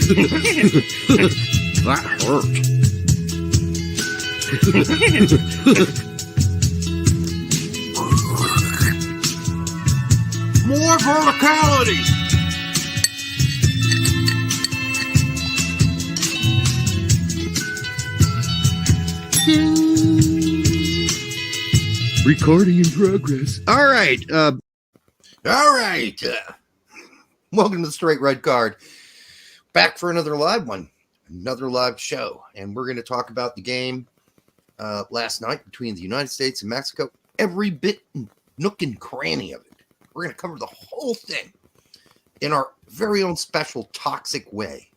That hurt. More verticality. Recording in progress. All right. Welcome to the Straight Red Card. Back for another live one. Another live show. And we're going to talk about the game last night between the United States and Mexico. Every bit, nook and cranny of it. We're going to cover the whole thing in our very own special toxic way.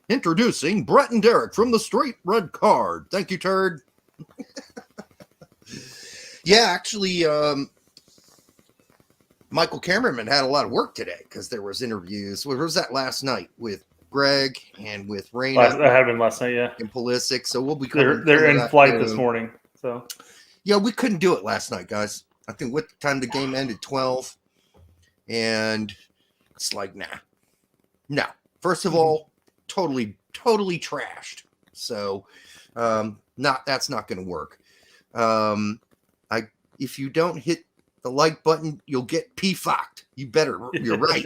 Introducing Brett and Derek from the Straight Red Card. Thank you, Turd. Yeah, actually, Michael Cameraman had a lot of work today because there was interviews. Where was that last night with Greg and with Raina? That had been last night, yeah. And Pulisic. So we'll be covering. They're in flight this morning. So yeah, we couldn't do it last night, guys. I think what time the game ended, 12, and it's like no. First of all, totally trashed. So that's not going to work. If you don't hit the like button, you'll get PFOC'd. You're right.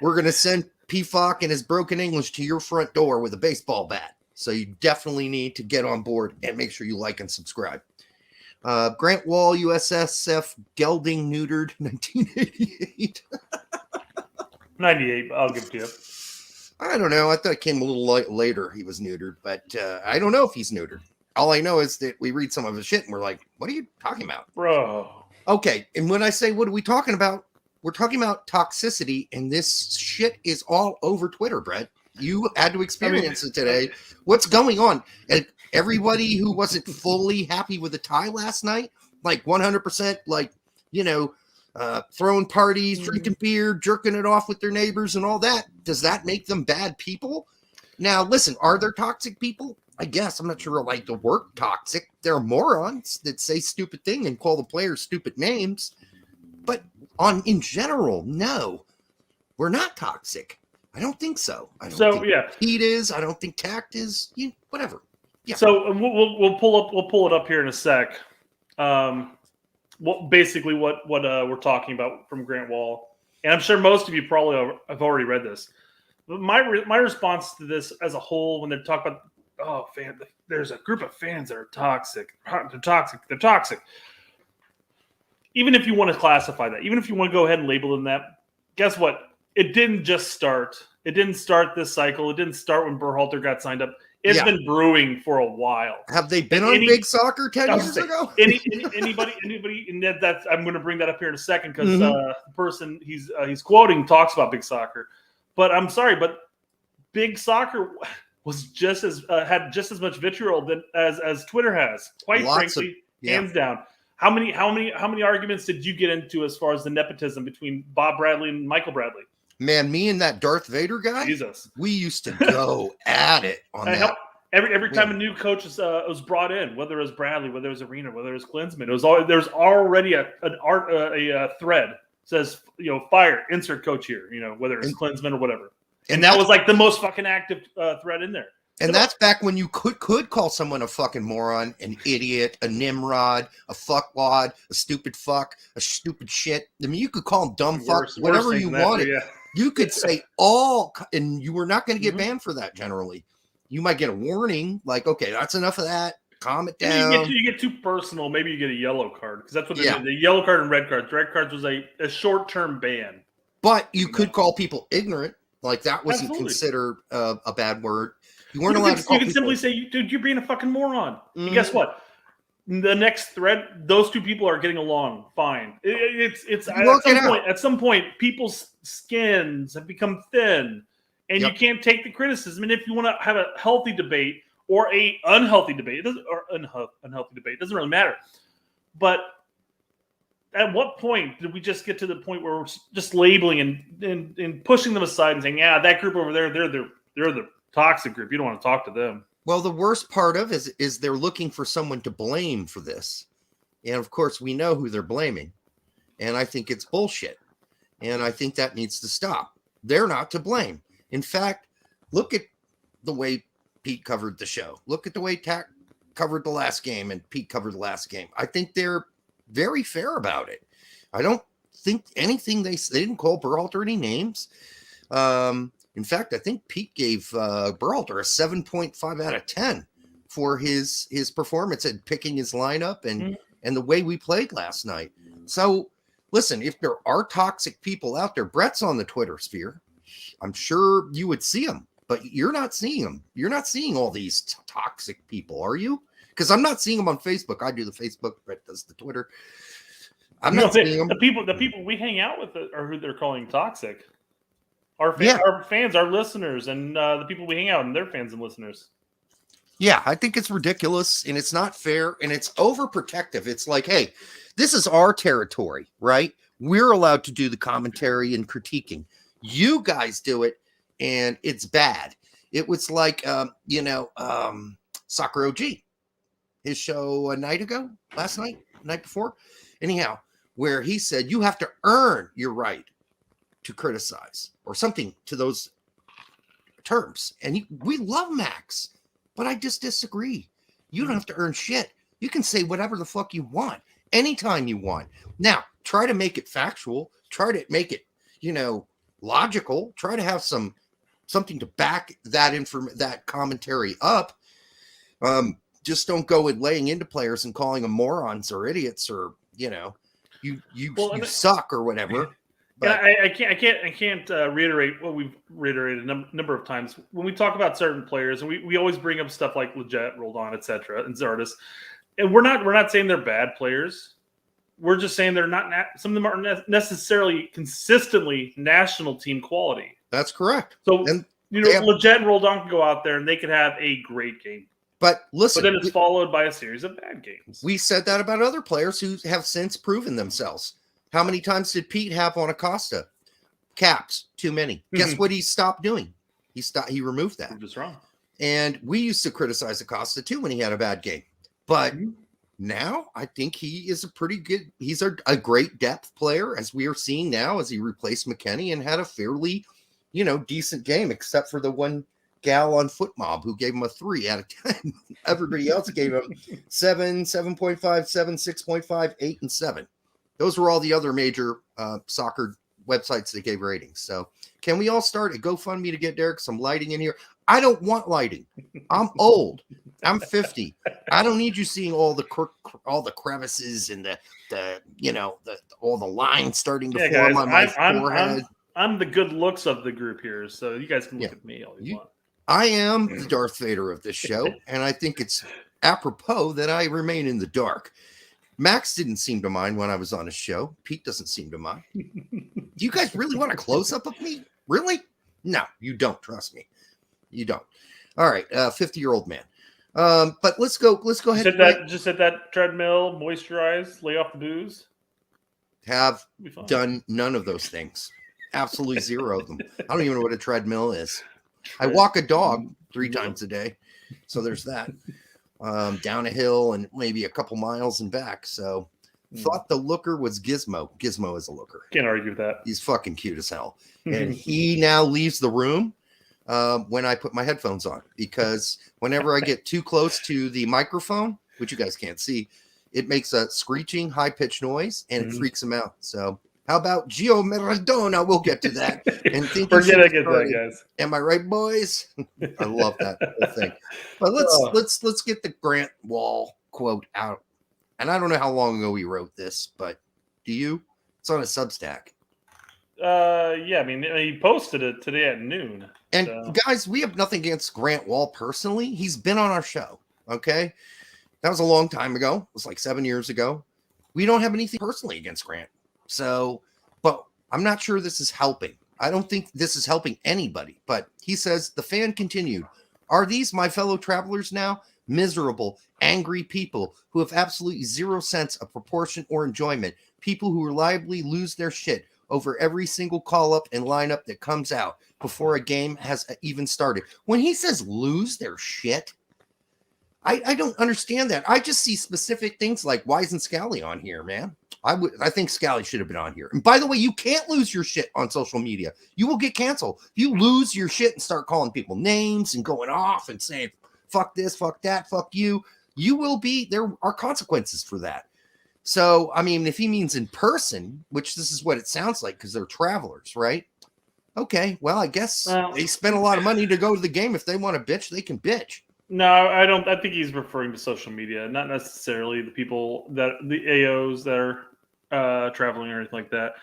We're going to send PFOC and his broken English to your front door with a baseball bat. So you definitely need to get on board and make sure you like and subscribe. Grant Wall, USSF, gelding neutered, 1988. 98, I'll give it to you. I don't know. I thought it came a little later he was neutered, but I don't know if he's neutered. All I know is that we read some of his shit and we're like, what are you talking about? Bro. Okay, and when I say what are we talking about, we're talking about toxicity, and this shit is all over Twitter, Brett. You had to experience it today. What's going on? And everybody who wasn't fully happy with the tie last night, like 100%, like, throwing parties, drinking beer, jerking it off with their neighbors and all that. Does that make them bad people? Now, listen, are there toxic people? I guess. I'm not sure I like the word toxic. There are morons that say stupid things and call the players stupid names. But in general, no, we're not toxic. I don't think so. I don't think heat is. I don't think tact is. Whatever. Yeah. So we'll pull it up here in a sec. Basically what we're talking about from Grant Wall, and I'm sure most of you probably have already read this. But my response to this as a whole, when they talk about there's a group of fans that are toxic. They're toxic. Even if you want to classify that, even if you want to go ahead and label them that, guess what? It didn't just start. It didn't start this cycle. It didn't start when Berhalter got signed up. It's been brewing for a while. Have they been on Big Soccer 10 years ago? Anybody, and that's I'm going to bring that up here in a second because the person he's quoting talks about Big Soccer. But I'm sorry, but Big Soccer was just as had just as much vitriol as Twitter has. Quite frankly, hands down. How many arguments did you get into as far as the nepotism between Bob Bradley and Michael Bradley? Man, me and that Darth Vader guy, Jesus, we used to go at it on that. Every time a new coach was brought in, whether it was Bradley, whether it was Arena, whether it was Klinsmann, there's already a thread says fire, insert coach here, whether it's Klinsmann or whatever. And that was like the most fucking active thread in there. And that's back when you could call someone a fucking moron, an idiot, a nimrod, a fuckwad, a stupid fuck, a stupid shit. I mean, you could call them dumb fuck, whatever you wanted. Yeah. You could say all, and you were not going to get banned for that generally. You might get a warning, like, okay, that's enough of that. Calm it down. You get too personal. Maybe you get a yellow card because that's what they did. The yellow card and red cards. Red cards was a short-term ban. But you could call people ignorant. Like that wasn't considered a bad word. You weren't allowed to call people. You can simply say, dude, you're being a fucking moron. And guess what? The next thread, those two people are getting along fine. At some point, people's skins have become thin, and you can't take the criticism. And if you want to have a healthy debate or a unhealthy debate, unhealthy debate, doesn't really matter. But at what point did we just get to the point where we're just labeling and pushing them aside and saying, yeah, that group over there, they're the toxic group. You don't want to talk to them. Well, the worst part of it is they're looking for someone to blame for this. And, of course, we know who they're blaming. And I think it's bullshit. And I think that needs to stop. They're not to blame. In fact, look at the way Pete covered the show. Look at the way Tack covered the last game and Pete covered the last game. I think they're very fair about it. I don't think anything they didn't call Berhalter any names. In fact, I think Pete gave Berhalter a 7.5 out of 10 for his performance and picking his lineup and the way we played last night. So listen, if there are toxic people out there, Brett's on the Twitter sphere. I'm sure you would see them, but you're not seeing them. You're not seeing all these toxic people, are you? Because I'm not seeing them on Facebook. I do the Facebook. Brett does the Twitter. I'm not seeing them. The people we hang out with are who they're calling toxic. Our fans, our listeners, and the people we hang out with, and their fans and listeners. Yeah, I think it's ridiculous, and it's not fair, and it's overprotective. It's like, hey, this is our territory, right? We're allowed to do the commentary and critiquing. You guys do it, and it's bad. It was like, Soccer OG, his show last night, night before. Anyhow, where he said you have to earn your right to criticize or something to those terms. And we love Max, but I just disagree. You don't have to earn shit. You can say whatever the fuck you want anytime you want. Now, try to make it factual. Try to make it, logical. Try to have something to back that commentary up. Just don't go in laying into players and calling them morons or idiots or you suck or whatever. But I can't reiterate what we've reiterated a number of times when we talk about certain players, and we always bring up stuff like Leggett, Roldan, etc., and Zardes, and we're not saying they're bad players. We're just saying they're not. Some of them aren't necessarily consistently national team quality. That's correct. So Leggett and Roldan can go out there and they could have a great game. But listen, then it's followed by a series of bad games. We said that about other players who have since proven themselves. How many times did Pete have on Acosta? Caps, too many. Guess what he stopped doing? He removed that. Just wrong. And we used to criticize Acosta too when he had a bad game. But now I think he is he's a great depth player, as we are seeing now, as he replaced McKennie and had a fairly, decent game, except for the one gal on Foot Mob who gave him a 3 out of 10. Everybody else gave him 7, 7.5, 7, 6.5, 8, and 7. Those were all the other major soccer websites that gave ratings. So can we all start a GoFundMe to get Derek some lighting in here? I don't want lighting. I'm old. I'm 50. I don't need you seeing all the crevices and all the lines starting to form on my forehead. I'm the good looks of the group here, so you guys can look at me all you want. I am the Darth Vader of this show, and I think it's apropos that I remain in the dark. Max didn't seem to mind when I was on his show. Pete doesn't seem to mind. Do you guys really want a close-up of me? Really? No, you don't. Trust me. You don't. All right, 50-year-old man. But let's go ahead. Just hit that treadmill, moisturize, lay off the booze. Have done none of those things. Absolutely zero of them. I don't even know what a treadmill is. I walk a dog 3 times a day. So there's that. Down a hill and maybe a couple miles and back. So thought the looker was Gizmo. Gizmo is a looker. Can't argue with that. He's fucking cute as hell. And he now leaves the room when I put my headphones on, because whenever I get too close to the microphone, which you guys can't see, it makes a screeching high-pitched noise and it freaks him out. So how about Gio Maradona? We'll get to that. And forget I get that, guys. Am I right, boys? I love that whole thing. But let's get the Grant Wall quote out. And I don't know how long ago he wrote this, but do you? It's on a Substack. Yeah, I mean, he posted it today at noon. And guys, we have nothing against Grant Wall personally. He's been on our show. Okay, that was a long time ago. It was like 7 years ago. We don't have anything personally against Grant. So, but I'm not sure this is helping. I don't think this is helping anybody. But he says, the fan continued, "Are these my fellow travelers now? Miserable, angry people who have absolutely zero sense of proportion or enjoyment. People who reliably lose their shit over every single call-up and lineup that comes out before a game has even started." When he says lose their shit, I don't understand that. I just see specific things like Wise and Scally on here, man. I think Scally should have been on here. And by the way, you can't lose your shit on social media. You will get canceled. If you lose your shit and start calling people names and going off and saying, fuck this, fuck that, fuck you, there are consequences for that. So, I mean, if he means in person, which this is what it sounds like because they're travelers, right? Okay, well, I guess they spent a lot of money to go to the game. If they want to bitch, they can bitch. No, I don't. I think he's referring to social media, not necessarily the people the AOs that are traveling or anything like that.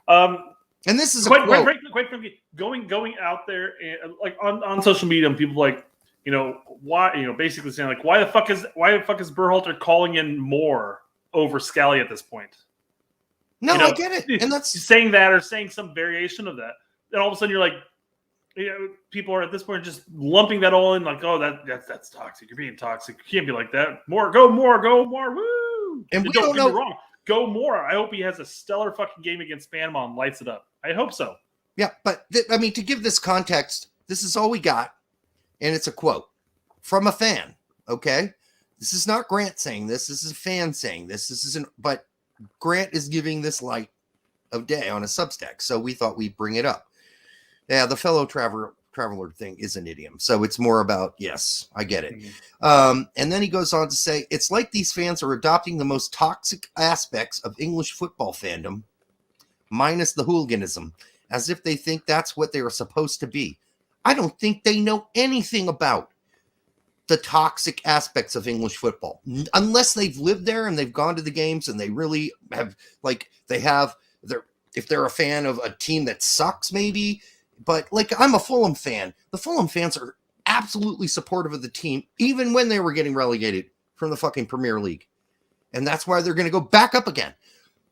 And this is quite frankly, going out there and like on social media, and people like, why, basically saying like, why the fuck is Berhalter calling in more over Scally at this point? No, I get it, and that's saying that or saying some variation of that. And all of a sudden, you're like, people are at this point just lumping that all in, like, oh, that's toxic. You're being toxic. You can't be like that. Go more. Woo! And we don't know. Wrong. Go more. I hope he has a stellar fucking game against Panama and lights it up. I hope so. Yeah, but I mean, to give this context, this is all we got, and it's a quote from a fan. Okay, this is not Grant saying this. This is a fan saying this. This isn't. But Grant is giving this light of day on a Substack, so we thought we'd bring it up. Yeah, the fellow traveler thing is an idiom. So it's more about, yes, I get it. Mm-hmm. And then he goes on to say, it's like these fans are adopting the most toxic aspects of English football fandom, minus the hooliganism, as if they think that's what they are supposed to be. I don't think they know anything about the toxic aspects of English football, unless they've lived there and they've gone to the games and they really have, like, if they're a fan of a team that sucks, maybe. But like, I'm a Fulham fan. The Fulham fans are absolutely supportive of the team, even when they were getting relegated from the fucking Premier League. And that's why they're going to go back up again.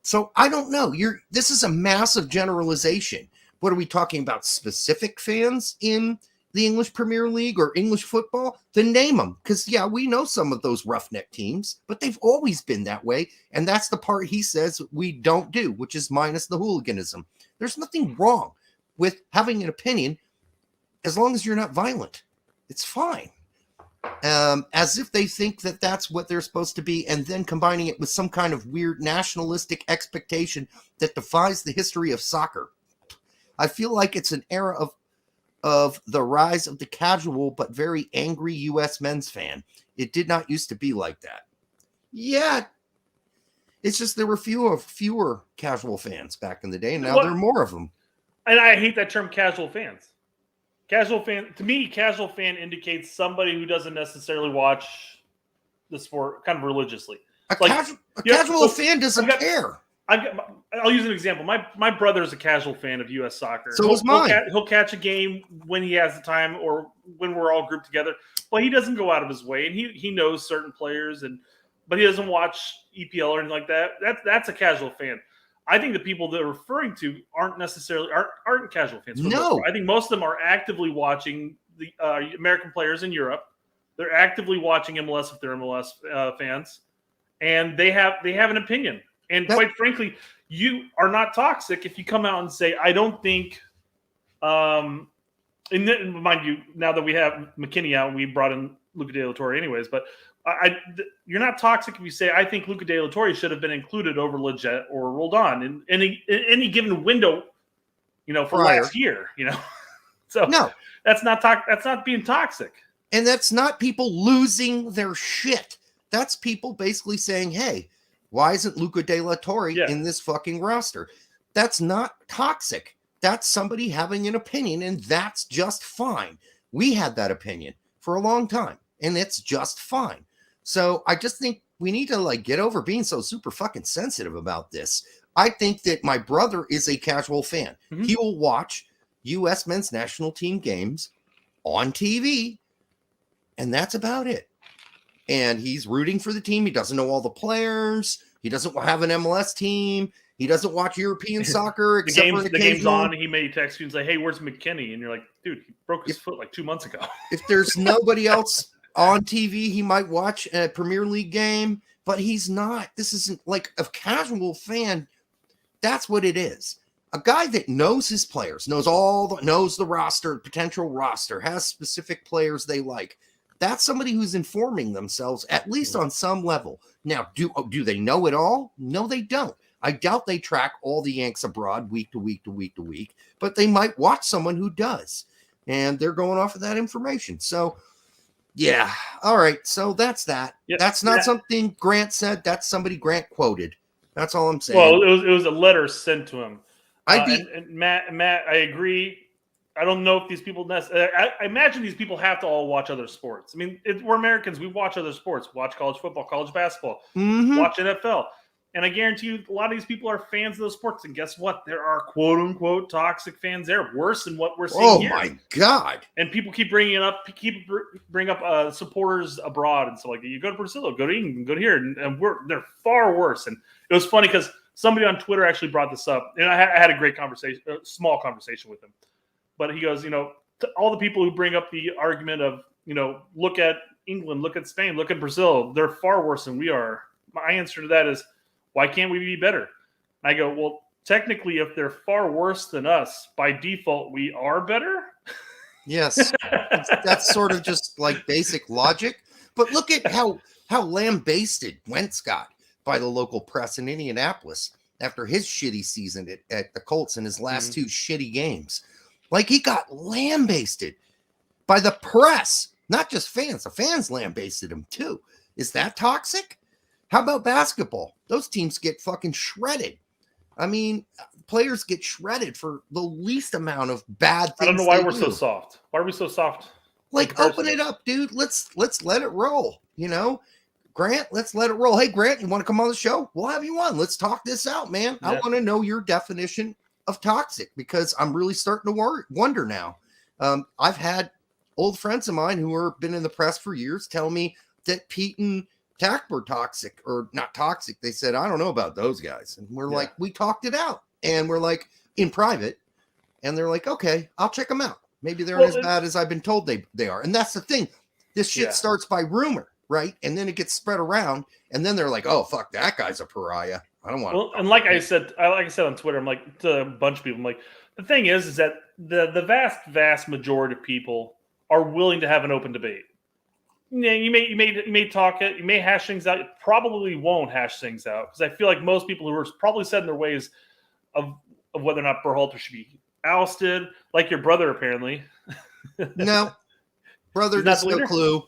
So I don't know. This is a massive generalization. What are we talking about? Specific fans in the English Premier League or English football? Then name them. Because, yeah, we know some of those roughneck teams, but they've always been that way. And that's the part he says we don't do, which is minus the hooliganism. There's nothing wrong with having an opinion, as long as you're not violent. It's fine. As if they think that that's what they're supposed to be, and then combining it with some kind of weird nationalistic expectation that defies the history of soccer. I feel like it's an era of the rise of the casual but very angry U.S. men's fan. It did not used to be like that. Yeah, it's just there were fewer casual fans back in the day, and now there are more of them. And I hate that term, casual fans. Casual fan, to me, casual fan indicates somebody who doesn't necessarily watch the sport kind of religiously. A casual fan doesn't care. I'll use an example. My brother is a casual fan of U.S. soccer. So is mine. He'll catch a game when he has the time or when we're all grouped together. But he doesn't go out of his way, and he knows certain players, but he doesn't watch EPL or anything like that. That's a casual fan. I think the people they're referring to aren't casual fans. No, I think most of them are actively watching the American players in Europe. They're actively watching MLS if they're MLS fans, and they have an opinion. And quite frankly, you are not toxic if you come out and say, I don't think. And then, mind you, now that we have McKinney out, and we brought in Luca De La Torre anyways, but. You're not toxic if you say, I think Luca De La Torre should have been included over Leggett or Roldan in any given window, for last year, So no, that's not being toxic. And that's not people losing their shit. That's people basically saying, hey, why isn't Luca De La Torre in this fucking roster? That's not toxic. That's somebody having an opinion, and that's just fine. We had that opinion for a long time, and it's just fine. So I just think we need to get over being so super fucking sensitive about this. I think that my brother is a casual fan. Mm-hmm. He will watch U.S. men's national team games on TV, and that's about it. And he's rooting for the team. He doesn't know all the players. He doesn't have an MLS team. He doesn't watch European soccer except for the game's on. He may text you and say, hey, where's McKinney? And you're like, dude, he broke his foot 2 months ago. If there's nobody else on TV, he might watch a Premier League game, but he's not. This isn't like a casual fan. That's what it is. A guy that knows his players, knows the roster, potential roster, has specific players they like. That's somebody who's informing themselves, at least on some level. Now, do they know it all? No, they don't. I doubt they track all the Yanks abroad week to week to week to week, but they might watch someone who does, and they're going off of that information. So, yeah. All right. So that's that. Yep. That's not something Grant said. That's somebody Grant quoted. That's all I'm saying. Well, it was a letter sent to him. And Matt, I agree. I don't know if these people. I imagine these people have to all watch other sports. I mean, we're Americans. We watch other sports. Watch college football, college basketball, watch NFL. And I guarantee you, a lot of these people are fans of those sports. And guess what? There are quote unquote toxic fans there, worse than what we're seeing here. Oh my God! And people keep bringing it up. Bring up supporters abroad and so like you go to Brazil, go to England, go to here, and they're far worse. And it was funny because somebody on Twitter actually brought this up, and I had a great conversation, a small conversation with him. But he goes, all the people who bring up the argument of, look at England, look at Spain, look at Brazil, they're far worse than we are. My answer to that is, why can't we be better? And I go, well, technically, if they're far worse than us, by default, we are better. Yes, that's sort of just like basic logic. But look at how lambasted Wentz got by the local press in Indianapolis after his shitty season at the Colts in his last two shitty games. Like, he got lambasted by the press, not just fans. The fans lambasted him too. Is that toxic? How about basketball? Those teams get fucking shredded. I mean, players get shredded for the least amount of bad things. I don't know why we're so soft. Why are we so soft? Like, open it up, dude. Let's let it roll. Grant, let's let it roll. Hey, Grant, you want to come on the show? We'll have you on. Let's talk this out, man. Yeah. I want to know your definition of toxic because I'm really starting to wonder now. I've had old friends of mine who have been in the press for years tell me that Pete and Tack were toxic or not toxic. They said, I don't know about those guys. And we're like, we talked it out and we're like in private and they're like, okay, I'll check them out. Maybe they're as bad as I've been told they are. And that's the thing. This shit starts by rumor, right? And then it gets spread around and then they're like, oh, fuck, that guy's a pariah. I don't want and like I said on Twitter, I'm like to a bunch of people, I'm like, the thing is that the vast majority of people are willing to have an open debate. You may talk it, you may hash things out. You probably won't hash things out because I feel like most people who are probably set in their ways of whether or not Berhalter should be ousted, like your brother apparently. No, brother has no clue.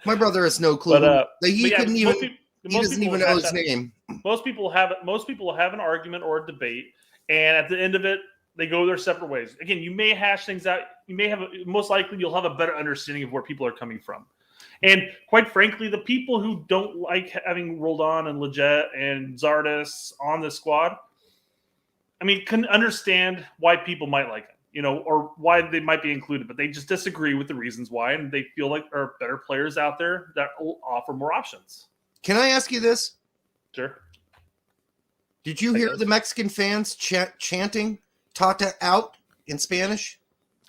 My brother has no clue. But, he couldn't even. He doesn't even know his name. Most people have an argument or a debate, and at the end of it, they go their separate ways. Again, you may hash things out. You may most likely you'll have a better understanding of where people are coming from. And quite frankly, the people who don't like having Roldan and Leggett and Zardes on the squad, I mean, can understand why people might like them, or why they might be included, but they just disagree with the reasons why, and they feel like there are better players out there that will offer more options. Can I ask you this? Sure. Did you hear the Mexican fans chanting Tata out in Spanish?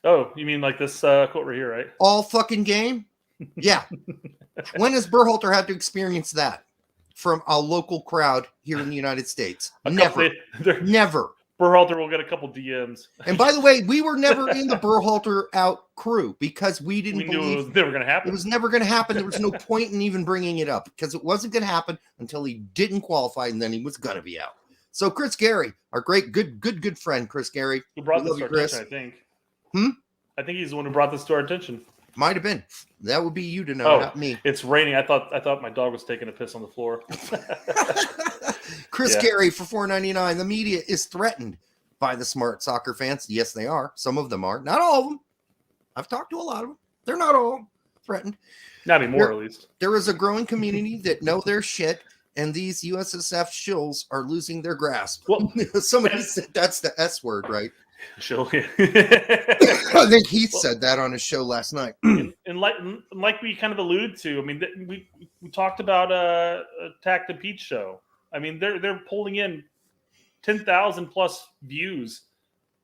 Oh, you mean like this quote right here, right? All fucking game? Yeah. When has Berhalter had to experience that from a local crowd here in the United States? Never. Never. Berhalter will get a couple DMs. And by the way, we were never in the Berhalter out crew because we didn't believe it was never going to happen. It was never going to happen. There was no point in even bringing it up because it wasn't going to happen until he didn't qualify and then he was going to be out. So Chris Gary, our great, good friend, Chris Gary. Who brought this to our attention, I think. I think he's the one who brought this to our attention. Might have been. That would be you to know, not me. It's raining. I thought my dog was taking a piss on the floor. Chris Gary for $4.99. The media is threatened by the smart soccer fans. Yes, they are. Some of them are. Not all of them. I've talked to a lot of them. They're not all threatened. Not anymore, at least. There is a growing community that know their shit, and these USSF shills are losing their grasp. Well, somebody said that's the S word, right? Shill. I think Heath said that on his show last night. and like we kind of alluded to, I mean, we talked about Attack the Peach show. I mean, they're pulling in 10,000 plus views.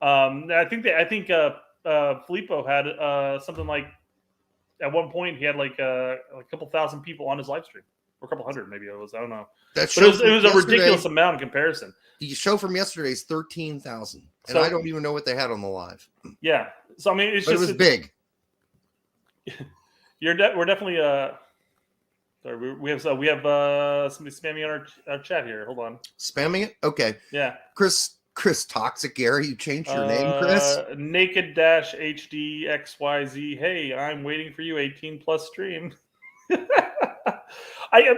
I think Filippo had something like at one point he had like a couple thousand people on his live stream, or a couple hundred maybe it was. I don't know. But it was a ridiculous amount in comparison. The show from yesterday is 13,000, and I don't even know what they had on the live. Yeah, so I mean, it was big. We're definitely Sorry, we have somebody spamming on our chat here. Hold on. Spamming it? Okay. Yeah. Chris Toxic Gary, you changed your name, Chris? Naked-HDXYZ. Hey, I'm waiting for you. 18 plus stream. I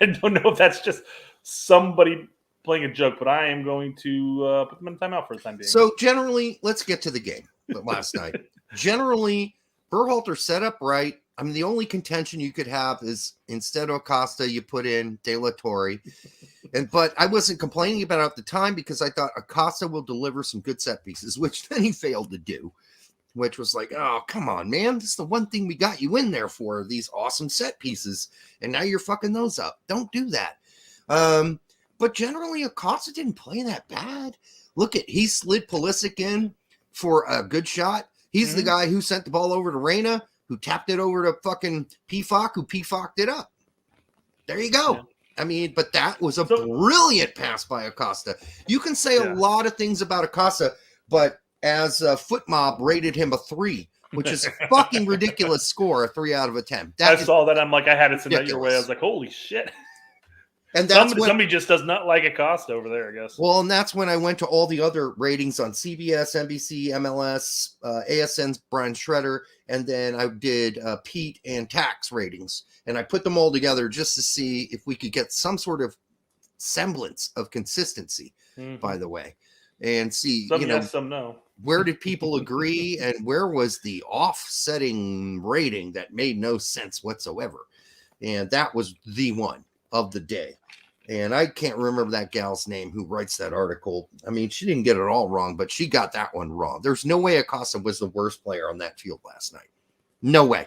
don't know if that's just somebody playing a joke, but I am going to put them in timeout for the time being. So generally, let's get to the game last night. Generally, Berhalter set up right. I mean, the only contention you could have is instead of Acosta, you put in De La Torre. But I wasn't complaining about it at the time because I thought Acosta will deliver some good set pieces, which then he failed to do, which was like, oh, come on, man. This is the one thing we got you in there for, these awesome set pieces. And now you're fucking those up. Don't do that. But generally, Acosta didn't play that bad. Look he slid Pulisic in for a good shot. He's the guy who sent the ball over to Reyna, who tapped it over to fucking Pifak, who Pifak'd it up. There you go. Yeah. I mean, but that was a brilliant pass by Acosta. You can say a lot of things about Acosta, but as Foot Mob rated him a 3, which is a fucking ridiculous score, a 3 out of 10. I saw that. I'm like, I had it sent out your way. I was like, holy shit. And that's somebody just does not like Acosta over there, I guess. Well, and that's when I went to all the other ratings on CBS, NBC, MLS, ASN's Brian Schroeder, and then I did Pete and Tax ratings. And I put them all together just to see if we could get some sort of semblance of consistency, by the way. And see, some yes, some no. Where did people agree and where was the offsetting rating that made no sense whatsoever? And that was the one of the day. And I can't remember that gal's name who writes that article. I mean, she didn't get it all wrong, but she got that one wrong. There's no way Acosta was the worst player on that field last night. No way.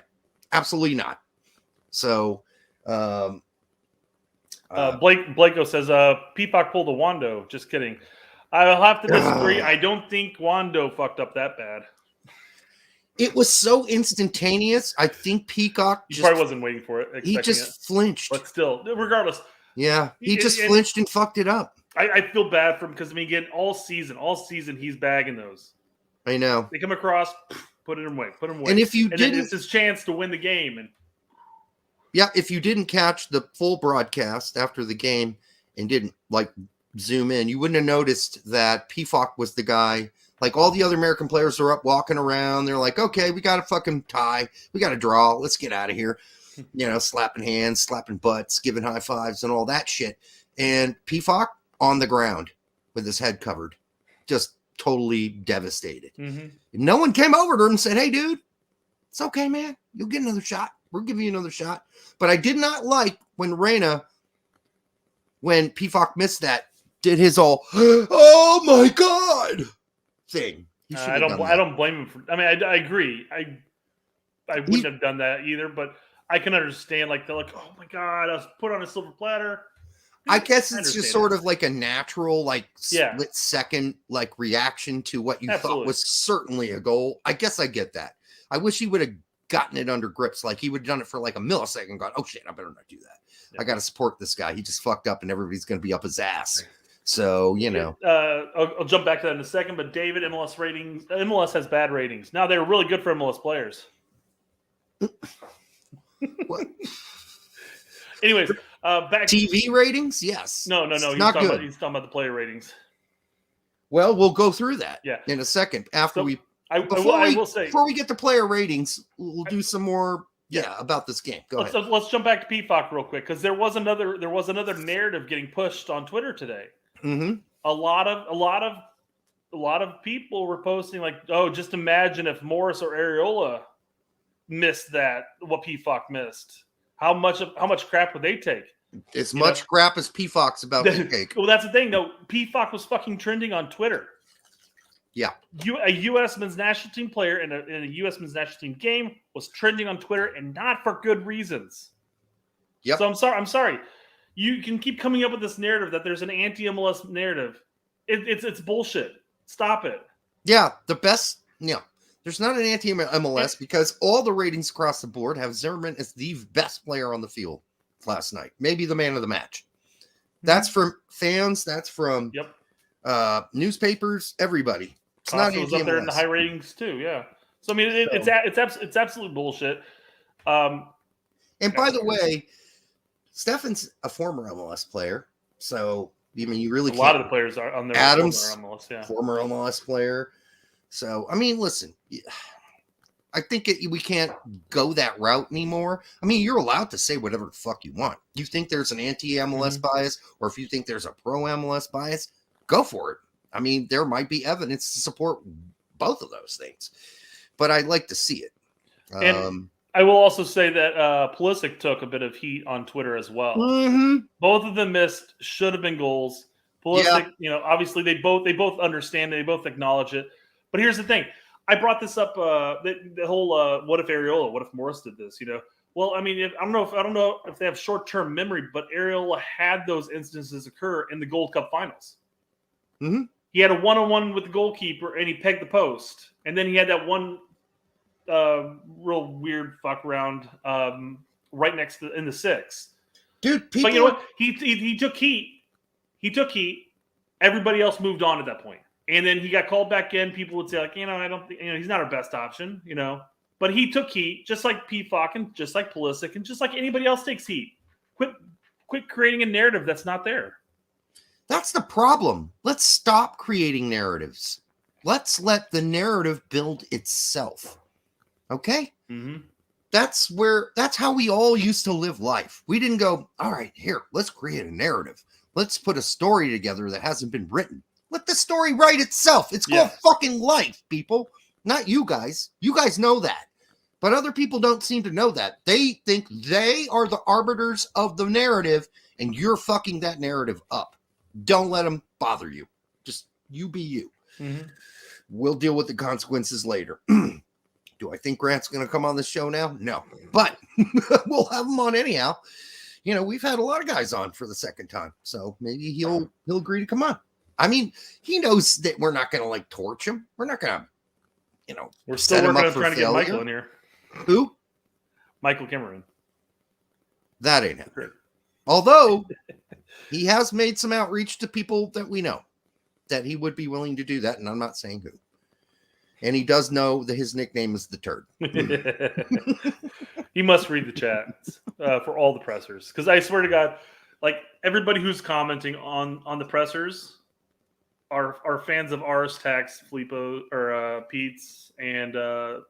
Absolutely not. So, Blako says, Peacock pulled a Wando. Just kidding. I'll have to disagree. I don't think Wando fucked up that bad. It was so instantaneous. I think Peacock probably wasn't waiting for it. He just flinched. But still, regardless. Yeah, he just flinched and fucked it up. I feel bad for him because, I mean, again, all season, he's bagging those. I know. They come across, put him away. And if you didn't, it's his chance to win the game. And yeah, if you didn't catch the full broadcast after the game and didn't zoom in, you wouldn't have noticed that Pifak was the guy. Like all the other American players are up walking around. They're like, okay, we got a fucking tie. We got a draw. Let's get out of here. Slapping hands, slapping butts, giving high fives and all that shit. And Pifak on the ground with his head covered, just totally devastated. No one came over to him and said, hey, dude, it's okay, man. You'll get another shot. We'll give you another shot. But I did not like when Reyna, when Pifak missed that, did his all, oh my God thing. I don't blame him for. I mean, I agree. I wouldn't have done that either, but I can understand. They're like, oh my God, I was put on a silver platter. I guess it's just sort of like a natural, split second, reaction to what you thought was certainly a goal. I guess I get that. I wish he would have gotten it under grips. He would have done it for a millisecond. Gone, oh shit, I better not do that. Yeah. I got to support this guy. He just fucked up, and everybody's going to be up his ass. So, I'll jump back to that in a second, but David, MLS ratings, MLS has bad ratings. Now, they were really good for MLS players. What? Anyways, back TV ratings? Yes. No. He's talking about the player ratings. Well, we'll go through that in a second. Before we get to player ratings, we'll do some more about this game. Go ahead. Let's jump back to PFOC real quick because there was another narrative getting pushed on Twitter today. A lot of people were posting just imagine if Morris or Areola missed what PFOC missed. How much crap would they take? As much crap as PFOC's about to take. Well, that's the thing, though. PFOC was fucking trending on Twitter. Yeah. A U.S. men's national team player in a U.S. men's national team game was trending on Twitter, and not for good reasons. Yep. So I'm sorry. You can keep coming up with this narrative that there's an anti-MLS narrative. It's bullshit. Stop it. Yeah, the best. There's not an anti-MLS because all the ratings across the board have Zimmerman as the best player on the field last night. Maybe the man of the match. That's from fans. That's from newspapers. Everybody. It's not was up there in the high ratings too. Yeah. So I mean, it's absolutely bullshit. And by the way, Stefan's a former MLS player, so I mean, you really a lot of the players are on their Adams, former MLS, yeah. former MLS player. So I mean, listen, I think we can't go that route anymore. I mean, you're allowed to say whatever the fuck you want. You think there's an anti-MLS bias, or if you think there's a pro-MLS bias, go for it. I mean, there might be evidence to support both of those things, but I'd like to see it. And I will also say that Pulisic took a bit of heat on Twitter as well. Mm-hmm. Both of them missed, should have been goals. Pulisic, obviously they both understand, they both acknowledge it. But here's the thing. I brought this up, the whole what if Areola, what if Morris did this, Well, I mean, I don't know if they have short-term memory, but Areola had those instances occur in the Gold Cup finals. Mm-hmm. He had a one-on-one with the goalkeeper, and he pegged the post. And then he had that one real weird fuck around right next to in the 6. Dude, but you know what? He took heat. He took heat. Everybody else moved on at that point. And then he got called back in. People would say, like, I don't think, he's not our best option, But he took heat, just like P-Fock and just like Pulisic and just like anybody else takes heat. Quit creating a narrative that's not there. That's the problem. Let's stop creating narratives. Let's let the narrative build itself. Okay? Mm-hmm. That's how we all used to live life. We didn't go, all right, here, let's create a narrative. Let's put a story together that hasn't been written. Let the story write itself. It's called fucking life, people. Not you guys. You guys know that. But other people don't seem to know that. They think they are the arbiters of the narrative, and you're fucking that narrative up. Don't let them bother you. Just you be you. Mm-hmm. We'll deal with the consequences later. Do I think Grant's going to come on the show now? No. But we'll have him on anyhow. We've had a lot of guys on for the second time. So maybe he'll agree to come on. I mean, he knows that we're not going to torch him. We're not going to, we're still working on trying to get Michael in here. Who? Michael Cameron. That ain't happening. Although he has made some outreach to people that we know that he would be willing to do that. And I'm not saying who. And he does know that his nickname is the Turd. He must read the chats for all the pressers. Because I swear to God, everybody who's commenting on the pressers are fans of ours, Tax, Filippo, or Pete's, and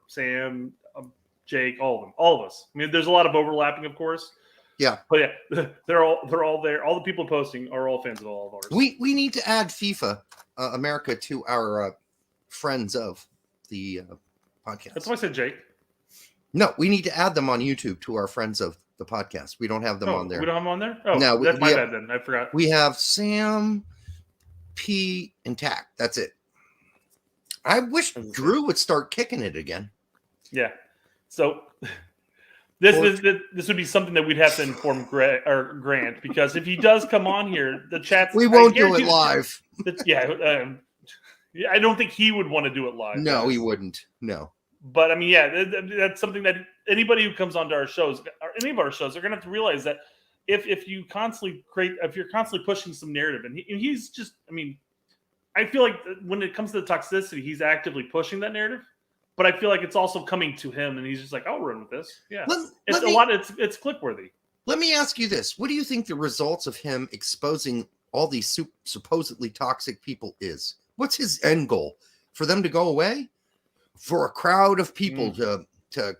Sam, Jake, all of us. I mean, there's a lot of overlapping, of course. Yeah, but yeah, they're all there. All the people posting are all fans of all of ours. We need to add FIFA America to our friends of the podcast. That's why I said Jake. No, we need to add them on YouTube to our friends of the podcast. We don't have them on there. We don't have them on there? Oh, no, that's my bad then. I forgot. We have Sam, P, and Tack. That's it. I wish Drew would start kicking it again. Yeah. So this would be something that we'd have to inform Grant, because if he does come on here, the chats. We won't do it live. I don't think he would want to do it live. No, he wouldn't. No. But I mean, that's something that anybody who comes onto our shows, or any of our shows, are going to have to realize that if you're constantly pushing some narrative, and he's just, I mean, I feel like when it comes to the toxicity, he's actively pushing that narrative. But I feel like it's also coming to him, and he's just like, "I'll run with this." Yeah, it's click-worthy. Let me ask you this: what do you think the results of him exposing all these supposedly toxic people is? What's his end goal? For them to go away? For a crowd of people to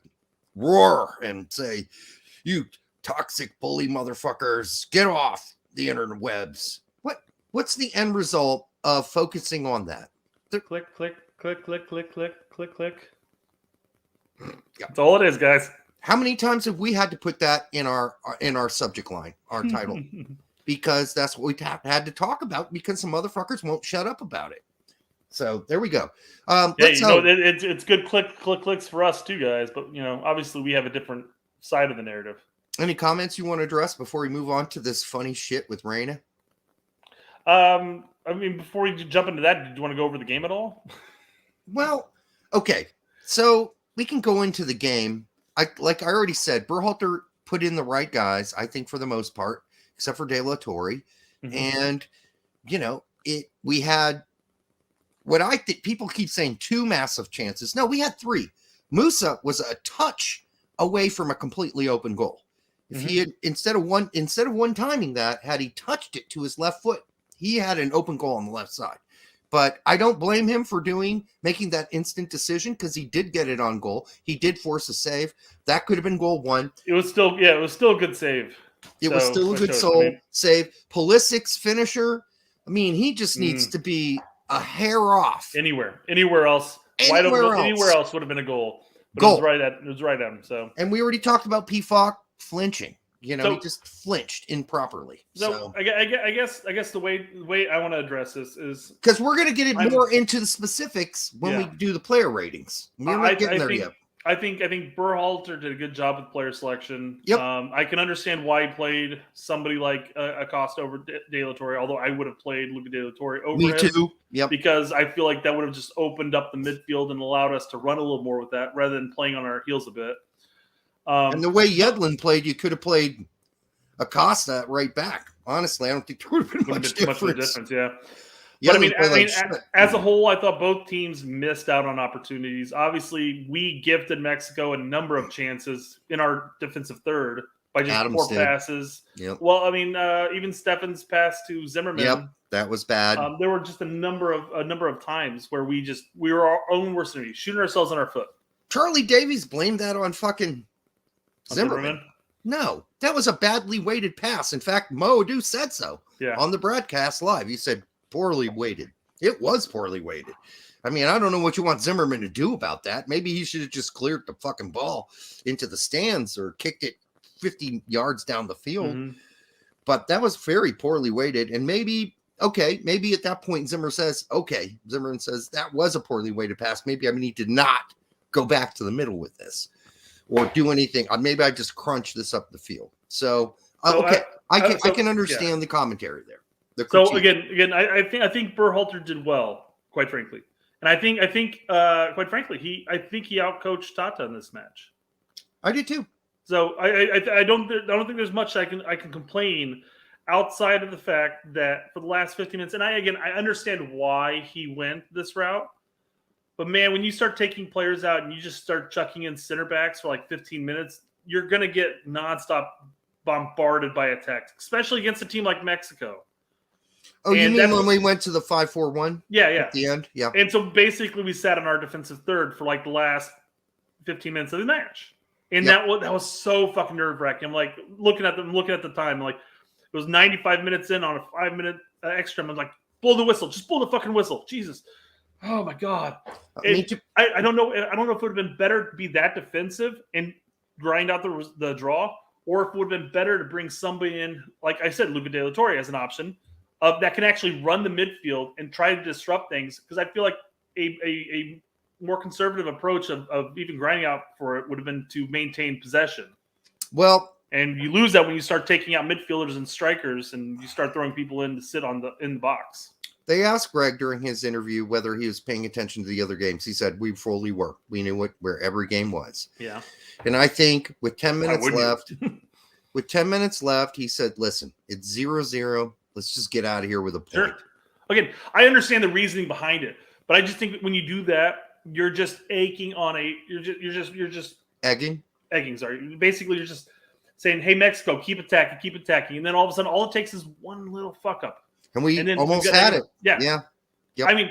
roar and say, "You toxic bully motherfuckers, get off the interwebs"? What's the end result of focusing on that? Click, click, click, click, click, click, click, click. Yeah. That's all it is, guys. How many times have we had to put that in our subject line, our title? Because that's what we had to talk about, because some motherfuckers won't shut up about it. So there we go. It's good clicks for us too, guys. But obviously we have a different side of the narrative. Any comments you want to address before we move on to this funny shit with Reina? I mean, before we jump into that, did you want to go over the game at all? Well, okay. So we can go into the game. I already said, Berhalter put in the right guys, I think, for the most part, except for De La Torre. Mm-hmm. And, we had what I think people keep saying 2 massive chances. No, we had 3. Musa was a touch away from a completely open goal. If he had instead of one timing that, had he touched it to his left foot, he had an open goal on the left side. But I don't blame him for making that instant decision because he did get it on goal. He did force a save. That could have been goal 1. It was still a good save. It was still a good save. Pulisic's finisher, I mean, he just needs to be a hair off. Anywhere else. Anywhere else would have been a goal. But Goal. It was right at him. So, and we already talked about PFOC flinching. He just flinched improperly. So I guess the way I want to address this is because we're going to get more into the specifics when we do the player ratings. We're not getting there yet. I think Berhalter did a good job with player selection. Yep. I can understand why he played somebody like Acosta over De La Torre, although I would have played Luca De La Torre over him. Me too. Yep. Because I feel like that would have just opened up the midfield and allowed us to run a little more with that rather than playing on our heels a bit. And the way Yedlin played, you could have played Acosta right back. Honestly, I don't think there would have been much difference. Yeah. But I mean, as a whole, I thought both teams missed out on opportunities. Obviously, we gifted Mexico a number of chances in our defensive third by just poor passes. Yep. Well, I mean, even Stefan's pass to Zimmerman. Yep, that was bad. There were just a number of times where we were our own worst enemy, shooting ourselves in our foot. Charlie Davies blamed that on fucking Zimmerman. No, that was a badly weighted pass. In fact, Mo Adu said so on the broadcast live. He said, poorly weighted. It was poorly weighted. I mean, I don't know what you want Zimmerman to do about that. Maybe he should have just cleared the fucking ball into the stands or kicked it 50 yards down the field. Mm-hmm. But that was very poorly weighted. And maybe at that point Zimmerman says that was a poorly weighted pass. Maybe I need to not go back to the middle with this or do anything. Maybe I just crunch this up the field. So I can understand the commentary there. So again, I think Berhalter did well, quite frankly, and I think quite frankly he outcoached Tata in this match. I did too. So I don't think there's much I can complain outside of the fact that for the last 15 minutes, and I understand why he went this route, but man, when you start taking players out and you just start chucking in center backs for like 15 minutes, you're gonna get nonstop bombarded by attacks, especially against a team like Mexico. Oh, you mean when we went to the 5-4-1? Yeah. At the end? Yeah. And so basically we sat on our defensive third for like the last 15 minutes of the match. And that was so fucking nerve-wracking. I'm like looking at the time, like it was 95 minutes in on a 5-minute extra. I'm like, blow the whistle. Just blow the fucking whistle. Jesus. Oh my God. I don't know. I don't know if it would have been better to be that defensive and grind out the draw, or if it would have been better to bring somebody in, like I said, Luca De La Torre as an option. That can actually run the midfield and try to disrupt things, because I feel like a more conservative approach of even grinding out for it would have been to maintain possession. Well, and you lose that when you start taking out midfielders and strikers and you start throwing people in to sit in the box. They asked Gregg during his interview whether he was paying attention to the other games. He said, we fully were. We knew where every game was. Yeah. And I think with 10 minutes left, he said, listen, it's 0-0. Let's just get out of here with a point. Sure. Again, I understand the reasoning behind it, but I just think that when you do that, you're just egging. Sorry. Basically, you're just saying, "Hey, Mexico, keep attacking," and then all of a sudden, all it takes is one little fuck up, and we almost had it. Yeah. Yep. I mean,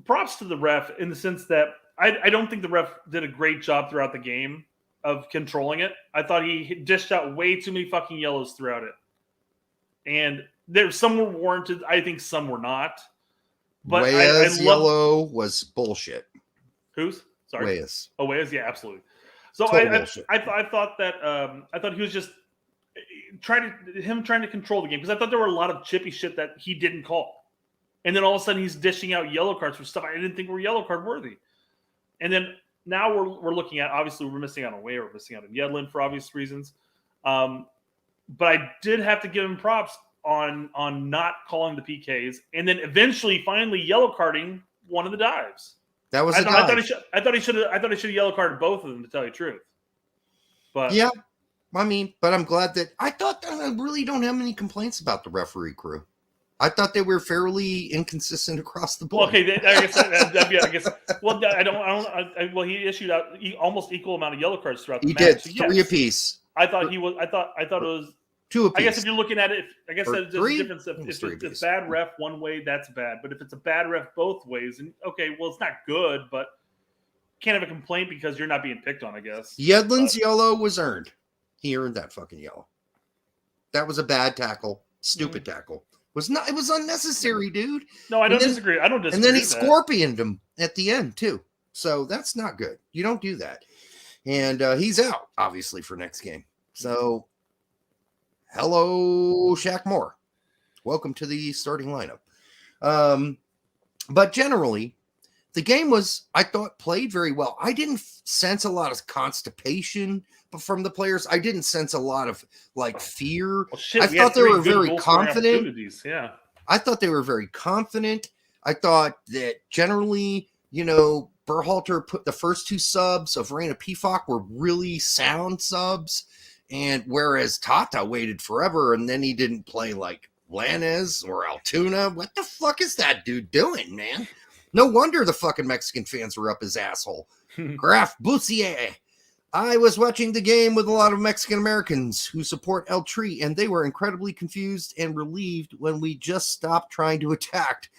props to the ref in the sense that I don't think the ref did a great job throughout the game of controlling it. I thought he dished out way too many fucking yellows throughout it. And some were warranted. I think some were not. But Weah's yellow was bullshit. Whose? Sorry. Weah's. Oh, Weah's, yeah, absolutely. So I thought he was just trying to control the game, because I thought there were a lot of chippy shit that he didn't call. And then all of a sudden he's dishing out yellow cards for stuff I didn't think were yellow card worthy. And then now we're looking at, obviously we're missing out on Weah, we're missing out on Yedlin for obvious reasons. But I did have to give him props on not calling the PKs, and then finally yellow carding one of the dives. That was I thought he should have yellow carded both of them, to tell you the truth. But yeah, I mean, but I'm glad that I really don't have many complaints about the referee crew. I thought they were fairly inconsistent across the board. Okay, I guess. Well, he issued out almost equal amount of yellow cards throughout the match. He did 3 apiece. I thought it was 2 apiece. I guess if you're looking at it, there's a difference. If It's it's a bad ref one way, that's bad. But if it's a bad ref both ways, and okay, well, it's not good, but can't have a complaint because you're not being picked on, I guess. Yedlin's yellow was earned. He earned that fucking yellow. That was a bad tackle. Stupid tackle. It was unnecessary, dude. No, I don't disagree. I don't disagree. And then he scorpioned him at the end, too. So that's not good. You don't do that. And he's out, obviously, for next game. So, hello, Shaq Moore. Welcome to the starting lineup. But generally, the game was, I thought, played very well. I didn't sense a lot of constipation from the players. I didn't sense a lot of fear. Well, shit, I thought they were very confident. Yeah. I thought they were very confident. I thought that generally, Berhalter put the first 2 subs of Reina Pifak were really sound subs. And whereas Tata waited forever and then he didn't play like Lanez or Altoona. What the fuck is that dude doing, man? No wonder the fucking Mexican fans were up his asshole. Graf Bussier. I was watching the game with a lot of Mexican Americans who support El Tri, and they were incredibly confused and relieved when we just stopped trying to attack.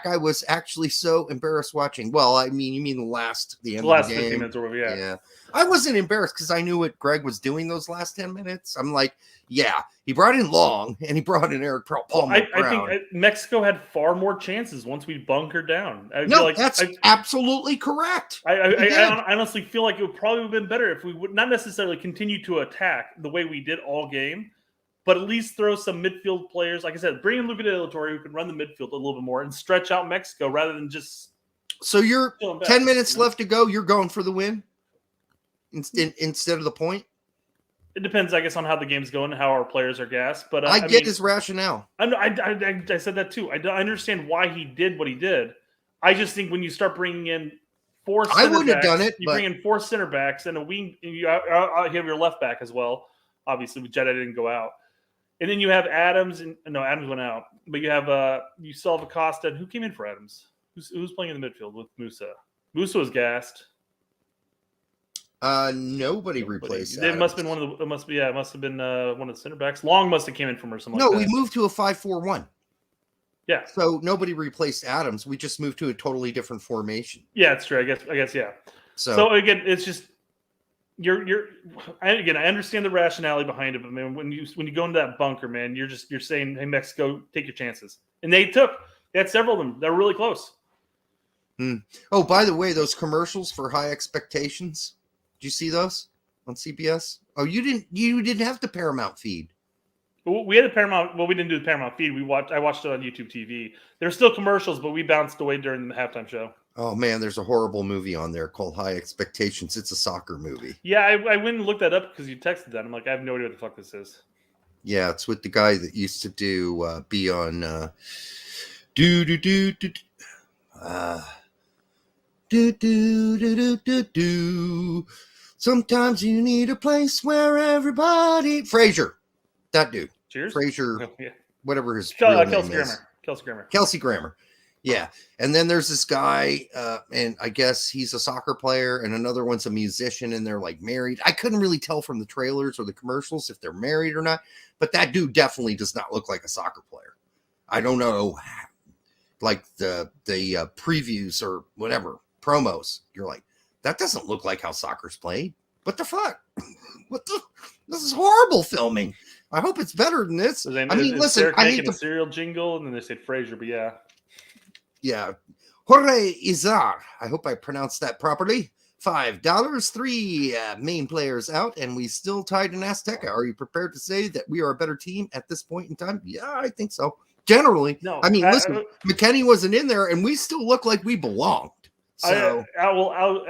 I was actually so embarrassed watching. Well, I mean, you mean the end of the game. 15 minutes or whatever, yeah. I wasn't embarrassed because I knew what Gregg was doing those last 10 minutes. I'm like, yeah, he brought in Long and he brought in Eric Palmer. I think Mexico had far more chances once we bunkered down. That's absolutely correct. I honestly feel like it would probably have been better if we would not necessarily continue to attack the way we did all game, but at least throw some midfield players. Like I said, bring in Luca De La Torre who can run the midfield a little bit more and stretch out Mexico rather than just. So you're 10 minutes left to go. You're going for the win instead of the point. It depends, I guess, on how the game's going and how our players are gassed. But I get his rationale. I said that too. I understand why he did what he did. I just think when you start bringing in 4 center backs, I wouldn't have done it. You bring in 4 center backs and a wing. You have your left back as well. Obviously, Jedi didn't go out. And then you have Adams. Adams went out. But you have you still have Acosta. And who came in for Adams? Who's playing in the midfield with Musa? Musa was gassed. Nobody replaced Adams. It must have been it must have been one of the center backs. Long must have came in from or something. No, like that. we moved to a 5-4-1. Yeah. So nobody replaced Adams. We just moved to a totally different formation. Yeah, that's true. I guess yeah. So again, it's just I understand the rationality behind it, but man, when you go into that bunker, man, you're saying, hey, Mexico, take your chances. And they had several of them. They're really close. Oh, by the way, those commercials for High Expectations, did you see those on CBS? Oh, you didn't have the Paramount feed. We had the Paramount. Well, we didn't do the Paramount feed. I watched it on YouTube TV. There's still commercials, but we bounced away during the halftime show. Oh man, there's a horrible movie on there called High Expectations. It's a soccer movie. Yeah, I went and looked that up because you texted that. I'm like, I have no idea what the fuck this is. Yeah, it's with the guy that used to be on Sometimes you need a place where everybody. Frasier, that dude. Cheers. Frasier, whatever his real name is. Kelsey Grammer. Yeah, and then there's this guy, and I guess he's a soccer player, and another one's a musician, and they're like married. I couldn't really tell from the trailers or the commercials if they're married or not, but that dude definitely does not look like a soccer player. I don't know, like the previews or whatever promos. You're like, that doesn't look like how soccer's played. What the fuck? This is horrible filming. I hope it's better than this. I mean, listen, I hate the cereal jingle, and then they said Frasier, but yeah. Yeah. Jorge Izar. I hope I pronounced that properly. $5. 3 main players out, and we still tied in Azteca. Are you prepared to say that we are a better team at this point in time? Yeah, I think so. Generally. No, I mean, listen, McKennie wasn't in there, and we still look like we belonged. So I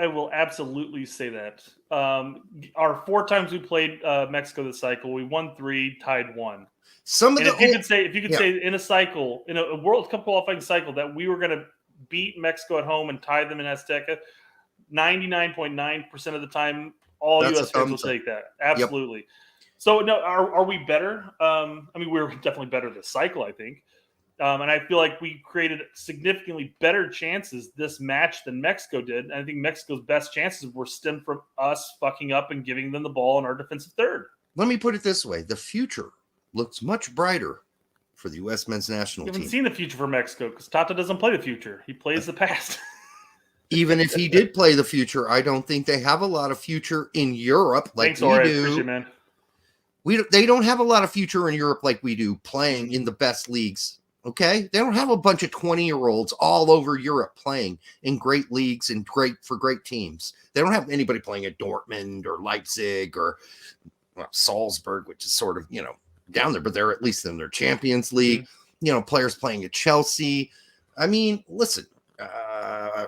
will absolutely say that. Our 4 times we played Mexico this cycle, we won 3, tied 1. If you could say in a cycle, in a World Cup qualifying cycle, that we were going to beat Mexico at home and tie them in Azteca, 99.9% of the time, all U.S. fans will take that. Absolutely. Yep. So, no, are we better? I mean, we're definitely better this cycle, I think. And I feel like we created significantly better chances this match than Mexico did. And I think Mexico's best chances were stemmed from us fucking up and giving them the ball in our defensive third. Let me put it this way. The future looks much brighter for the U.S. men's national team. We haven't seen the future for Mexico because Tata doesn't play the future. He plays the past. Even if he did play the future, I don't think they have a lot of future in Europe like we do. Appreciate, man. They don't have a lot of future in Europe like we do, playing in the best leagues. Okay, they don't have a bunch of 20-year-olds all over Europe playing in great leagues and great teams. They don't have anybody playing at Dortmund or Leipzig or Salzburg, which is sort of, down there, but they're at least in their Champions League. Mm-hmm. Players playing at Chelsea. I mean, listen,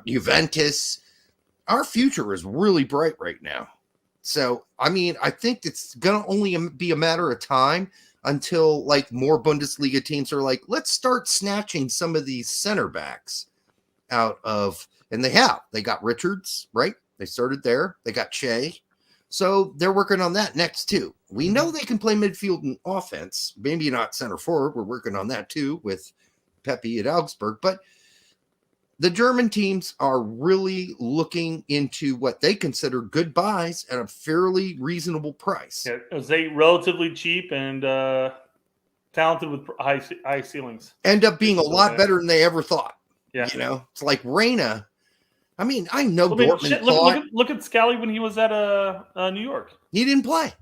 Juventus. Our future is really bright right now. So, I mean, I think it's going to only be a matter of time until like more Bundesliga teams are like, let's start snatching some of these center backs out of, and they got Richards, right? They started there. They got Che. So they're working on that next too. We know they can play midfield and offense, maybe not center forward. We're working on that too with Pepe at Augsburg, but the German teams are really looking into what they consider good buys at a fairly reasonable price. Yeah, they relatively cheap and talented with high ceilings. End up being a lot better than they ever thought. Yeah, it's like Reyna. I mean, I know Dortmund. Look at Scally when he was at New York. He didn't play.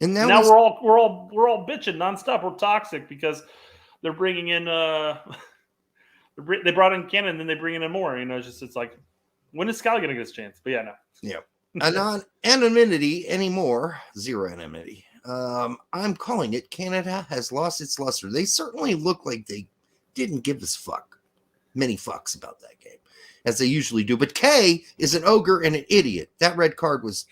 And now we're all bitching nonstop. We're toxic because they're bringing in. They brought in Cannon, and then they bring in more. It's like, when is Scally going to get his chance? But yeah, no. Yeah. Anonymity anymore. Zero anonymity. I'm calling it Canada has lost its luster. They certainly look like they didn't give many fucks about that game, as they usually do. But Kay is an ogre and an idiot. That red card was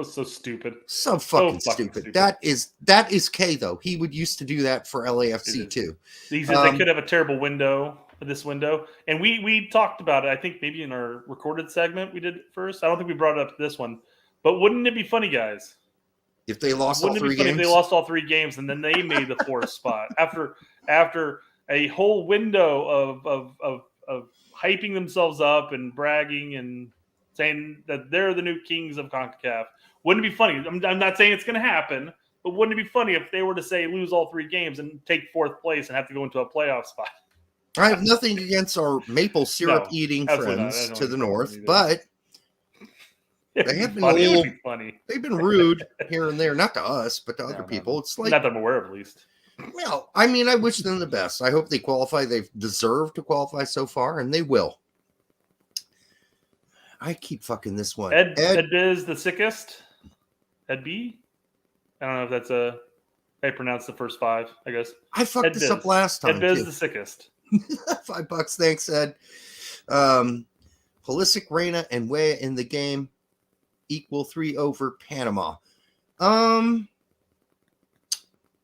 so stupid. So fucking stupid. That is Kay, though. He would used to do that for LAFC too. They could have a terrible window. This window, and we talked about it. I think maybe in our recorded segment we did first. I don't think we brought it up this one, but wouldn't it be funny, guys, if they lost all 3 games? If they lost all 3 games and then they made the 4th spot after a whole window of hyping themselves up and bragging and saying that they're the new kings of CONCACAF? Wouldn't it be funny? I'm not saying it's going to happen, but wouldn't it be funny if they were to say lose all 3 games and take 4th place and have to go into a playoff spot? I have nothing against our maple syrup eating friends to the north, but they have been funny. They've been rude here and there, not to us, but to other people. It's like, not that I'm aware of, at least. Well, I mean, I wish them the best. I hope they qualify. They've deserved to qualify so far, and they will. I keep fucking this one. Ed Biz the sickest. Ed B. I don't know if that's I pronounced the first 5. I guess I fucked this up last time. Ed Biz the sickest. $5, thanks, Ed. Pulisic, Reyna, and Weah in the game equal 3 over Panama.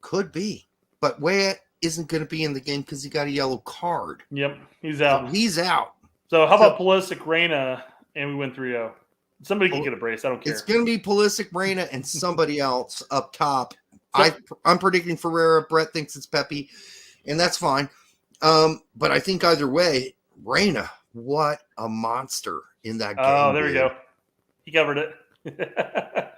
Could be, but Weah isn't going to be in the game because he got a yellow card. Yep, he's out. So he's out. So how about Pulisic, Reyna, and we win 3-0? Somebody can get a brace. I don't care. It's going to be Pulisic, Reyna, and somebody else up top. I'm predicting Ferreira. Brett thinks it's Pepe, and that's fine. But I think either way, Reyna, what a monster in that game. Oh, there we go. He covered it.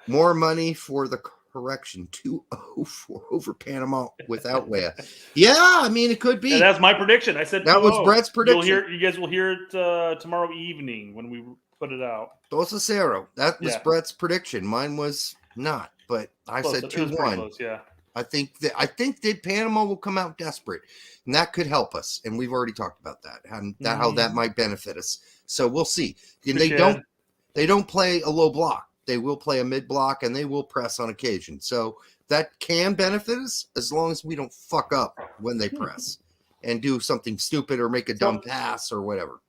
More money for the correction. 2-0 over Panama without Weah. Yeah, I mean, it could be. And that's my prediction. I said that was Brett's prediction. You guys will hear it tomorrow evening when we put it out. 2-0. That was Brett's prediction. Mine was not, but I said 2-1. Yeah. I think that Panama will come out desperate, and that could help us. And we've already talked about that, how that might benefit us. So we'll see. And they don't play a low block. They will play a mid block, and they will press on occasion. So that can benefit us as long as we don't fuck up when they press and do something stupid or make a dumb pass or whatever.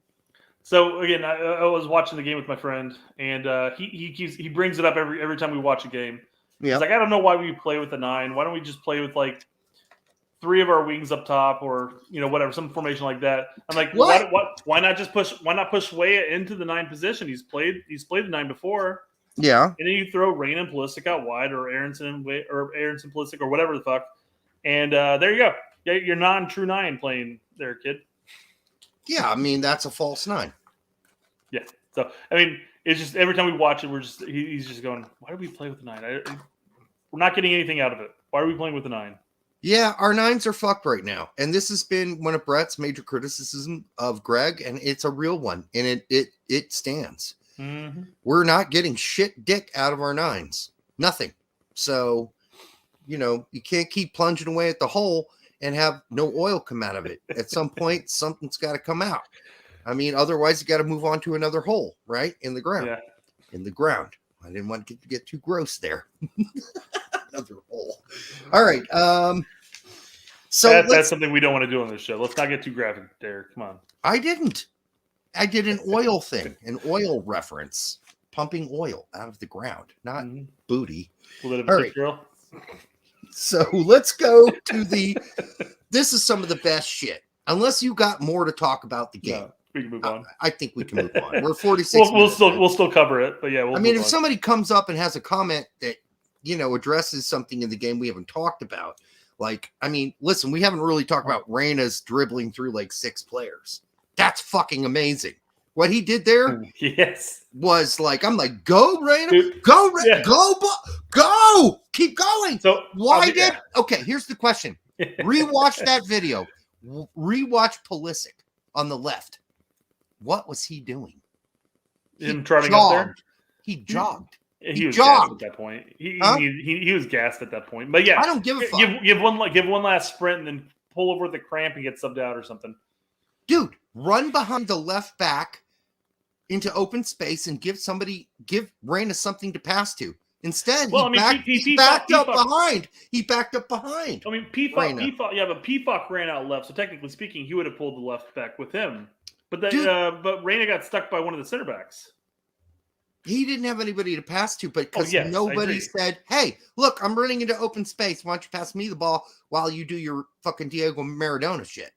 So again, I was watching the game with my friend, and he brings it up every time we watch a game. Yeah. It's like, I don't know why we play with the 9. Why don't we just play with like 3 of our wings up top, or whatever, some formation like that? I'm like, why not just push? Why not push Weah into the 9 position? He's played the 9 before. Yeah. And then you throw Reyna and Pulisic out wide, or Aronson Pulisic, or whatever the fuck. And there you go. You're non-true 9 playing there, kid. Yeah, I mean, that's a false 9. Yeah. So, I mean, it's just every time we watch it, he's just going, why do we play with the 9? We're not getting anything out of it. Why are we playing with the 9? Yeah, our 9s are fucked right now. And this has been one of Brett's major criticism of Gregg, and it's a real one. And it stands. Mm-hmm. We're not getting shit dick out of our 9s. Nothing. So, you can't keep plunging away at the hole and have no oil come out of it. At some point, something's got to come out. I mean, otherwise you got to move on to another hole, right? In the ground. Yeah. In the ground. I didn't want to get too gross there. Another hole. All right. So that's something we don't want to do on this show. Let's not get too graphic there. Come on. I didn't. I did an oil thing, an oil reference, pumping oil out of the ground, not booty. A little bit of a girl. So let's go to this is some of the best shit. Unless you got more to talk about the game. No, we can move on. I think we can move on. We're 46 we'll still cover it, but yeah. I mean, if somebody comes up and has a comment that, addresses something in the game we haven't talked about, like, I mean, listen, we haven't really talked about Reyna's dribbling through like 6 players. That's fucking amazing. What he did there was like, I'm like, go, Reyna, go, Reyna, go, keep going. So okay, here's the question. Rewatch that video. Rewatch Pulisic on the left. What was he doing? Him trotting up there? He jogged. He was gassed at that point. He was gassed at that point. But yeah, I don't give a fuck. Give one last sprint and then pull over the cramp and get subbed out or something. Dude, run behind the left back into open space and give Reyna something to pass to. Instead, he backed up behind. He backed up behind. I mean, Pfok ran out left, so technically speaking, he would have pulled the left back with him. But but Reyna got stuck by one of the center backs. He didn't have anybody to pass to, but because nobody said, "Hey, look, I'm running into open space. Why don't you pass me the ball while you do your fucking Diego Maradona shit?"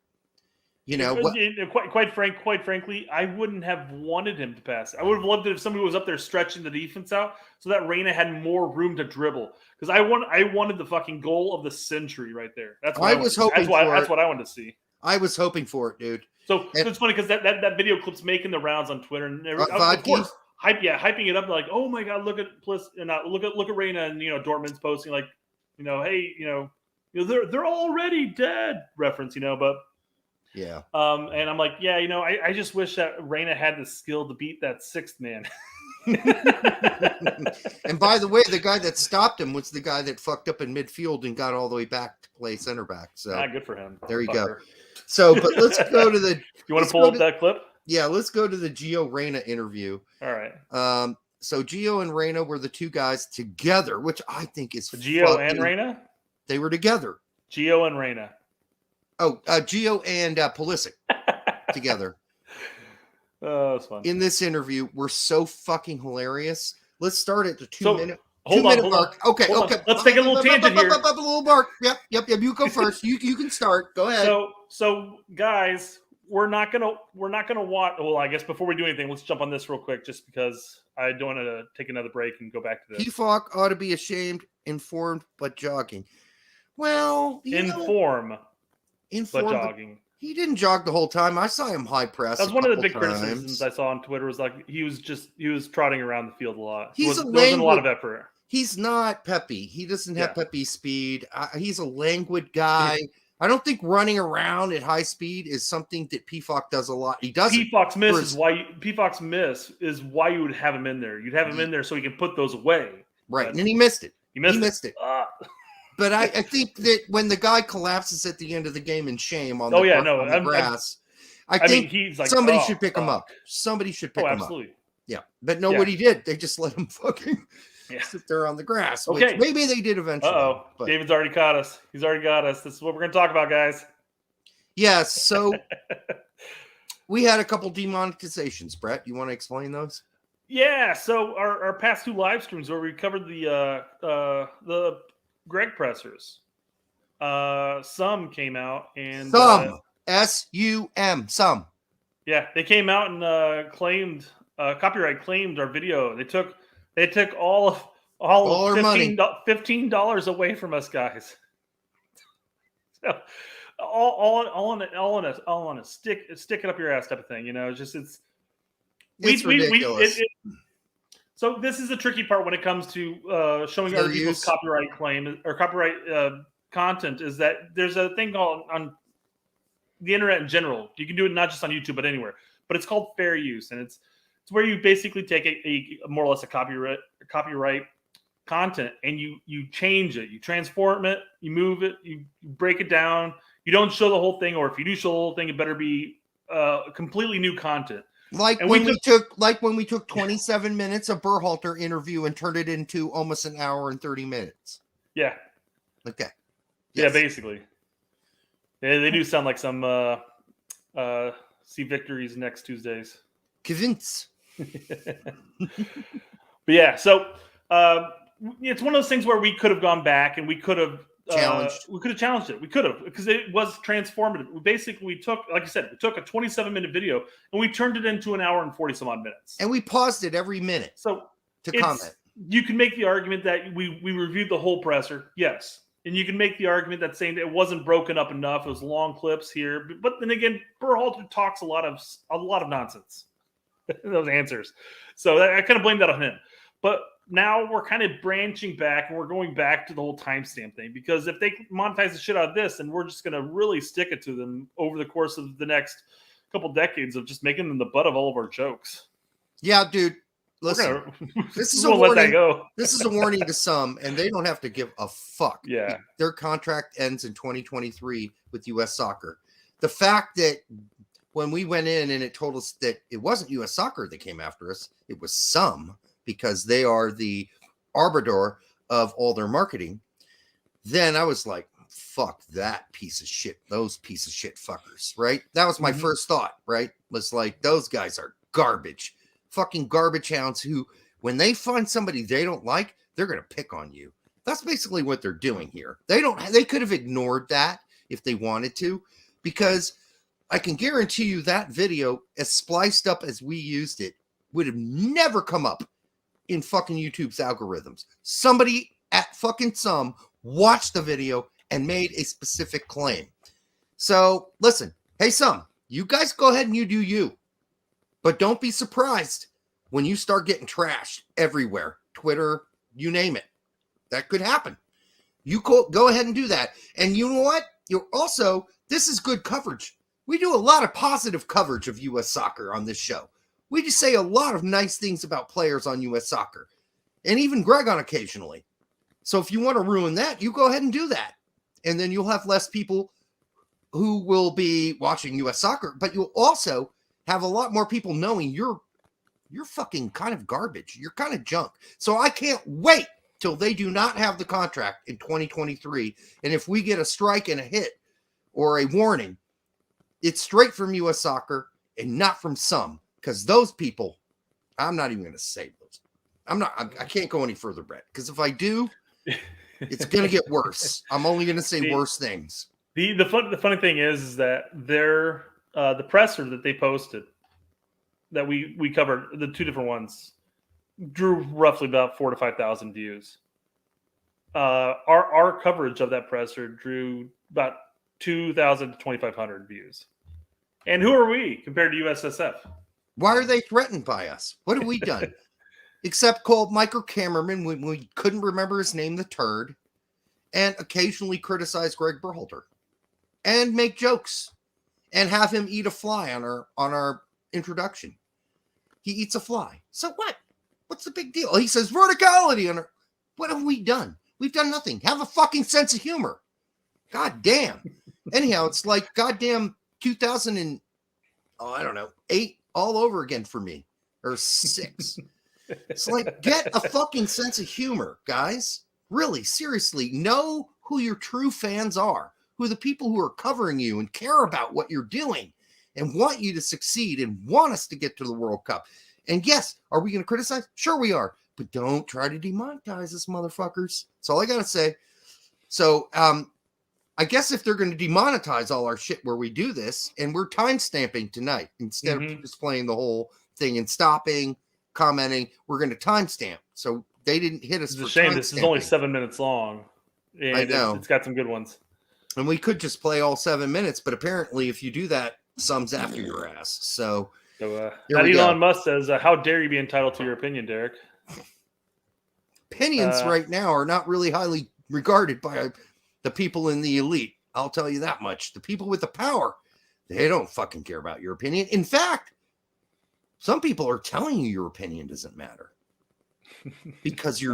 Quite frankly, I wouldn't have wanted him to pass. I would have loved it if somebody was up there stretching the defense out so that Reyna had more room to dribble. Because I wanted the fucking goal of the century right there. That's what That's what I wanted to see. I was hoping for it, dude. So it's funny because that video clip's making the rounds on Twitter, and of course, hyping it up like, oh my god, look at look at Reyna, and Dortmund's posting like, hey, they're already dead reference, but. Yeah. And I'm like, yeah, I just wish that Reyna had the skill to beat that 6th man. And by the way, the guy that stopped him was the guy that fucked up in midfield and got all the way back to play center back. So good for him. There you go. So, but let's go to the. You want to pull up that clip? Yeah, let's go to the Gio Reyna interview. All right. So Gio and Reyna were the 2 guys together, which I think is Gio and Reyna. They were together. Gio and Reyna. Oh, Gio and Pulisic together. Oh, that's fun. In this interview, we're so fucking hilarious. Let's start at the 2-minute mark. Okay. Let's take a little tangent here. A little mark. Yep. You go first. You can start. Go ahead. So guys, we're not gonna watch. Well, I guess before we do anything, let's jump on this real quick, just because I don't want to take another break and go back to this. Pfok ought to be ashamed, informed, but jogging. Well, but jogging. He didn't jog the whole time. I saw him high press. That was one of the big criticisms I saw on Twitter. Was like he was trotting around the field a lot. There wasn't a lot of effort. He's not peppy. He doesn't have peppy speed. He's a languid guy. I don't think running around at high speed is something that Pfok does a lot. He does. Pfok's miss is why you would have him in there. You'd have him in there so he can put those away. Right, and he missed it. He missed it. But I think that when the guy collapses at the end of the game in shame on the grass, I think he's like, somebody should pick him up. Somebody should pick him up. Yeah, but nobody did. They just let him fucking sit there on the grass. Okay, which maybe they did eventually. But David's already caught us. He's already got us. This is what we're going to talk about, guys. Yes. So we had a couple demonetizations. Brett, you want to explain those? Yeah. So our past 2 live streams where we covered the Gregg pressers. Some came out and some. Yeah, they came out and claimed copyright claimed our video. They took all our money. $15 away from us guys. So all on a stick it up your ass type of thing. You know, it's just ridiculous. So this is the tricky part when it comes to showing Fair other people's use. copyright claim or copyright content. Is that there's a thing called on the internet in general. You can do it not just on YouTube but anywhere. But it's called fair use, and it's where you basically take a more or less a copyright content and you change it, you transform it, you move it, you break it down. You don't show the whole thing, or if you do show the whole thing, it better be completely new content. Like when we took 27 minutes of Berhalter interview and turned it into almost an hour and 30 minutes. Yeah. Okay. Yes. Yeah, basically. Yeah, they do sound like some see victories next Tuesdays. Convince. But yeah, so it's one of those things where we could have gone back and we could have challenged it. We could have, because it was transformative. We took, like I said, we took a 27-minute video and we turned it into an hour and 40 some odd minutes. And we paused it every minute to comment. You can make the argument that we reviewed the whole presser, yes. And you can make the argument that saying that it wasn't broken up enough. It was long clips here. But then again, Berhalter talks a lot of nonsense in those answers. So I kind of blame that on him. But now we're kind of branching back and we're going back to the whole timestamp thing, because if they monetize the shit out of this, then we're just going to really stick it to them over the course of the next couple decades of just making them the butt of all of our jokes. Yeah, dude. Listen, this is a warning. Let that go. This is a warning to some, and they don't have to give a fuck. Yeah. Their contract ends in 2023 with U.S. Soccer. The fact that when we went in and it told us that it wasn't U.S. Soccer that came after us, it was some, because they are the arbiter of all their marketing, then I was like, fuck that piece of shit, those piece of shit fuckers, right? That was my first thought, right? Was like, those guys are garbage. Fucking garbage hounds who, when they find somebody they don't like, they're going to pick on you. That's basically what they're doing here. They could have ignored that if they wanted to, because I can guarantee you that video, as spliced up as we used it, would have never come up in fucking YouTube's algorithms. Somebody at fucking some watched the video and made a specific claim. So listen, hey, some, you guys go ahead and you do you. But don't be surprised when you start getting trashed everywhere. Twitter, you name it. That could happen. You go ahead and do that. And you know what? This is good coverage. We do a lot of positive coverage of U.S. Soccer on this show. We just say a lot of nice things about players on U.S. Soccer. And even Gregg on occasionally. So if you want to ruin that, you go ahead and do that. And then you'll have less people who will be watching U.S. Soccer. But you'll also have a lot more people knowing you're fucking kind of garbage. You're kind of junk. So I can't wait till they do not have the contract in 2023. And if we get a strike and a hit or a warning, it's straight from U.S. Soccer and not from some. Because those people, I'm not even going to say those. I can't go any further, Brett. Because if I do, it's going to get worse. I'm only going to say worse things. The funny thing is that they're the presser that they posted that we covered, the two different ones, drew roughly about 4,000 to 5,000 views. Our coverage of that presser drew about 2,000 to 2,500 views. And who are we compared to USSF? Why are they threatened by us? What have we done? Except call Michael Cameraman when we couldn't remember his name, the turd, and occasionally criticize Gregg Berhalter and make jokes and have him eat a fly on our introduction. He eats a fly. So what? What's the big deal? He says verticality on her. What have we done? We've done nothing. Have a fucking sense of humor. God damn. Anyhow, it's like goddamn 2008 all over again for me, or 6. It's like, get a fucking sense of humor, guys. Really, seriously, know who your true fans are, who are the people who are covering you and care about what you're doing and want you to succeed and want us to get to the World Cup. And yes, are we going to criticize? Sure we are, but don't try to demonetize us, motherfuckers. That's all I got to say. So, I guess if they're going to demonetize all our shit where we do this, and we're time stamping tonight instead of just playing the whole thing and stopping, commenting, we're going to timestamp. So they didn't hit us. It's a shame. This is only 7 minutes long. And I know. It's got some good ones. And we could just play all 7 minutes, but apparently if you do that, some's after your ass. So Elon Musk says, how dare you be entitled to your opinion, Derek? Opinions right now are not really highly regarded by the people in the elite. I'll tell you that much. The people with the power, they don't fucking care about your opinion. In fact, some people are telling you your opinion doesn't matter because you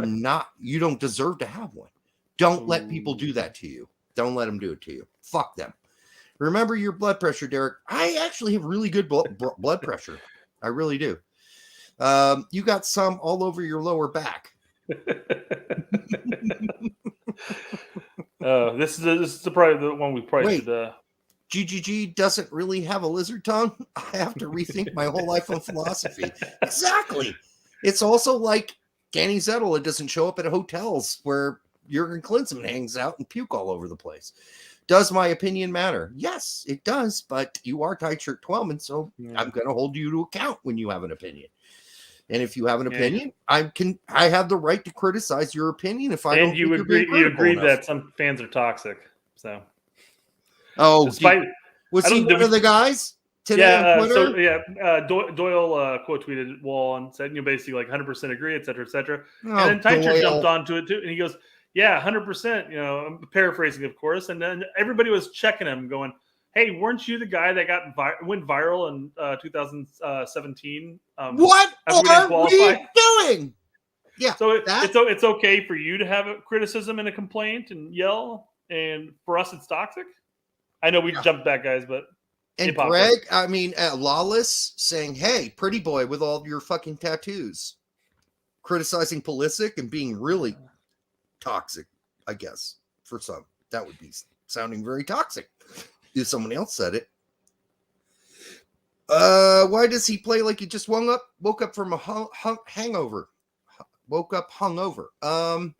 don't deserve to have one. Don't let people do that to you. Don't let them do it to you. Fuck them. Remember your blood pressure, Derek. I actually have really good blood pressure. I really do. You got some all over your lower back. This is probably the one we probably should. GGG doesn't really have a lizard tongue. I have to rethink my whole life on philosophy. Exactly. It's also like Danny Zettel doesn't show up at hotels where Jurgen Klinsmann hangs out and puke all over the place. Does my opinion matter? Yes, it does. But you are Tight Shirt Twelman, so I'm going to hold you to account when you have an opinion. And if you have an opinion, I have the right to criticize your opinion if I don't. And you agreed that some fans are toxic. So, was he one of the guys today on Twitter? Doyle quote tweeted Wall and said, basically like 100% agree, et cetera, et cetera. And then Teicher jumped onto it too, and he goes, "Yeah, 100%." I'm paraphrasing, of course. And then everybody was checking him, going, "Hey, weren't you the guy that went viral in 2017? What are we doing?" Yeah. So it's okay for you to have a criticism and a complaint and yell, and for us it's toxic. I know we jumped back, guys, but and Greg, Lawless saying, "Hey, pretty boy with all your fucking tattoos," criticizing Pulisic and being really toxic. I guess for some that would be sounding very toxic. If someone else said it. Why does he play like he just woke up from a hangover? Woke up hungover. I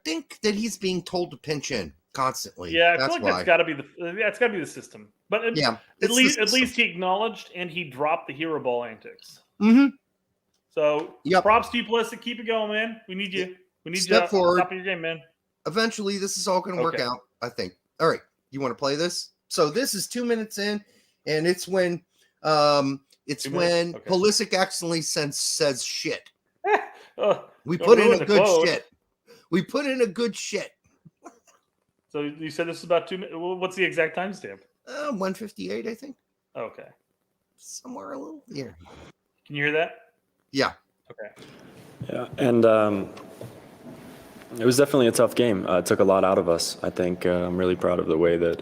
think that he's being told to pinch in constantly. Yeah, I feel like that's got to be the system. But at least he acknowledged and he dropped the hero ball antics. Mm-hmm. So props to you, Pulisic. Keep it going, man. We need you. We need you on top of your game, man. Eventually, this is all going to work out, I think. All right, you want to play this? So this is 2 minutes in, and it's when Pulisic accidentally says shit. We put in a good shit. We put in a good shit. So you said this is about 2 minutes. What's the exact timestamp? 1:58, I think. Okay. Somewhere a little. Yeah. Can you hear that? Yeah. Okay. Yeah, and it was definitely a tough game. It took a lot out of us. I think I'm really proud of the way that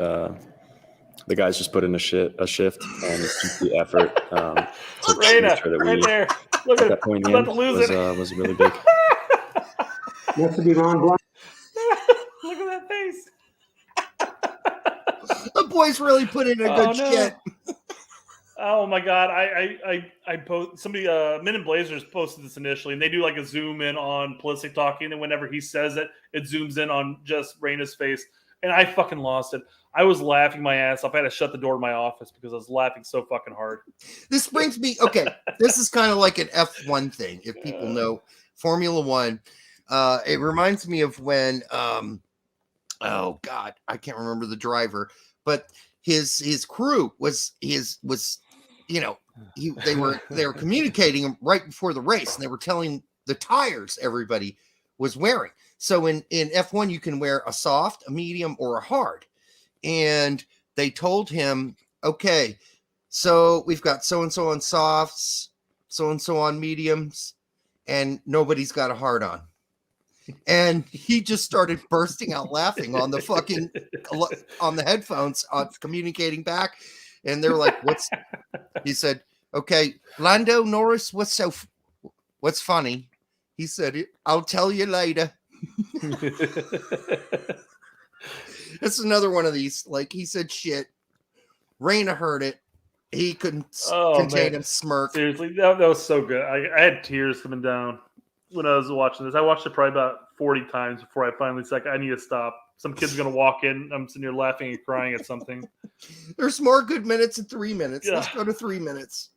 the guys just put in a shift and the effort. Right there. Look at that point in the end was really big. Has to be Ron Blanc. Look at that face. The boys really put in a good shit. Oh my God! I post somebody. Men in Blazers posted this initially, and they do like a zoom in on Pulisic talking, and whenever he says it, it zooms in on just Reyna's face, and I fucking lost it. I was laughing my ass off. I had to shut the door to my office because I was laughing so fucking hard. This brings me this is kind of like an F1 thing. If people know Formula One, it reminds me of when oh God, I can't remember the driver, but his crew was they were communicating right before the race, and they were telling the tires everybody was wearing. So in F1 you can wear a soft, a medium, or a hard, and they told him, okay, so we've got so and so on softs, so and so on mediums, and nobody's got a hard on. And he just started bursting out laughing on the headphones, communicating back. And they're like, he said, okay, Lando Norris, what's funny? He said, I'll tell you later. It's another one of these. Like, he said shit. Reyna heard it. He couldn't contain him smirk. Seriously, that was so good. I had tears coming down when I was watching this. I watched it probably about 40 times before I finally said, I need to stop. Some kid's going to walk in. I'm sitting here laughing and crying at something. There's more good minutes in 3 minutes. Yeah. Let's go to 3 minutes.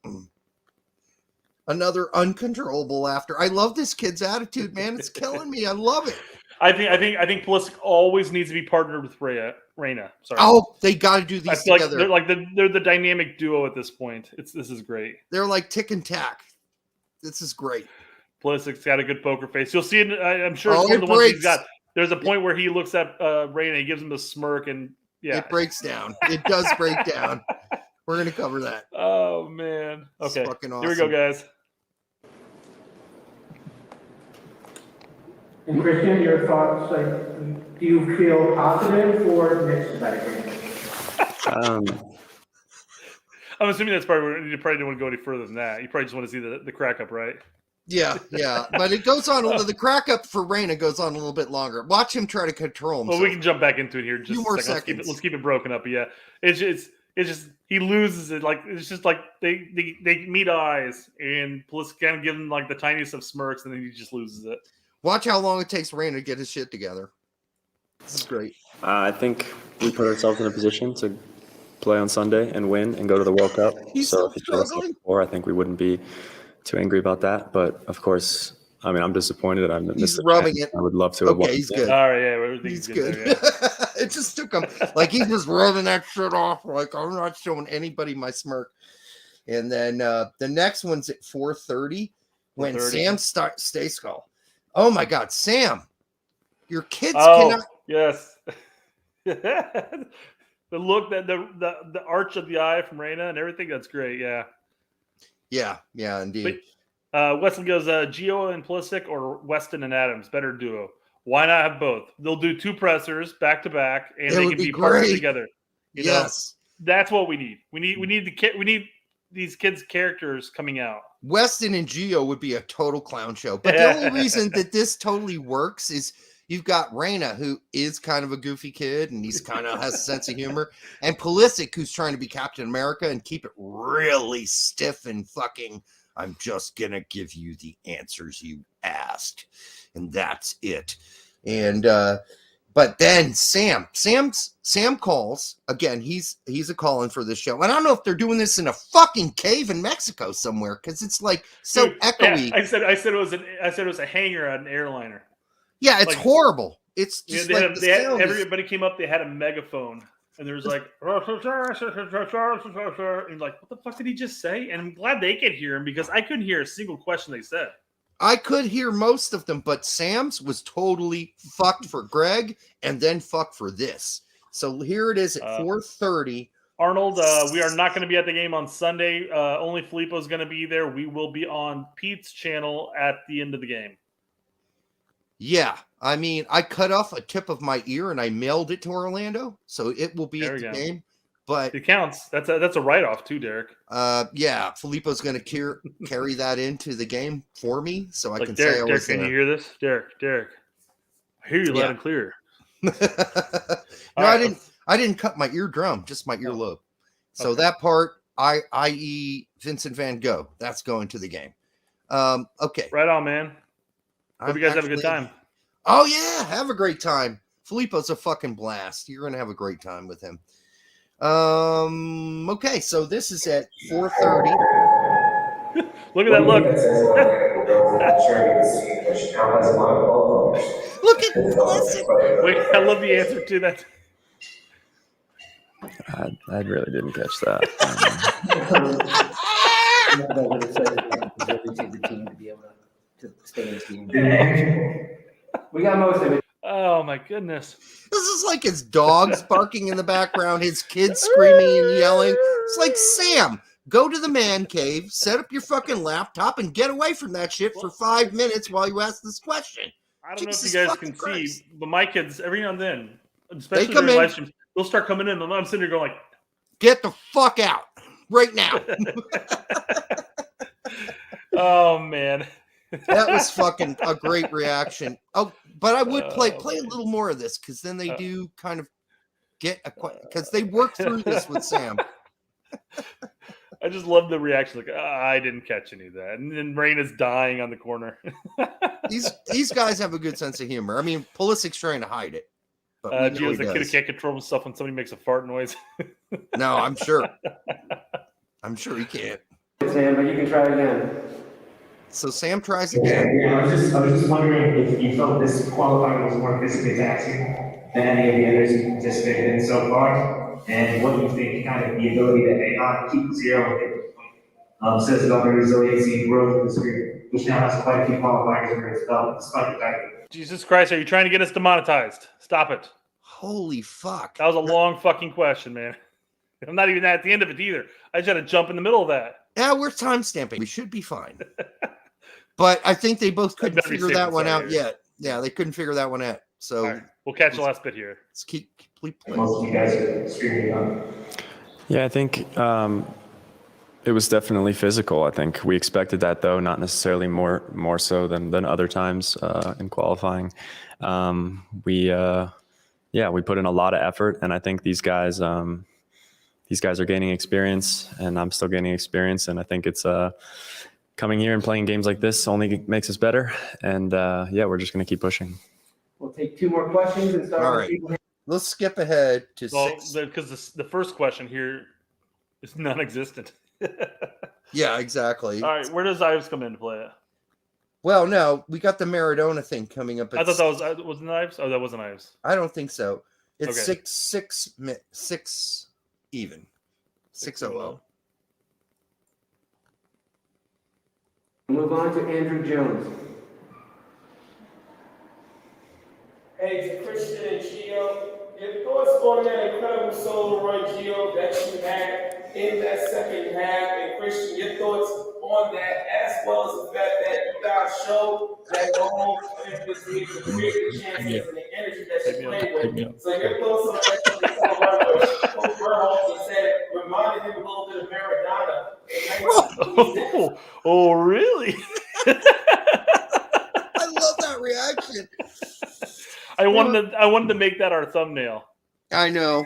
Another uncontrollable laughter. I love this kid's attitude, man. It's killing me. I love it. I think Pulisic always needs to be partnered with Reyna. Sorry. Oh, they got to do these together. They're the dynamic duo at this point. This is great. They're like tick and tack. This is great. Pulisic's got a good poker face. You'll see it. I'm sure Oh, it's one it of the ones he's breaks. got. There's a point where he looks at Reyna, he gives him a smirk, and yeah, It breaks down. It does break down. We're gonna cover that. Oh man. It's Okay. fucking awesome. Here we go, guys. And Christian, your thoughts? Like, do you feel positive or mixed about it? I'm assuming that's probably you probably don't want to go any further than that. You probably just want to see the crack up, right? Yeah. But it goes on. The crack up for Reyna goes on a little bit longer. Watch him try to control himself. Well, we can jump back into it here. Just few more a second. seconds. Let's keep it broken up. But yeah, it's just he loses it. Like it's just like they meet eyes, and Pulisic kind of give him like the tiniest of smirks, and then he just loses it. Watch how long it takes Reyna to get his shit together. This is great. I think we put ourselves in a position to play on Sunday and win and go to the World Cup. He's so still if he showed us up struggling. before, I think we wouldn't be too angry about that. But of course, I mean, I'm disappointed. I'm He's rubbing it. I would love to have won. Okay, he's good. All right, yeah, everything's He's good. There, yeah. It just took him like he was rubbing that shit off. Like I'm not showing anybody my smirk. And then the next one's at 4:30 when 4:30. Sam stays call. Oh my God, Sam, your kids Oh cannot. yes. The look that the arch of the eye from Reyna and everything, that's great. Yeah. Yeah, indeed. Wesley goes, Gio and Pulisic or Weston and Adams, better duo. Why not have both? They'll do two pressers back to back, and It they would can be be partnered great. together. You know? Yes. That's what we need. We need these kids' characters coming out. Weston and Gio would be a total clown show. But the only reason that this totally works is you've got Reyna, who is kind of a goofy kid, and he's kind of has a sense of humor, and Pulisic, who's trying to be Captain America and keep it really stiff and fucking, I'm just going to give you the answers you asked, and that's it. And but then Sam calls again. He's a call-in for this show, and I don't know if they're doing this in a fucking cave in Mexico somewhere because it's like so echoey. Yeah, I said it was a hangar at an airliner. Yeah, it's like, horrible. It's just everybody came up. They had a megaphone, and there was like, and like, what the fuck did he just say? And I'm glad they could hear him because I couldn't hear a single question they said. I could hear most of them, but Sam's was totally fucked for Gregg and then fucked for this. So here it is at 4:30. Arnold, we are not going to be at the game on Sunday. Only Filippo's going to be there. We will be on Pete's channel at the end of the game. Yeah, I mean, I cut off a tip of my ear and I mailed it to Orlando, so it will be at the game. But it counts. That's a write-off too, Derek. Yeah, Filippo's going to carry that into the game for me, so I can Derek, say I was Derek, can you hear this, Derek? I hear you loud and clear. No, right. I didn't cut my eardrum, just my earlobe. So okay. That part, i.e. Vincent Van Gogh, that's going to the game. Okay. Right on, man. Hope you guys have a good time. Oh, yeah. Have a great time. Filippo's a fucking blast. You're going to have a great time with him. Okay. So this is at 4:30. Look at that look. Look at Pulisic. Wait, I love the answer to that. I really didn't catch that. We got most of it. Oh my goodness! This is like his dogs barking in the background, his kids screaming and yelling. It's like, Sam, go to the man cave, set up your fucking laptop, and get away from that shit for 5 minutes while you ask this question. I don't know if you guys can see, but my kids, every now and then, especially they come during live streams, they'll start coming in, and I'm sitting there going like, "Get the fuck out right now!" Oh man. That was fucking a great reaction. Oh, but I would play a little more of this because then they do kind of get because they work through this with Sam. I just love the reaction. Like, I didn't catch any of that, and then Rain is dying on the corner. These guys have a good sense of humor. I mean, Pulisic's trying to hide it. Gio's the kid who can't control himself when somebody makes a fart noise. No, I'm sure. I'm sure he can't. Sam, but you can try again. So Sam tries again. Yeah, I was just wondering if you felt this qualifying was more physically taxing than any of the others you participated in so far, and what you think kind of the ability to hang on, keep zero, says about the resiliency and growth of the sphere, which now has quite a few qualifiers under its belt, despite the fact that Jesus Christ, are you trying to get us demonetized? Stop it. Holy fuck. That was a long fucking question, man. I'm not even at the end of it either. I just had to jump in the middle of that. Yeah, we're timestamping. We should be fine. But I think they both couldn't figure that one out yet. Yeah, they couldn't figure that one out. So right, we'll catch the last bit here. Let's keep playing. most of you guys are experiencing on. Yeah, I think it was definitely physical. I think we expected that, though, not necessarily more so than other times in qualifying. We put in a lot of effort, and I think these guys are gaining experience, and I'm still gaining experience, and I think it's coming here and playing games like this only makes us better. And we're just going to keep pushing. We'll take 2 more questions and start All with right. people. Let's skip ahead to Well, 6. because the first question here is non-existent. Yeah, exactly. All right, where does Ives come into play? Well, no, we got the Maradona thing coming up. I thought that was Ives. Oh, that wasn't Ives. I don't think so. It's Okay. 6 even. 6-0. Move on to Andrew Jones. Hey, to Christian and Gio, your thoughts on that incredible solo run, Gio, that you had in that second half, and Christian, your thoughts on that, as well as the fact that you guys showed that all the creative chances and the energy that you played with. So your thoughts on that solo run, where Coach Berhalter said reminded him a little bit of Maradona. Oh, really? I love that reaction. I wanted to make that our thumbnail. I know.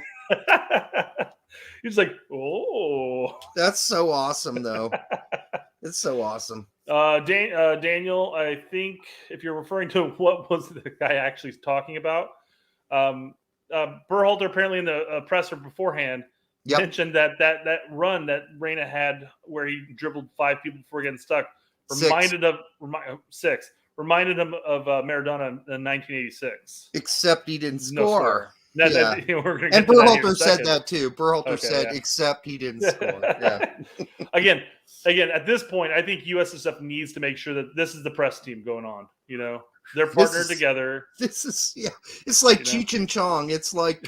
He's like, oh. That's so awesome, though. It's so awesome. Daniel, I think if you're referring to what was the guy actually talking about, Berhalter apparently in the presser beforehand mentioned that run that Reyna had where he dribbled 5 people before getting stuck reminded him of Maradona in 1986. Except he didn't score. And Berhalter said that too. Berhalter said, except he didn't score. Yeah. Again, at this point, I think USSF needs to make sure that this is the press team going on. You know, they're partnered together. This is It's like Cheech and Chong. It's like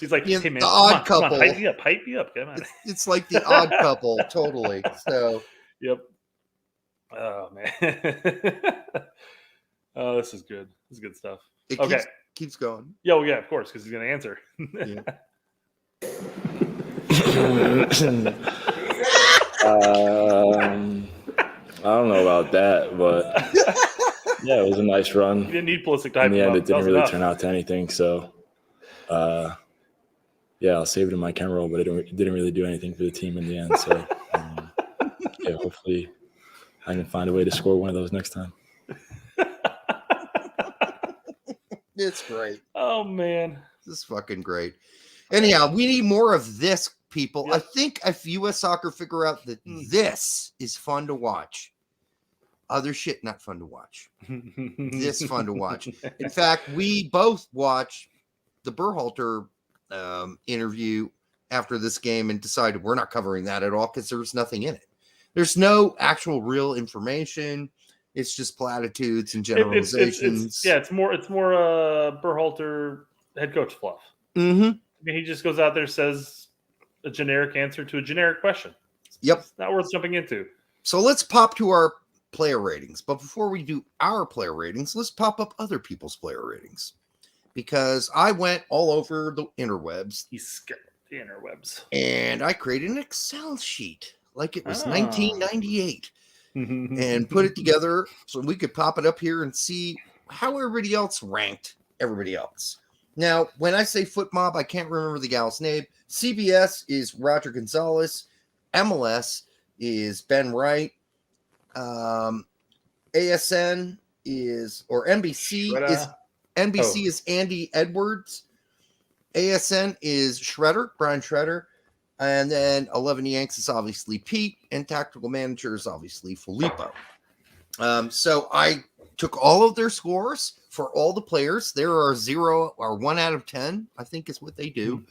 he's like, hey man, the Odd Couple. Come on, hype me up. Come on. It's like the Odd Couple, totally. So. Yep. Oh man. Oh, this is good. This is good stuff. It keeps going. Yeah, well, yeah, of course, because he's going to answer. I don't know about that, but yeah, it was a nice run. You didn't need Pulisic to hype in the end, it didn't really enough. turn out to anything. So, I'll save it in my camera roll, but it didn't really do anything for the team in the end. So, hopefully I can find a way to score one of those next time. It's great. Oh, man. This is fucking great. Anyhow, we need more of this, people. Yep. I think if U.S. Soccer figure out that this is fun to watch, other shit not fun to watch. This fun to watch. In fact, we both watched the Berhalter interview after this game and decided we're not covering that at all because there's nothing in it. There's no actual real information. It's just platitudes and generalizations. It's more Berhalter head coach fluff. Mm-hmm. I mean, he just goes out there, says a generic answer to a generic question. Yep. It's not worth jumping into. So let's pop to our player ratings. But before we do our player ratings, let's pop up other people's player ratings. Because I went all over the interwebs. He's scared the interwebs. And I created an Excel sheet like it was 1998. And put it together so we could pop it up here and see how everybody else ranked everybody else. Now, when I say Foot Mob, I can't remember the gal's name. CBS is Roger Gonzalez. MLS is Ben Wright. ASN is, or NBC is Andy Edwards. ASN is Brian Schroeder. And then 11 Yanks is obviously Pete, and tactical manager is obviously Filippo. So I took all of their scores for all the players. There are 0 or 1 out of 10, I think is what they do.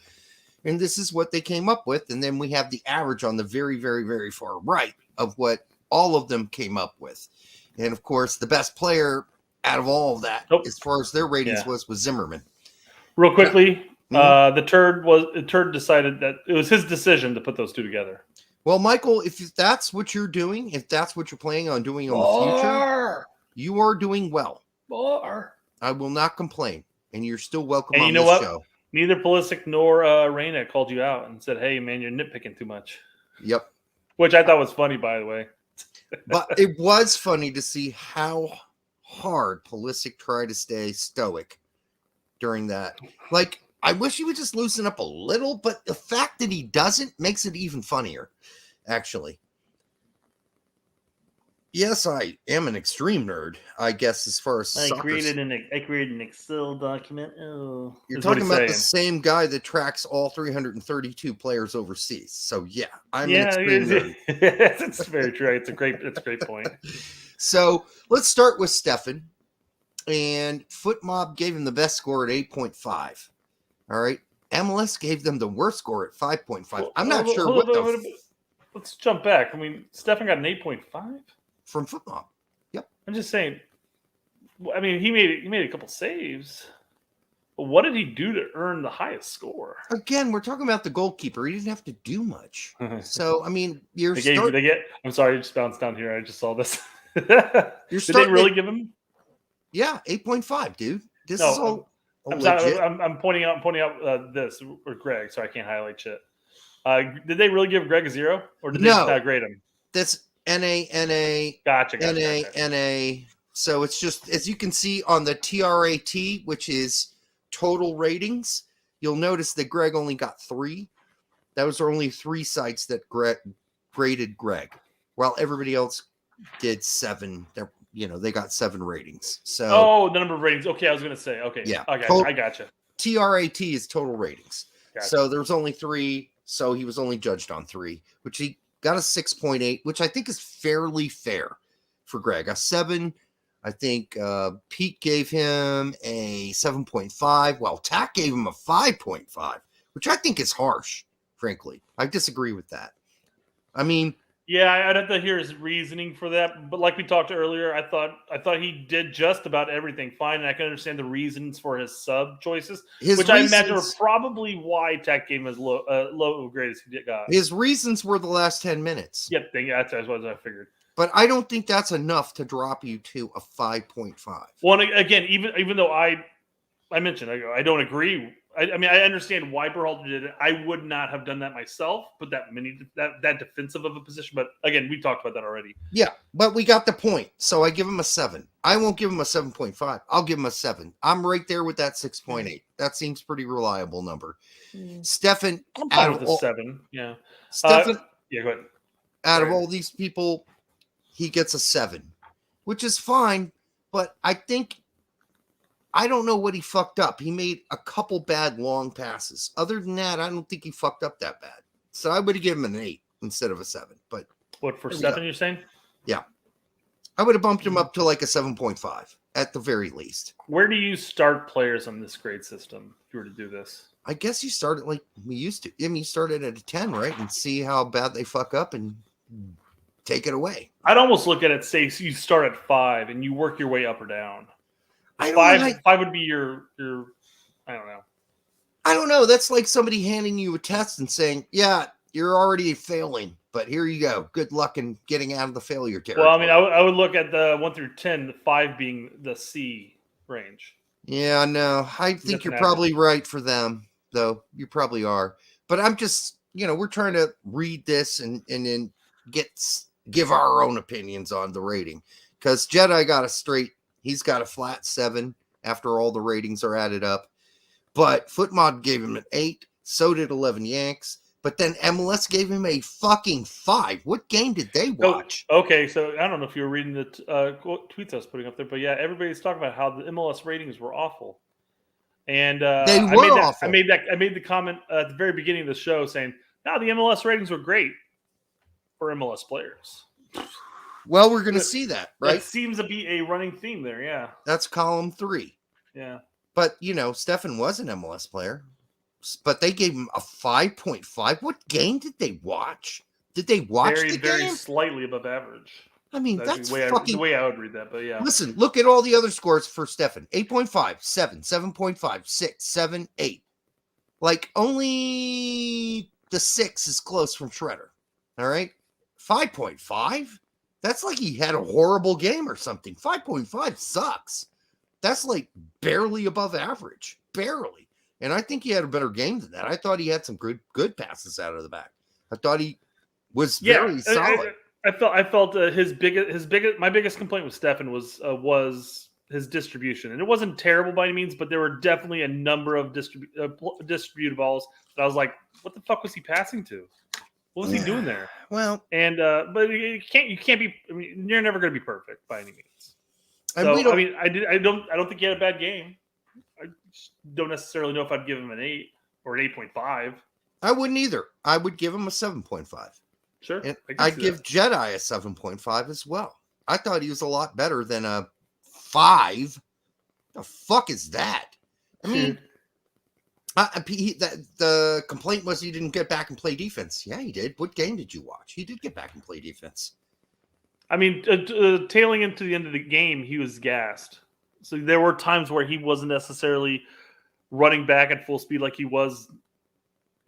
And this is what they came up with. And then we have the average on the very, very, very far right of what all of them came up with. And of course, the best player out of all of that, as far as their ratings was Zimmerman. Real quickly, the turd decided that it was his decision to put those two together. Well, Michael, if that's what you're doing, if that's what you're planning on doing on the future, you are doing well. I will not complain, and you're still welcome on this show. Neither Pulisic nor Reyna called you out and said, "Hey, man, you're nitpicking too much." Yep. Which I thought was funny, by the way. But it was funny to see how hard Pulisic tried to stay stoic during that. Like, I wish he would just loosen up a little, but the fact that he doesn't makes it even funnier, actually. Yes, I am an extreme nerd, I guess, as far as I created an Excel document. Oh, you're talking about the same guy that tracks all 332 players overseas. So yeah, I'm an extreme nerd. It's very true. It's a great point. So let's start with Stefan. And FootMob gave him the best score at 8.5. All right. MLS gave them the worst score at 5.5. I'm not sure what let's jump back. I mean, Stefan got an 8.5 from FootMob. Yep. I'm just saying. I mean, he made a couple saves. But what did he do to earn the highest score? Again, we're talking about the goalkeeper. He didn't have to do much. So I mean, I'm sorry, I just bounced down here. I just saw this. Did they really give him? Yeah, 8.5, dude. This is all. I'm pointing out this or Greg, so I can't highlight shit. Did they really give Greg a 0, or did they just not grade him? That's NA. Gotcha. NA. So it's just, as you can see on the TRAT, which is total ratings, you'll notice that Greg only got 3. Those are only 3 sites that graded Greg, while everybody else did 7. They got 7 ratings. So the number of ratings. Okay, I was going to say. Okay, yeah, I gotcha. TRAT is total ratings. Gotcha. So there was only 3. So he was only judged on 3, which he got a 6.8, which I think is fairly fair for Greg. A 7, I think Pete gave him a 7.5, while Tack gave him a 5.5, which I think is harsh, frankly. I disagree with that. I mean, yeah, I'd have to hear his reasoning for that. But like we talked earlier, I thought he did just about everything fine, and I can understand the reasons for his sub choices, I imagine are probably why Tech gave him as low grade as he got. His reasons were the last 10 minutes. Yep, that's what I figured. But I don't think that's enough to drop you to a 5.5. Well, again, even though I mentioned I don't agree. I mean, I understand why Berhalter did it. I would not have done that myself, but that defensive of a position. But again, we talked about that already. Yeah, but we got the point. So I give him a 7. I won't give him a 7.5. I'll give him a 7. I'm right there with that 6.8. That seems pretty reliable number. Stefan, I'm fine with the 7. Yeah. Stefan, yeah, go ahead. Out of all these people, he gets a 7, which is fine. But I don't know what he fucked up. He made a couple bad long passes. Other than that, I don't think he fucked up that bad. So I would have given him an 8 instead of a 7. But what, for 7 you're saying? Yeah. I would have bumped him up to like a 7.5 at the very least. Where do you start players on this grade system if you were to do this? I guess you start it like we used to. I mean, you started at a 10, right? And see how bad they fuck up and take it away. I'd almost look at it, say you start at 5 and you work your way up or down. 5 would be your I don't know. I don't know. That's like somebody handing you a test and saying, yeah, you're already failing, but here you go. Good luck in getting out of the failure territory. Well, I mean, I would look at the 1 through 10, the 5 being the C range. Yeah, no, I think you're probably right for them, though. You probably are. But I'm just, we're trying to read this and then give our own opinions on the rating. Because Jedi got a straight, he's got a flat 7 after all the ratings are added up. But FootMod gave him an 8. So did 11 Yanks. But then MLS gave him a fucking 5. What game did they watch? Okay, so I don't know if you were reading the tweets I was putting up there, but yeah, everybody's talking about how the MLS ratings were awful. And they were awful. I made the comment at the very beginning of the show saying, no, the MLS ratings were great for MLS players. Well, we're going to see that, right? That seems to be a running theme there. Yeah. That's column 3. Yeah. But, Stefan was an MLS player. But they gave him a 5.5. What game did they watch? Did they watch the game? Very slightly above average. I mean, that's the way I would read that, but yeah. Listen, look at all the other scores for Stefan. 8.5, 7, 7.5, 6, 7, 8. Like, only the 6 is close from Shredder. All right? 5.5? That's like he had a horrible game or something. 5.5 sucks. That's like barely above average. Barely. And I think he had a better game than that. I thought he had some good passes out of the back. I thought he was very solid. I felt my biggest complaint with Stefan was his distribution, and it wasn't terrible by any means, but there were definitely a number of distributed balls that I was like, what the fuck was he passing to? What was he doing there? Well, and but you can't be. I mean, you're never going to be perfect by any means. And so I don't think he had a bad game. I don't necessarily know if I'd give him an 8 or an 8.5. I wouldn't either. I would give him a 7.5. Sure. And I'd give Jedi a 7.5 as well. I thought he was a lot better than a 5. The fuck is that? I mean, the complaint was he didn't get back and play defense. Yeah, he did. What game did you watch? He did get back and play defense. I mean, tailing into the end of the game, he was gassed. So there were times where he wasn't necessarily running back at full speed like he was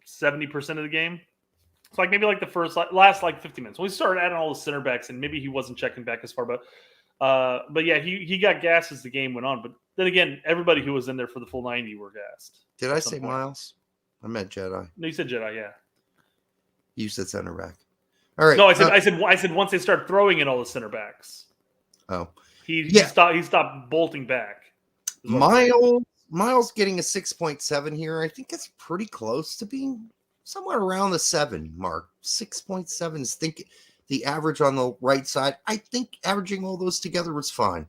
70% of the game. It's like maybe like the last 50 minutes. When we started adding all the center backs, and maybe he wasn't checking back as far, but yeah, he got gassed as the game went on. But then again, everybody who was in there for the full 90 were gassed. Did I say Miles? I meant Jedi. No, you said Jedi, yeah. You said center back. All right. No, I said once they start throwing in all the center backs. Oh. He stopped bolting back. Miles getting a 6.7 here. I think it's pretty close to being somewhere around the 7 mark. 6.7 is the average on the right side. I think averaging all those together was fine.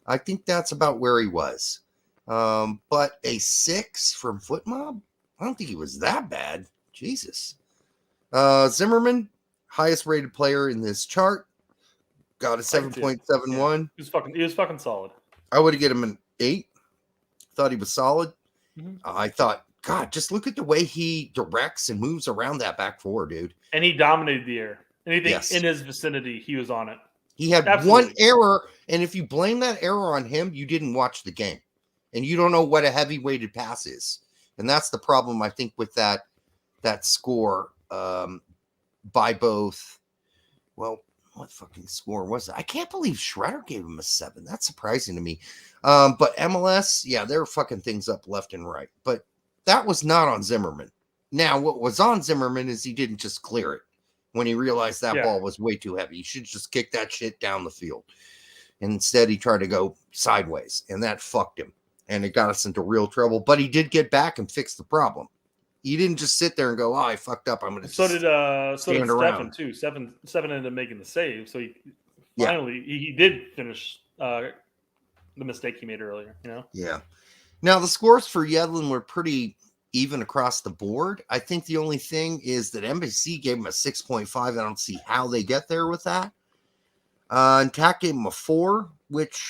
I think that's about where he was. But a 6 from Foot Mob? I don't think he was that bad. Jesus. Zimmerman, highest rated player in this chart. Got a 7.71. He was fucking solid. I would have given him an 8. Thought he was solid. Mm-hmm. I thought, God, just look at the way he directs and moves around that back four, dude. And he dominated the air. Anything in his vicinity, he was on it. He had one error, and if you blame that error on him, you didn't watch the game. And you don't know what a heavy-weighted pass is. And that's the problem, I think, with that score by both. Well, what fucking score was it? I can't believe Shredder gave him a 7. That's surprising to me. But MLS, yeah, they're fucking things up left and right. But that was not on Zimmerman. Now, what was on Zimmerman is he didn't just clear it when he realized that ball was way too heavy. He should just kick that shit down the field. And instead, he tried to go sideways, and that fucked him. And it got us into real trouble. But he did get back and fix the problem. He didn't just sit there and go, "Oh, I fucked up. I'm going to." So did Stefan too. Seven ended up making the save. So he did finish the mistake he made earlier. You know. Yeah. Now the scores for Yedlin were pretty even across the board. I think the only thing is that NBC gave him a 6.5. I don't see how they get there with that. And TAC gave him a 4, which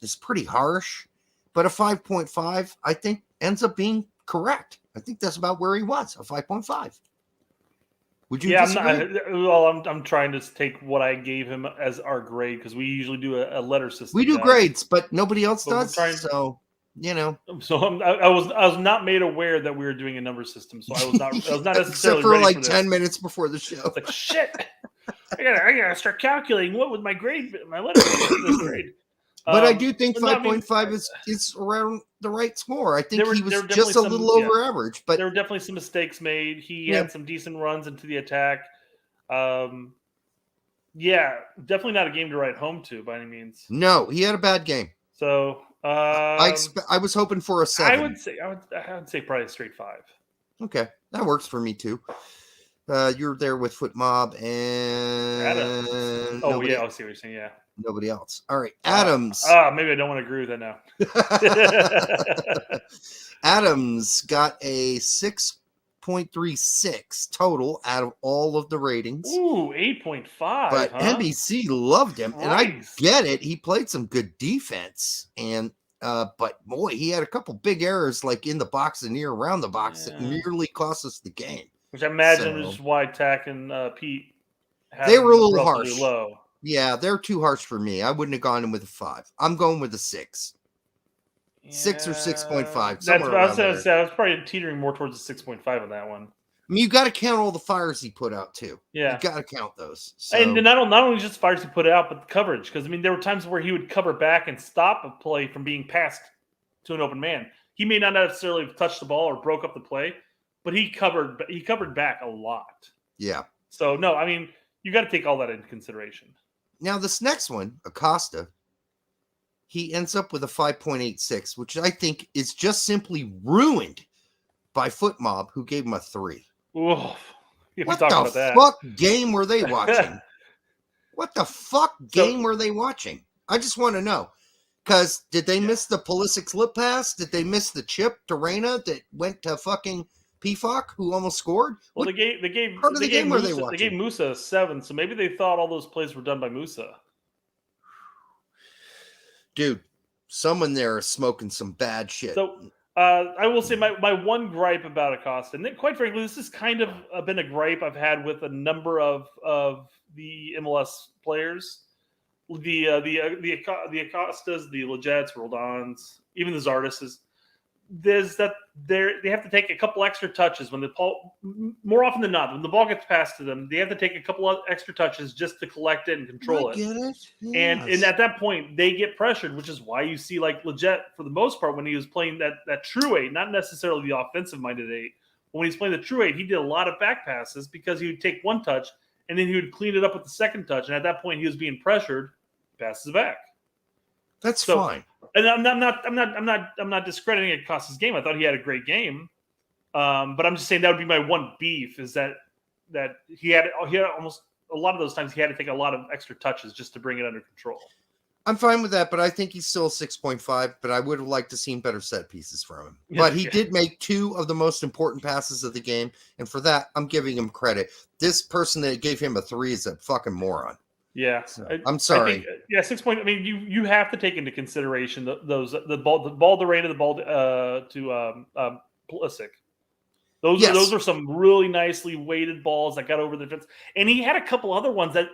is pretty harsh. But a 5.5, I think, ends up being correct. I think that's about where he was, a 5.5. Would you disagree? I'm trying to take what I gave him as our grade because we usually do a letter system. We do grades, but nobody else does. So, you know. So I was not made aware that we were doing a number system. So I was not necessarily except for like 10 minutes before the show. It's like shit. I gotta start calculating what would my grade, my letter grade. But I do think 5.5 is around the right score. I think he was just a little over average. But there were definitely some mistakes made. He had some decent runs into the attack. Definitely not a game to write home to by any means. No, he had a bad game. So I was hoping for a 7. I would say probably a straight 5. Okay, that works for me too. You're there with Foot Mob and Adams. Oh yeah, I see what you're saying. Yeah. Nobody else. All right. Adams. Maybe I don't want to agree with that now. Adams got a 6 8.36 total out of all of the ratings. Ooh, 8.5. But NBC loved him, and I Christ. get it. He played some good defense, and but boy, he had a couple big errors, like in the box and near around the box, that nearly cost us the game. Which I imagine is why Tack and Pete had they were a little relatively harsh. low. Yeah, they're too harsh for me. I wouldn't have gone in with a 5. I'm going with a 6. 6 or 6.5. That's what I was going to say. I was probably teetering more towards a 6.5 on that one. I mean, you got to count all the fires he put out too. Yeah, you got to count those. So. And not only just fires he put out, but the coverage. Because I mean, there were times where he would cover back and stop a play from being passed to an open man. He may not necessarily have touched the ball or broke up the play, but he covered back a lot. Yeah. So no, I mean, you got to take all that into consideration. Now this next one, Acosta, he ends up with a 5.86, which I think is just simply ruined by Foot Mob, who gave him a 3. Oof. What the fuck game were they watching? What the fuck game were they watching? I just want to know. Because did they miss the Pulisic slip pass? Did they miss the chip to Reyna that went to fucking Pifak, who almost scored? Well, they gave Musa a 7, so maybe they thought all those plays were done by Musa. Dude, someone there is smoking some bad shit. So I will say my one gripe about Acosta, and quite frankly, this has kind of been a gripe I've had with a number of the MLS players, the Acostas, the Legets, Roldans, even the Zardes. There's that they have to take a couple extra touches when the ball, more often than not, when the ball gets passed to them, they have to take a couple of extra touches just to collect it and control it. Yes. And at that point, they get pressured, which is why you see like Leggett, for the most part, when he was playing that true 8, not necessarily the offensive-minded 8, but when he's playing the true 8, he did a lot of back passes because he would take one touch and then he would clean it up with the second touch. And at that point, he was being pressured, passes back. That's fine. And I'm not discrediting Acosta's game. I thought he had a great game, but I'm just saying that would be my one beef is that he had almost a lot of those times he had to take a lot of extra touches just to bring it under control. I'm fine with that, but I think he's still 6.5. But I would have liked to seen better set pieces from him. But he did make 2 of the most important passes of the game, and for that, I'm giving him credit. This person that gave him a 3 is a fucking moron. Yeah, so, I'm sorry. 6 point. I mean, you have to take into consideration the ball to Reyna, the ball to Pulisic. Those are some really nicely weighted balls that got over the defense, and he had a couple other ones that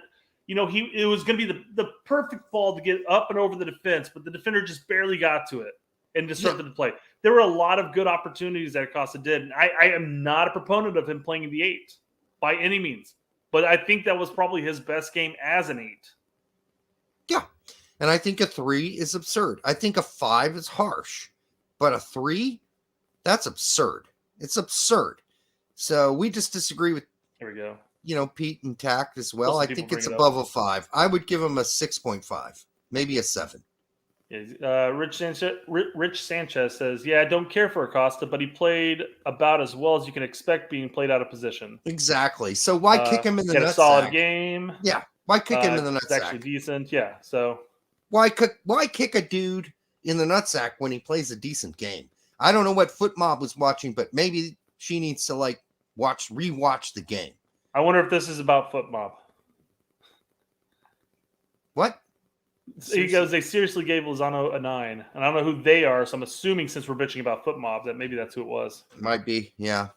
it was going to be the perfect ball to get up and over the defense, but the defender just barely got to it and disrupted the play. There were a lot of good opportunities that Acosta did. And I am not a proponent of him playing in the 8 by any means. But I think that was probably his best game as an 8. Yeah. And I think a 3 is absurd. I think a 5 is harsh. But a 3, that's absurd. It's absurd. So we just disagree with, here we go. Pete and Tact as well. I think it's above a 5. I would give him a 6.5, maybe a 7. Rich Sanchez says, I don't care for Acosta, but he played about as well as you can expect being played out of position. Exactly. So why kick him in the nutsack? He had a solid game. Yeah. Why kick him in the nutsack? It's actually decent. Yeah. So why kick a dude in the nutsack when he plays a decent game? I don't know what Foot Mob was watching, but maybe she needs to rewatch the game. I wonder if this is about Foot Mob. What? He goes, they seriously gave Lozano a 9. And I don't know who they are, so I'm assuming since we're bitching about Foot Mob that maybe that's who it was. Might be, yeah.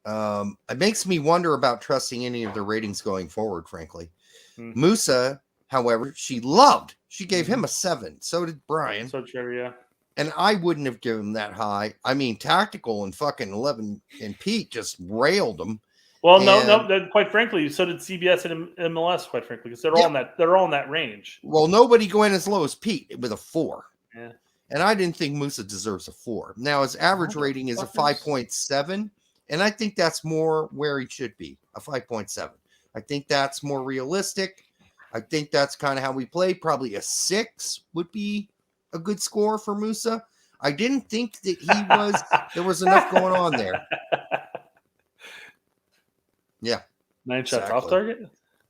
It makes me wonder about trusting any of the ratings going forward, frankly. Mm-hmm. Musa, however, she loved. She gave him a 7. So did Brian. So true, yeah. And I wouldn't have given him that high. I mean, Tactical and fucking 11 and Pete just railed him. Well, no. Quite frankly, so did CBS and MLS. Quite frankly, because they're all in that range. Well, nobody went as low as Pete with a 4. Yeah, and I didn't think Musa deserves a 4. Now his average rating is a 5.7, and I think that's more where he should be, a 5.7. I think that's more realistic. I think that's kind of how we play. Probably a 6 would be a good score for Musa. I didn't think that there was enough going on there. Yeah, 9 shots off target.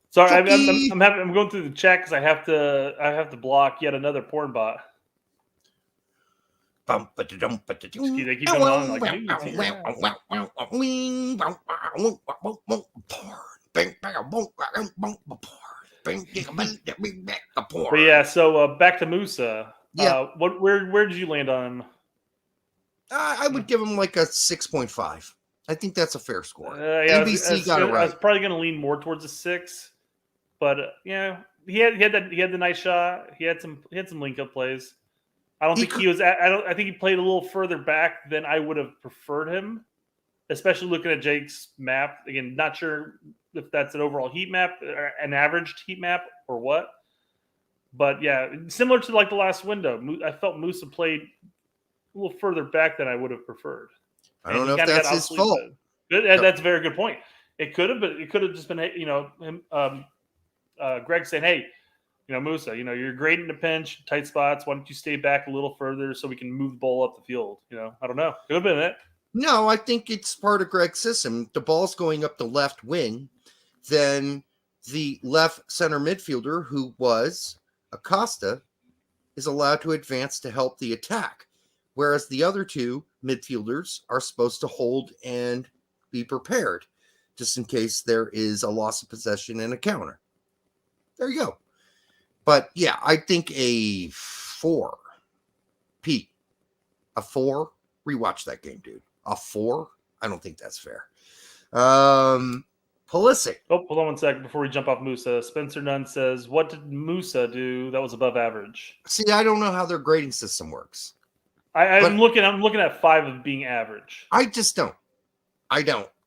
Sorry, I'm going through the chat because I have to block yet another porn bot. They keep going on like But yeah, so back to Musa. Yeah. Where did you land on? I would give him like a 6.5. I think that's a fair score. Yeah, NBC got it right. I was probably going to lean more towards a 6, but yeah, he had the nice shot. He had some link up plays. I think he played a little further back than I would have preferred him, especially looking at Jake's map. Again, not sure if that's an overall heat map, an averaged heat map, or what. But yeah, similar to like the last window, I felt Musa played a little further back than I would have preferred. I don't know if that's his fault. That's a very good point. It could have, but it could have just been, him, Greg saying, "Hey, Musa, you're great in the pinch, tight spots. Why don't you stay back a little further so we can move the ball up the field?" I don't know. Could have been it. No, I think it's part of Gregg's system. The ball's going up the left wing, then the left center midfielder, who was Acosta, is allowed to advance to help the attack, whereas the other two midfielders are supposed to hold and be prepared just in case there is a loss of possession and a counter. There you go. But yeah, I think a 4. Pete, a 4? Rewatch that game, dude. A 4? I don't think that's fair. Pulisic. Oh, hold on one second before we jump off Musa. Spencer Nunn says, "What did Musa do that was above average?" See, I don't know how their grading system works. I'm looking at 5 of being average. I just don't. I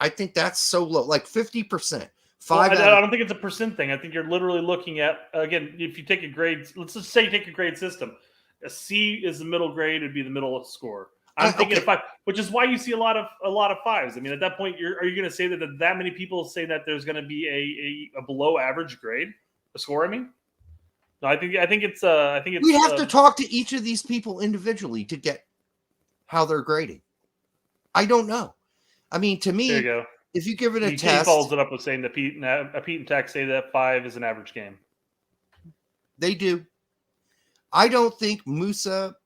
think that's so low, like 50%. I don't think it's a percent thing. I think you're literally looking at, again, if you take a grade, let's just say you take a grade system. A C is the middle grade, it'd be the middle score. I'm thinking 5, which is why you see a lot of 5s. I mean, at that point, are you going to say that many people say that there's going to be a below average grade, a score? I mean, no, I think it's. We have to talk to each of these people individually to get how they're grading. I don't know. I mean, to me, there you go. If you give it a he test, follows it up with saying that Pete and Tech say that 5 is an average game. They do. I don't think Musa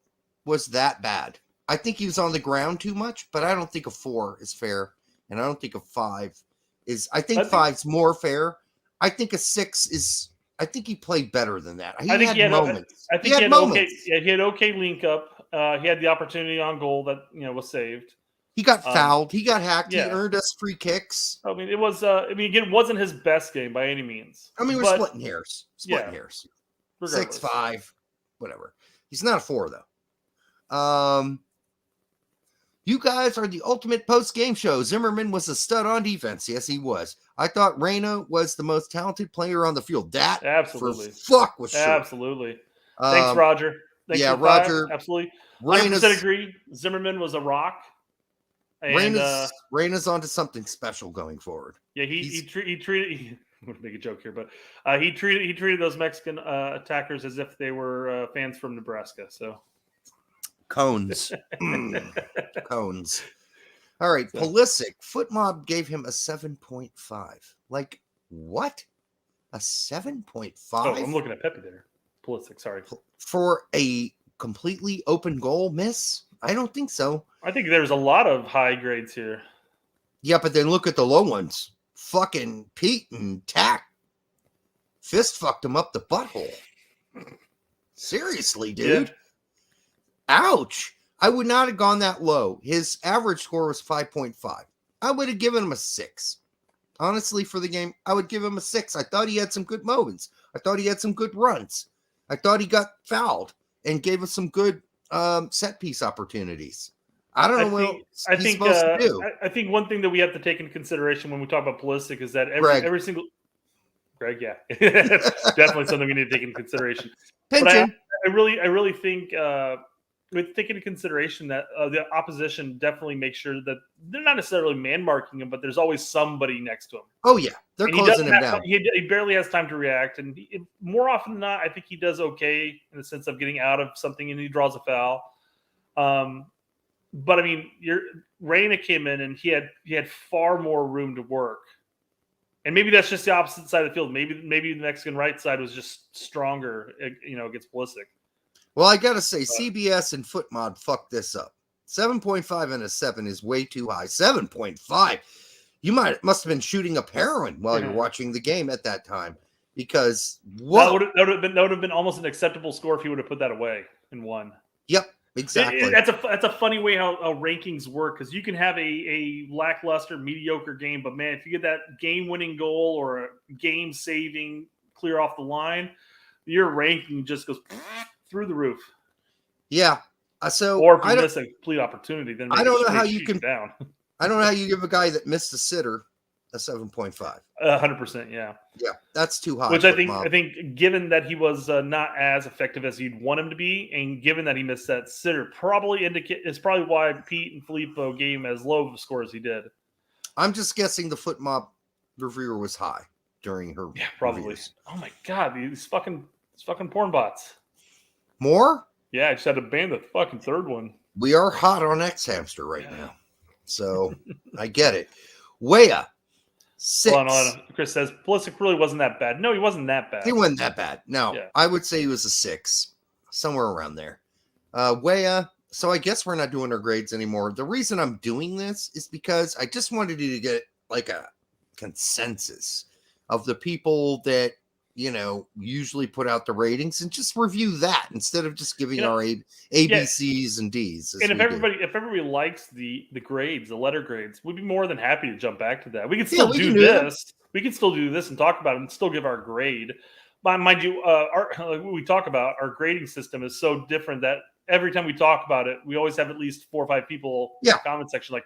was that bad. I think he was on the ground too much, but I don't think a 4 is fair, and I don't think a 5 is. I think 5's more fair. I think a 6 is. I think he played better than that. He had moments. I think he had moments. He had okay link up. He had the opportunity on goal that was saved. He got fouled. He got hacked. Yeah. He earned us free kicks. I mean, it was. Again, it wasn't his best game by any means. I mean, we're splitting hairs. Hairs. Regardless. 6-5, whatever. He's not a 4 though. You guys are the ultimate post-game show. Zimmerman was a stud on defense. Yes, he was. I thought Reyna was the most talented player on the field. That absolutely was sure. Absolutely. Thanks, Roger. Thanks for Roger. Absolutely. 100% agree. Zimmerman was a rock. And Reyna's onto something special going forward. Yeah, he treated. I'm going to make a joke here, but he treated those Mexican attackers as if they were fans from Nebraska. So cones. Cones. All right, Pulisic. Footmob gave him a 7.5. Like what? A 7.5? Oh, I'm looking at Pepe there. Pulisic, sorry. For a completely open goal miss? I don't think so. I think there's a lot of high grades here. Yeah, but then look at the low ones. Fucking Pete and Tack fist fucked him up the butthole. Seriously, dude. Yeah. Ouch. I would not have gone that low. His average score was 5.5. I would have given him a 6. Honestly, for the game, I would give him a 6. I thought he had some good moments. I thought he had some good runs. I thought he got fouled and gave us some good set piece opportunities. I don't know what he's supposed to do. I think one thing that we have to take into consideration when we talk about Pulisic is that every single Greg, yeah, definitely something we need to take into consideration. Pension. But I really think we take into consideration that the opposition definitely makes sure that they're not necessarily man marking him, but there's always somebody next to him. Oh yeah, they're closing him down. He barely has time to react, and more often than not, I think he does okay in the sense of getting out of something, and he draws a foul. But I mean, Reyna came in and he had far more room to work, and maybe that's just the opposite side of the field. Maybe the Mexican right side was just stronger, against Pulisic. Well, I got to say, CBS and FootMod fucked this up. 7.5 and a 7 is way too high. 7.5. You must have been shooting up heroin while you're watching the game at that time. Because what? That would have been almost an acceptable score if he would have put that away and won. Yep, exactly. That's a funny way how rankings work, because you can have a lackluster, mediocre game, but man, if you get that game-winning goal or a game-saving clear off the line, your ranking just goes through the roof. Yeah. So or if you miss a complete opportunity, then I don't know how you can down. I don't know how you give a guy that missed a sitter a 7.5. 100%, yeah. Yeah, that's too high. Which I think, given that he was not as effective as you'd want him to be, and given that he missed that sitter, is probably why Pete and Filippo gave him as low of a score as he did. I'm just guessing the foot mob reviewer was high during her. Yeah, probably. Reviews. Oh my god, these fucking porn bots. More? Yeah, I just had to ban the fucking third one. We are hot on X Hamster right now, so I get it. Weah. 6. Hold on. Chris says Pulisic really wasn't that bad. No, he wasn't that bad. He wasn't that bad. No, yeah. I would say he was a 6, somewhere around there. Weah. So I guess we're not doing our grades anymore. The reason I'm doing this is because I just wanted you to get like a consensus of the people that usually put out the ratings, and just review that instead of just giving our ABCs and Ds. And if everybody likes the grades, the letter grades, we'd be more than happy to jump back to that. We could still do this. We could still do this and talk about it and still give our grade. But mind you, we talk about our grading system is so different that every time we talk about it, we always have at least 4 or 5 people in the comment section like,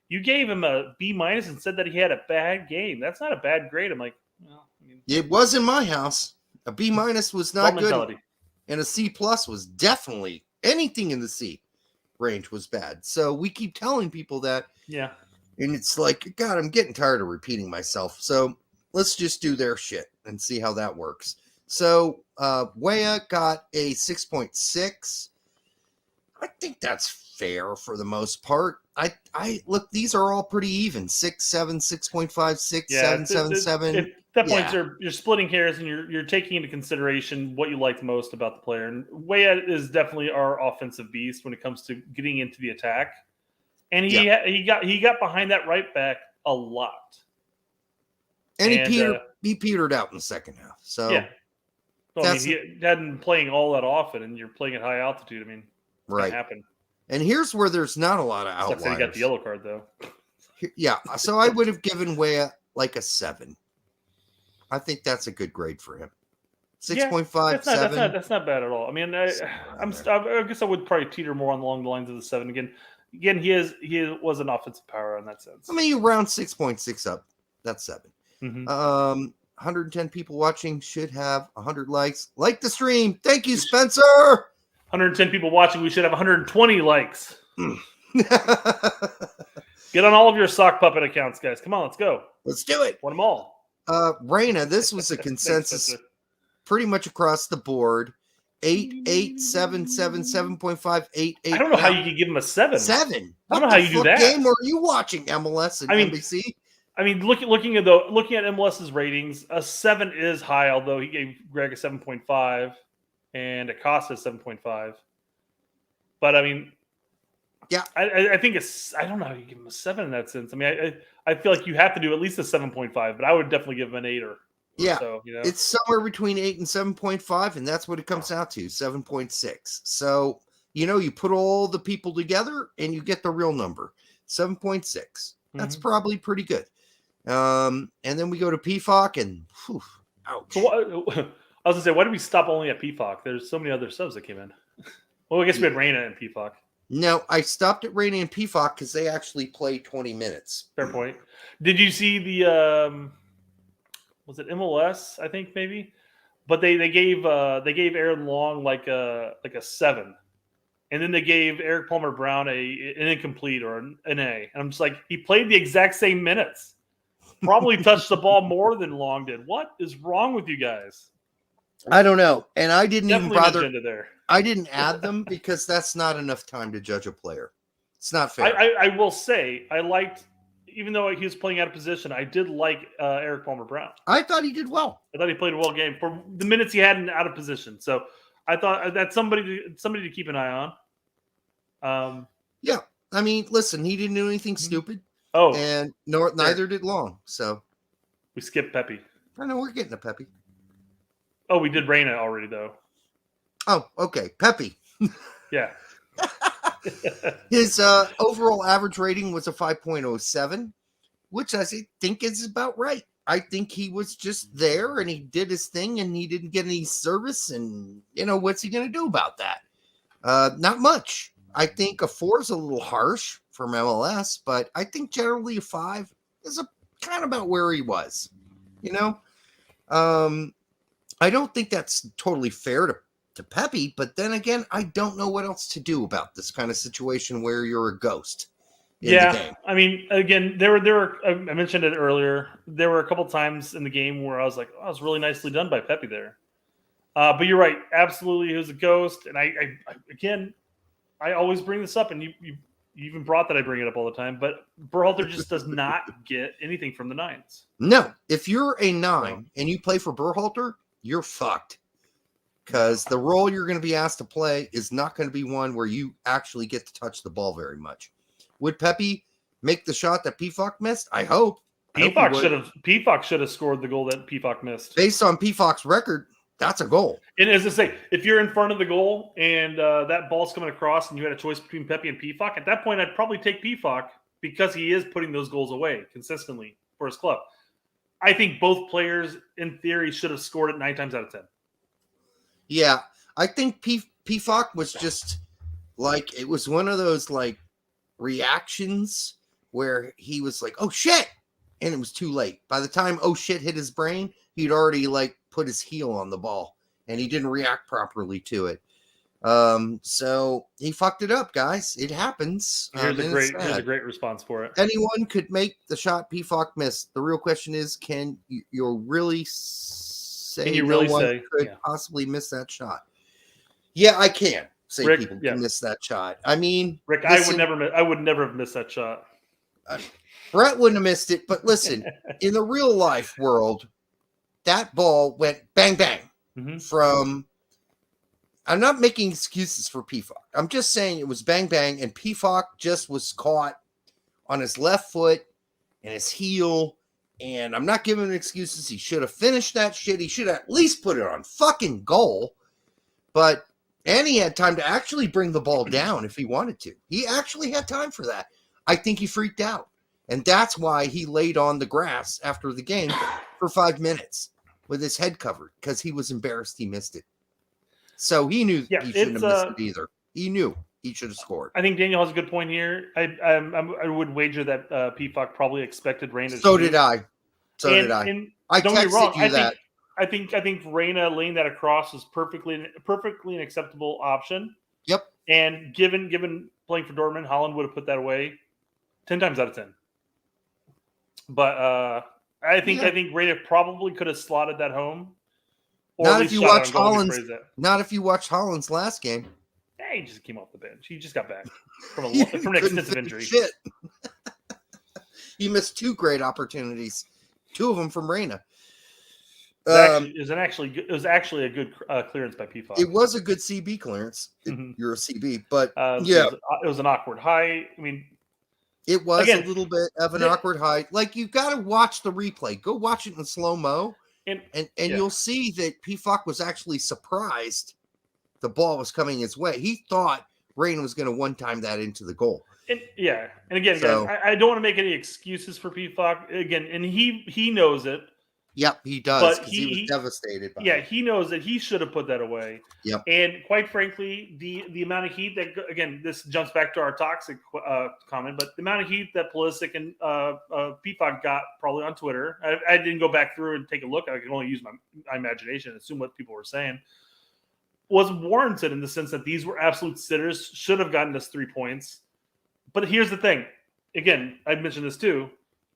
you gave him a B- and said that he had a bad game. That's not a bad grade. I'm like, well, it was in my house. A B- was not good, and a C+ was definitely anything in the C range was bad. So we keep telling people that, and it's like, God, I'm getting tired of repeating myself. So let's just do their shit and see how that works. So Weah got a 6.6. I think that's fair for the most part. I look, these are all pretty even. 6, 7, 6.5, 6, 7, 7, 7. At that point, you're splitting hairs and you're taking into consideration what you like most about the player. And Weah is definitely our offensive beast when it comes to getting into the attack. And he got behind that right back a lot. And he petered out in the second half. So well, he hadn't been playing all that often, and you're playing at high altitude. I mean, right. Happen. And here's where there's not a lot of outliers. He got the yellow card, though. Yeah, so I would have given Weah like a 7. I think that's a good grade for him. 6.5, 7. That's not bad at all. I mean, I guess I would probably teeter more along the lines of the 7 again. Again, he was an offensive power in that sense. I mean, you round 6.6 up. That's 7. Mm-hmm. 110 people watching, should have 100 likes. Like the stream. Thank you, Spencer. 110 people watching, we should have 120 likes. Get on all of your sock puppet accounts, guys. Come on, let's go. Let's do it. Want them all. Raina, this was a consensus pretty much across the board. 8, 8, 7, 7, 7.5, 8, 8. I don't know how you could give him a 7. 7. I don't know how you do that. What game were you watching, MLS and NBC? I mean, looking at MLS's ratings, a 7 is high, although he gave Gregg a 7.5. And Acosta 7.5. But I mean, I think I don't know how you give him a 7 in that sense. I mean, I feel like you have to do at least a 7.5, but I would definitely give him an 8 or so. It's somewhere between 8 and 7.5, and that's what it comes out to, 7.6. So you put all the people together and you get the real number, 7.6. That's probably pretty good. And then we go to PFOC and ouch. So I was going to say, why did we stop only at PFOC? There's so many other subs that came in. Well, I guess we had Raina and PFOC. No, I stopped at Raina and PFOC because they actually play 20 minutes. Fair point. Did you see the was it MLS? I think maybe, but they gave Aaron Long like a 7, and then they gave Eric Palmer Brown an incomplete or an A. And I'm just like, he played the exact same minutes, probably touched the ball more than Long did. What is wrong with you guys? I don't know. And I didn't Definitely even bother. There. I didn't add them because that's not enough time to judge a player. It's not fair. I will say, I liked, even though he was playing out of position, I did like Eric Palmer Brown. I thought he did well. I thought he played a well game for the minutes he had out of position. So I thought that's somebody to keep an eye on. Yeah, I mean, listen, he didn't do anything stupid. Oh, and neither did Long. So we skipped Pepe. I know we're getting a Pepe. Oh, we did Reyna already though. Oh, okay, Pepe. Yeah. His overall average rating was a 5.07, which I think is about right. I think he was just there and he did his thing and he didn't get any service. And, what's he going to do about that? Not much. I think a 4 is a little harsh from MLS, but I think generally a 5 is kind of about where he was. I don't think that's totally fair to Pepe, but then again, I don't know what else to do about this kind of situation where you're a ghost. Yeah, I mean, again, there were. I mentioned it earlier. There were a couple times in the game where I was like, "Oh, that was really nicely done by Pepe there." But you're right, absolutely, he was a ghost. And I always bring this up, and you even brought that I bring it up all the time. But Berhalter just does not get anything from the 9s. No, if you're a 9 and you play for Berhalter, you're fucked. Because the role you're going to be asked to play is not going to be one where you actually get to touch the ball very much. Would Pepe make the shot that PFOC missed? I hope. PFOC should have scored the goal that PFOC missed. Based on PFOC's record, that's a goal. And as I say, if you're in front of the goal and that ball's coming across and you had a choice between Pepe and PFOC, at that point I'd probably take PFOC because he is putting those goals away consistently for his club. I think both players, in theory, should have scored it 9 times out of 10. Yeah, I think PFOC was just like, it was one of those like reactions where he was like, oh shit, and it was too late. By the time oh shit hit his brain, he'd already like put his heel on the ball and he didn't react properly to it. So he fucked it up, guys. It happens. Here's a great response for it. Anyone could make the shot PFOC missed. The real question is, can you really say could possibly miss that shot? Yeah, I can say Rick, people can miss that shot. I mean, Rick, listen, I would never have missed that shot. Brett wouldn't have missed it, but listen, in the real life world, that ball went bang bang from. I'm not making excuses for PFOC. I'm just saying it was bang bang, and PFOC just was caught on his left foot and his heel. And I'm not giving him excuses. He should have finished that shit. He should have at least put it on fucking goal. And he had time to actually bring the ball down if he wanted to. He actually had time for that. I think he freaked out. And that's why he laid on the grass after the game for 5 minutes with his head covered, because he was embarrassed he missed it. So he knew he shouldn't have missed it either. He knew he should have scored. I think Daniel has a good point here. I would wager that PFOC probably expected Reyna. So did I. And I don't get me wrong. you that. I think Reyna laying that across is perfectly an acceptable option. Yep. And given playing for Dortmund, Holland would have put that away 10 times out of 10. But I think Reyna probably could have slotted that home. Not if you watch Holland's last game. He just came off the bench. He just got back from an extensive injury. Shit. He missed 2 great opportunities, 2 of them from Reyna. It was actually a good clearance by PFOC. It was a good CB clearance. You're a CB, but it was an awkward height. I mean, it was a little bit of an awkward height. Like, you've got to watch the replay. Go watch it in slow-mo. And you'll see that PFOC was actually surprised the ball was coming his way. He thought Reyna was going to one-time that into the goal. And again, I don't want to make any excuses for PFOC. Again, and he knows it. Yep, he does, because he was devastated by it. He knows that he should have put that away. Yep. And quite frankly, the amount of heat that, again, this jumps back to our toxic comment, but the amount of heat that Pulisic and PFOC got probably on Twitter, I didn't go back through and take a look. I can only use my imagination and assume what people were saying, was warranted in the sense that these were absolute sitters, should have gotten us 3 points. But here's the thing. Again, I mentioned this too.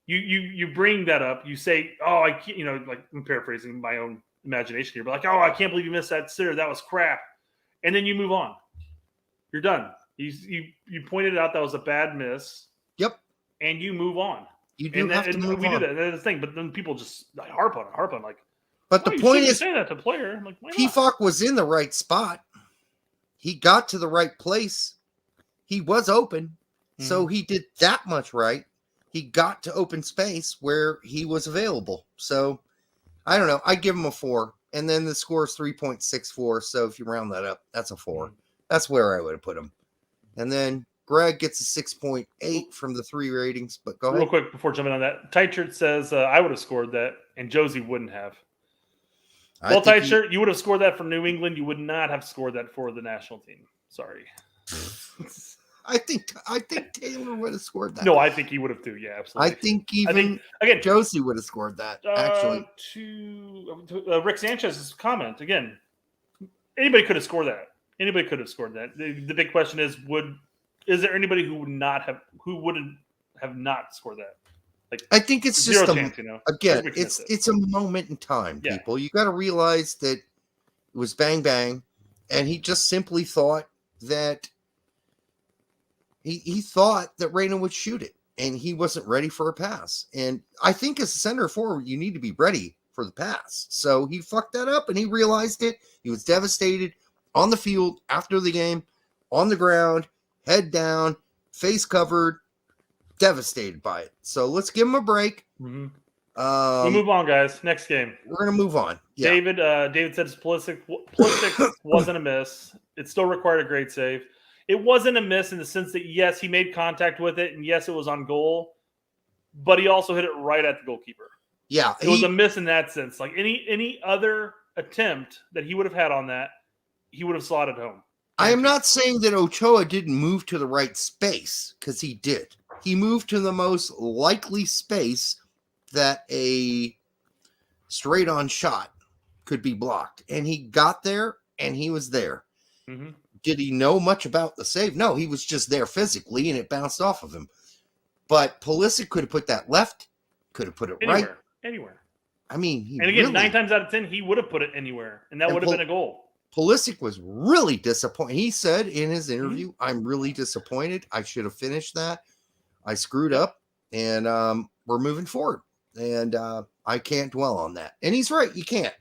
You bring that up. You say, "Oh, I can't," like, I'm paraphrasing my own imagination here, but like, "Oh, I can't believe you missed that sitter. That was crap," and then you move on. You're done. You pointed out that was a bad miss. Yep. And you move on. You do have to move on. We do that. That's the thing. But then people just harp on like, But the you point shouldn't is, say that to player. I'm like, why not? PFOC was in the right spot. He got to the right place. He was open. So he did that much right. He got to open space where he was available. So I don't know. I give him a 4. And then the score is 3.64. So if you round that up, that's a 4. That's where I would have put him. And then Gregg gets a 6.8 from the 3 ratings. But go ahead. Real quick before jumping on that, Tight Shirt says I would have scored that, and Josie wouldn't have. Well, Tight Shirt, you would have scored that for New England. You would not have scored that for the national team. Sorry. I think Taylor would have scored that. No, I think he would have too. Yeah, absolutely. I think again Josie would have scored that. Actually, to Rick Sanchez's comment again, anybody could have scored that. Anybody could have scored that. The big question is there anybody who wouldn't have not scored that? Like, I think it's just chance, again, it's a moment in time, people. You got to realize that it was bang bang, and he just simply thought that he thought that Reyna would shoot it, and he wasn't ready for a pass. And I think as a center forward, you need to be ready for the pass. So he fucked that up, and he realized it. He was devastated on the field after the game, on the ground, head down, face covered, devastated by it. So let's give him a break. We'll move on, guys. Next game. We're going to move on. Yeah. David said Pulisic wasn't a miss. It still required a great save. It wasn't a miss in the sense that, yes, he made contact with it, and yes, it was on goal, but he also hit it right at the goalkeeper. Yeah. It was a miss in that sense. Like any other attempt that he would have had on that, he would have slotted home. I am not saying that Ochoa didn't move to the right space, because he did. He moved to the most likely space that a straight-on shot could be blocked. And he got there, and he was there. Mm-hmm. Did he know much about the save? No, he was just there physically, and it bounced off of him. But Pulisic could have put that left, could have put it right. Anywhere. I mean, and again, 9 times out of 10, he would have put it anywhere, and that would have been a goal. Pulisic was really disappointed. He said in his interview, I'm really disappointed. I should have finished that. I screwed up, and we're moving forward. And I can't dwell on that. And he's right. You can't.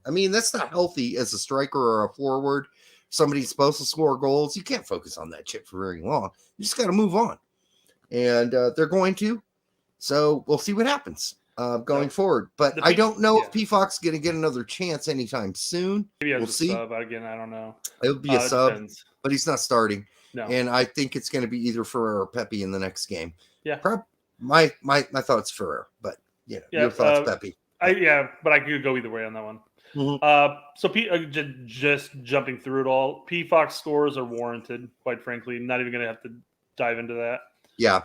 I mean, that's not healthy as a striker or a forward. Somebody's supposed to score goals. You can't focus on that shit for very long. You just got to move on. And they're going to. So we'll see what happens going forward. But I don't know if PFOC's going to get another chance anytime soon. Maybe we'll see. Sub. Again, I don't know. It'll be a sub, depends. But he's not starting. No. And I think it's going to be either Ferrer or Pepe in the next game. Yeah. My thoughts Ferrer, but your thoughts Pepe. But I could go either way on that one. Mm-hmm. So just jumping through it all, PFOC scores are warranted, quite frankly. Not even going to have to dive into that. Yeah.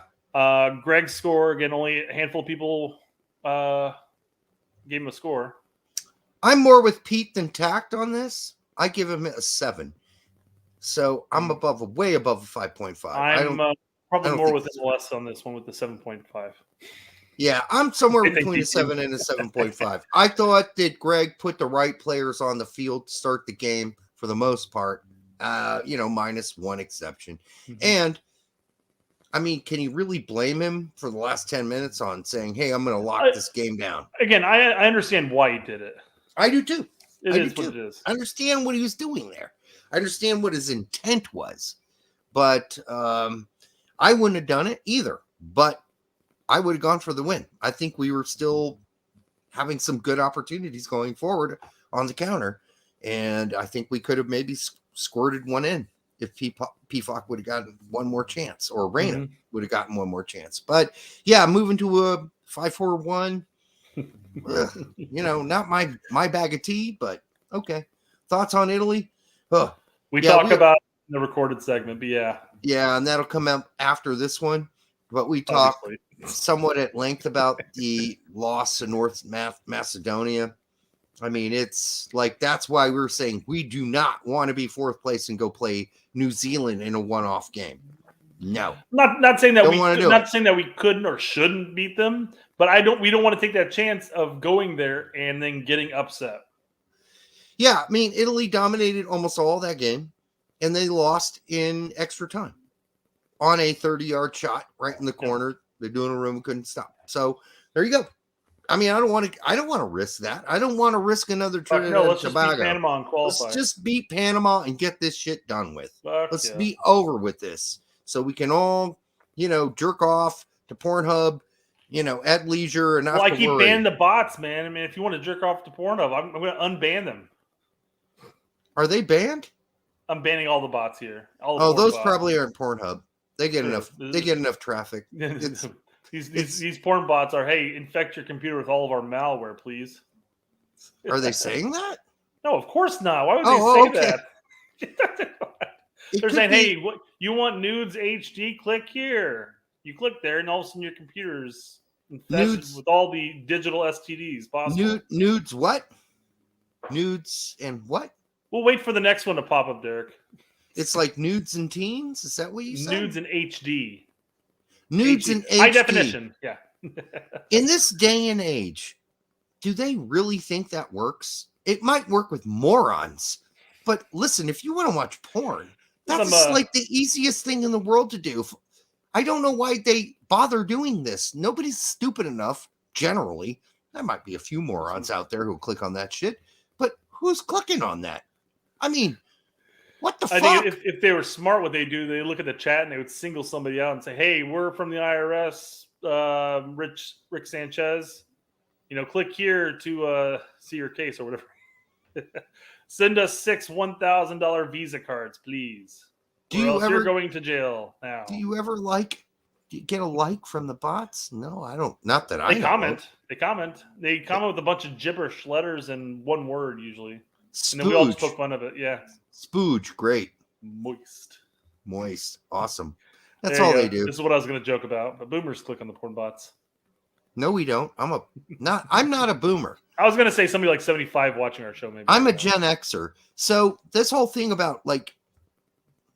Gregg's score, again, only a handful of people gave him a score. I'm more with Pete than Tact on this. I give him a 7. So I'm way above a 5.5. I'm probably more with the less on this one with the 7.5. Yeah, I'm somewhere between a 7 and a 7.5. I thought that Gregg put the right players on the field to start the game for the most part, minus one exception. Mm-hmm. And, I mean, can you really blame him for the last 10 minutes on saying, hey, I'm going to lock this game down? Again, I understand why he did it. I do too. It is what it is. I understand what he was doing there. I understand what his intent was. But I wouldn't have done it either. But I would have gone for the win. I think we were still having some good opportunities going forward on the counter. And I think we could have maybe squirted one in if PFOC would have gotten one more chance, or Reyna would have gotten one more chance. But yeah, moving to a 5-4-1, not my bag of tea, but okay. Thoughts on Italy? We talk about in the recorded segment, but yeah. Yeah, and that'll come out after this one. But we talked somewhat at length about the loss to North Macedonia. I mean, it's like, that's why we were saying we do not want to be fourth place and go play New Zealand in a one-off game. No. Not saying that we couldn't or shouldn't beat them, but we don't want to take that chance of going there and then getting upset. Yeah, I mean, Italy dominated almost all that game, and they lost in extra time on a 30-yard shot right in the corner. The Donnarumma couldn't stop. So there you go. I mean, I don't want to risk that. I don't want to risk another Fuck Trinidad no, and let's just beat Tobago. Panama and qualify. Let's just beat Panama and get this shit done with. Fuck Let's yeah. be over with this so we can all, jerk off to Pornhub, at leisure and not Well, I have to keep worry. banning the bots, man. I mean, if you want to jerk off to Pornhub, I'm going to unban them. Are they banned? I'm banning all the bots here. All the Oh, porn those bots. probably aren't Pornhub. They get Yeah, enough. They get enough traffic. These porn bots are, hey, infect your computer with all of our malware, please. Are they saying that? No, of course not. Why would they say that? They're saying, hey, what, you want nudes HD? Click here. You click there, and all of a sudden your computer's infested with all the digital STDs possible. Nudes what? Nudes and what? We'll wait for the next one to pop up, Derek. It's like nudes and teens? Is that what you said? Nudes in HD. Nudes in HD. High definition, yeah. In this day and age, do they really think that works? It might work with morons, but listen, if you want to watch porn, that's like the easiest thing in the world to do. I don't know why they bother doing this. Nobody's stupid enough, generally. There might be a few morons out there who click on that shit, but who's clicking on that? I mean, what the fuck? I think if they were smart, what they do, they look at the chat and they would single somebody out and say, hey, we're from the IRS, Rick Sanchez. Click here to see your case or whatever. Send us 6 $1,000 Visa cards, please. You're going to jail now. Do you ever get a like from the bots? No, I don't. Not that I know. They comment. They comment with a bunch of gibberish letters and one word usually. Spooge. And then we all just poke fun of it. Yeah. Spooge, great. Moist. Awesome. That's all they do. This is what I was going to joke about. But boomers click on the porn bots. No, we don't. I'm not a boomer. I was going to say somebody like 75 watching our show. Maybe I'm a Gen Xer. So this whole thing about like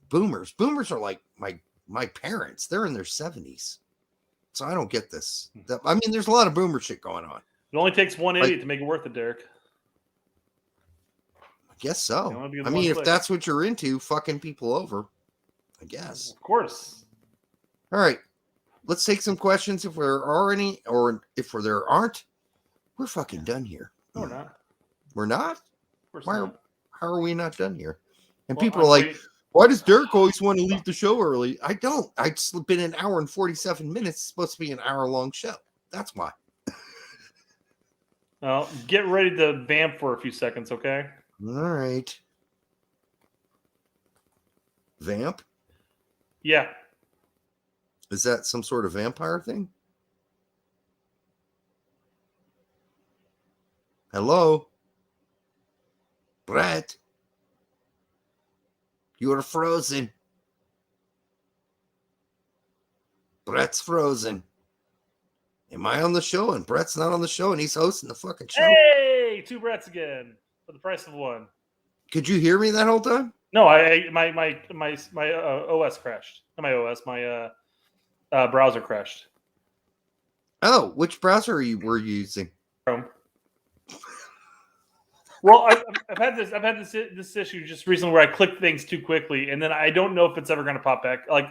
boomers are like my parents. They're in their 70s. So I don't get this. I mean, there's a lot of boomer shit going on. It only takes one idiot to make it worth it, Derek. I guess so. I mean, if that's what you're into, fucking people over, I guess. Of course. All right. Let's take some questions if there are any, or if there aren't. We're fucking done here. No, we're not. We're not? How are we not done here? And people are like, why does Derek always want to leave the show early? I don't. It's been an hour and 47 minutes. It's supposed to be an hour-long show. That's why. Well, get ready to vamp for a few seconds, okay? All right. Vamp? Yeah. Is that some sort of vampire thing? Hello? Brett? You are frozen. Brett's frozen. Am I on the show and Brett's not on the show and he's hosting the fucking show? Hey, 2 Bretts again for the price of 1. Could you hear me that whole time? No, my OS crashed. Not my OS, my browser crashed. Oh, which browser were you using? Chrome. Well, I've had this issue just recently where I click things too quickly, and then I don't know if it's ever going to pop back. Like,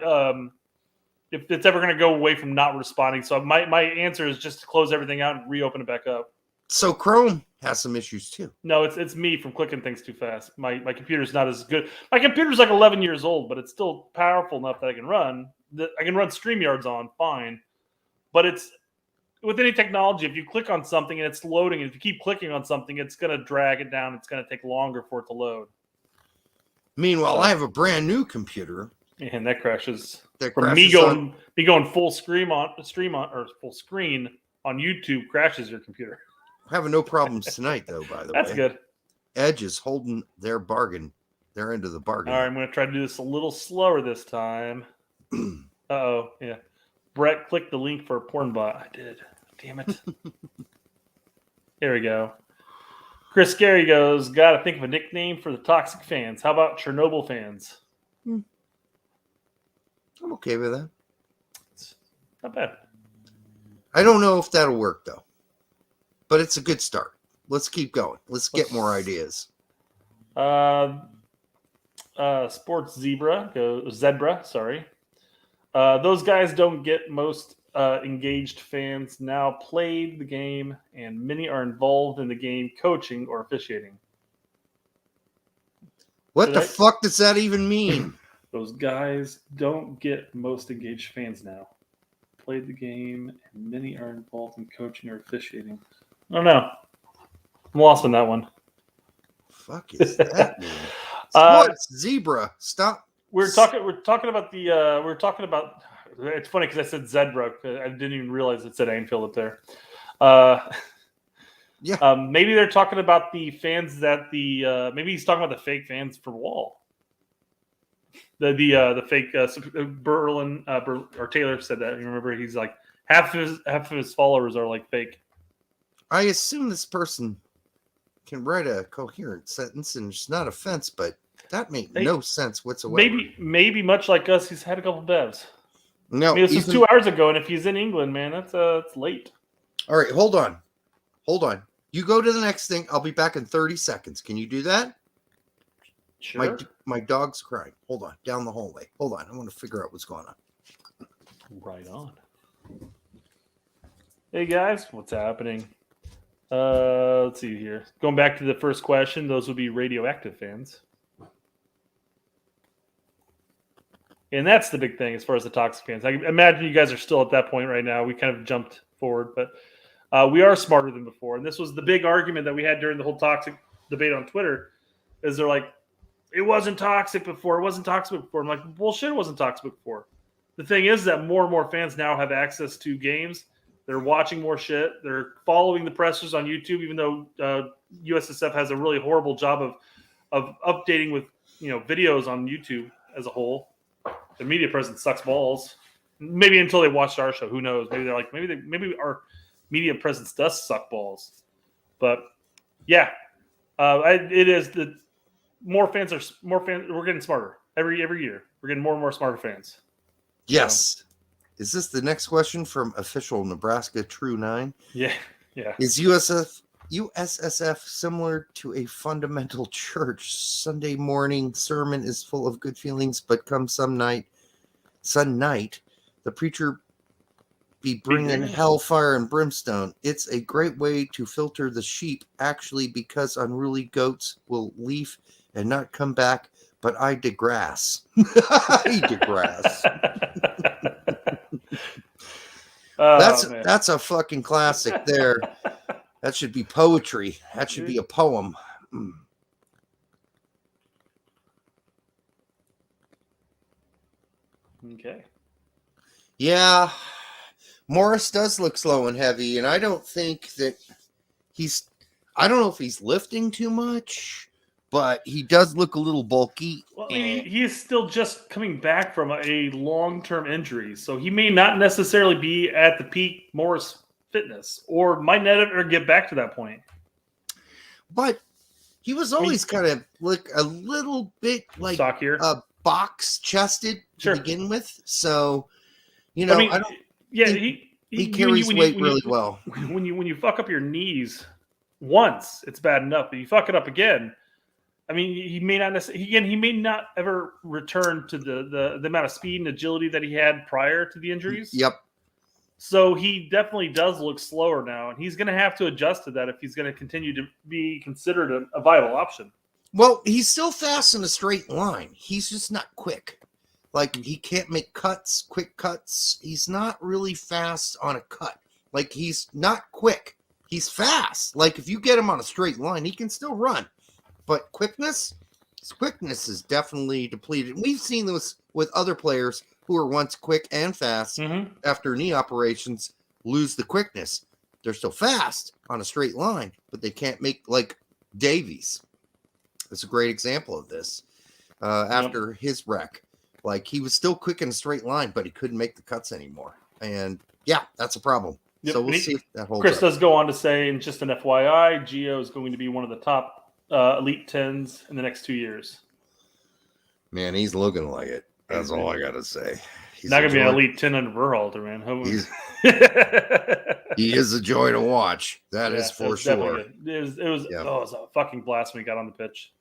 if it's ever going to go away from not responding. So my answer is just to close everything out and reopen it back up. So Chrome has some issues too. No, it's me from clicking things too fast. My computer's not as good. My computer's like 11 years old, but it's still powerful enough that I can run StreamYards on fine. But it's with any technology, if you click on something and it's loading, and if you keep clicking on something, it's going to drag it down. It's going to take longer for it to load. Meanwhile, I have a brand new computer. And that crashes. From me going full screen on YouTube crashes your computer. Having no problems tonight, though, by the way. That's good. Edge is holding their end of the bargain. All right, I'm going to try to do this a little slower this time. Uh-oh, yeah. Brett clicked the link for a porn bot. I did. Damn it. Here we go. Chris Gary goes, got to think of a nickname for the toxic fans. How about Chernobyl fans? I'm okay with that. It's not bad. I don't know if that'll work, though. But it's a good start. Let's keep going. Let's get more ideas. Sports Zebra, sorry. Those guys don't get most engaged fans now played the game, and many are involved in the game, coaching or officiating. What the fuck does that even mean? Those guys don't get most engaged fans now. Played the game, and many are involved in coaching or officiating. I don't know. I'm lost on that one. Fuck is that mean? Sports Zebra. Stop. We're talking about the. We're talking about. It's funny because I said Zebra. I didn't even realize it said Anfield up there. Yeah. Maybe they're talking about the fans that the. Maybe he's talking about the fake fans for Wall. The fake Berlin or Taylor said that. You remember he's like half of his followers are like fake. I assume this person can write a coherent sentence and it's not offense, but that makes no sense whatsoever. Maybe much like us, he's had a couple bevs. No, I mean, this was 2 hours ago, and if he's in England, man, it's late. All right, hold on. You go to the next thing. I'll be back in 30 seconds. Can you do that? Sure. My dog's crying. Hold on, down the hallway. Hold on, I want to figure out what's going on. Right on. Hey guys, what's happening? Let's see here. Going back to the first question, those would be radioactive fans. And that's the big thing as far as the toxic fans. I imagine you guys are still at that point right now. We kind of jumped forward, but we are smarter than before. And this was the big argument that we had during the whole toxic debate on Twitter, is they're like, it wasn't toxic before. It wasn't toxic before. I'm like, bullshit, it wasn't toxic before. The thing is that more and more fans now have access to games. They're watching more shit. They're following the pressers on YouTube, even though USSF has a really horrible job of updating with videos on YouTube as a whole. The media presence sucks balls. Maybe until they watched our show, who knows? Maybe they're like, maybe our media presence does suck balls. But yeah, it is the more fans. We're getting smarter every year. We're getting more and more smarter fans. Yes. So, is this the next question from official Nebraska True 9? Yeah. Is USSF similar to a fundamental church? Sunday morning sermon is full of good feelings, but come sun night, the preacher be bringing hellfire and brimstone. It's a great way to filter the sheep, actually, because unruly goats will leave and not come back, but I digress. I digress. That's a fucking classic there. That should be poetry. That should be a poem. Okay. Yeah. Morris does look slow and heavy, and I don't think that I don't know if he's lifting too much, but he does look a little bulky. Well, I mean, he is still just coming back from a long-term injury, so he may not necessarily be at the peak Morris fitness, or might never get back to that point. But he was always kind of like a little bit like stockier, box-chested to begin with. So, I don't. Yeah, he carries weight really well. When you fuck up your knees once, it's bad enough. But you fuck it up again. I mean, he may not necessarily. He may not ever return to the amount of speed and agility that he had prior to the injuries. Yep. So he definitely does look slower now, and he's going to have to adjust to that if he's going to continue to be considered a viable option. Well, he's still fast in a straight line. He's just not quick. Like, he can't make quick cuts. He's not really fast on a cut. Like, he's not quick. He's fast. Like, if you get him on a straight line, he can still run. But his quickness is definitely depleted. We've seen this with other players who were once quick and fast after knee operations lose the quickness. They're still fast on a straight line, but they can't make, like Davies. That's a great example of this. After his wreck. Like, he was still quick in a straight line, but he couldn't make the cuts anymore. And, yeah, that's a problem. Yep. So we'll see if that holds Chris up. Does go on to say, and just an FYI, Gio is going to be one of the top Elite 10s in the next 2 years. Man, he's looking like it. That's all I got to say. He's not going to be an Elite 10 under Berhalter, man. He is a joy to watch. That is for sure. It was a fucking blast when he got on the pitch.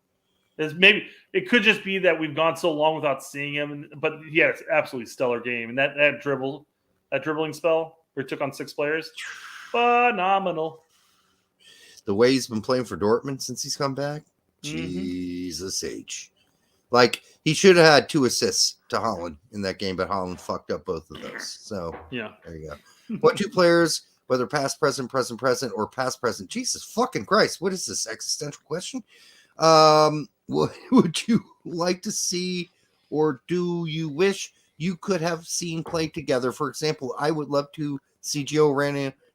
It could just be that we've gone so long without seeing him, but he had an absolutely stellar game. And that dribble, that dribbling spell where he took on 6 players. Phenomenal. The way he's been playing for Dortmund since he's come back, Jesus H. Like, he should have had 2 assists to Holland in that game, but Holland fucked up both of those. So, yeah, there you go. What 2 players, whether past, present, or past, present? Jesus fucking Christ. What is this existential question? What would you like to see, or do you wish you could have seen play together? For example, I would love to see Gio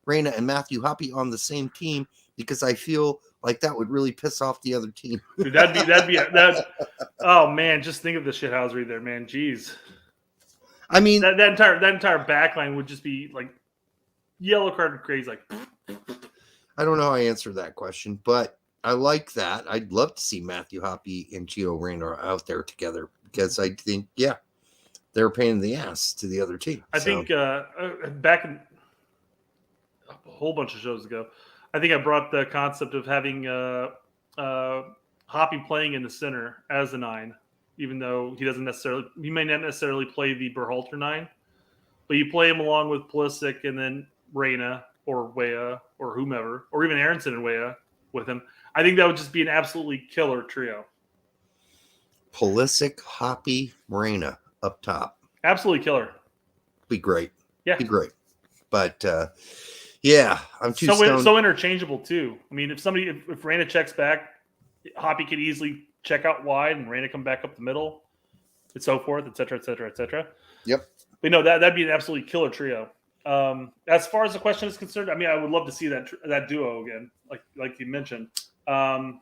Reyna and Matthew Hoppe on the same team, because I feel like that would really piss off the other team. Dude, that'd oh man, just think of the shithousery there, man. Jeez. I mean, that entire back line would just be like yellow card crazy. Like, I don't know how I answer that question, but I like that. I'd love to see Matthew Hoppe and Gio Reyna out there together, because I think, they're a pain in the ass to the other team. I think back in a whole bunch of shows ago, I think I brought the concept of having Hoppe playing in the center as a 9, even though he may not necessarily play the Berhalter 9, but you play him along with Pulisic and then Reyna or Weah or whomever, or even Aronson and Weah with him. I think that would just be an absolutely killer trio. Pulisic, Hoppe, Reyna up top. Absolutely killer. Be great. Yeah. Be great. But, I'm too stoned. So interchangeable too. I mean, if Reyna checks back, Hoppe could easily check out wide and Reyna come back up the middle, and so forth, et cetera, et cetera, et cetera. Yep. But no, that'd be an absolutely killer trio. As far as the question is concerned, I mean, I would love to see that duo again, like you mentioned. I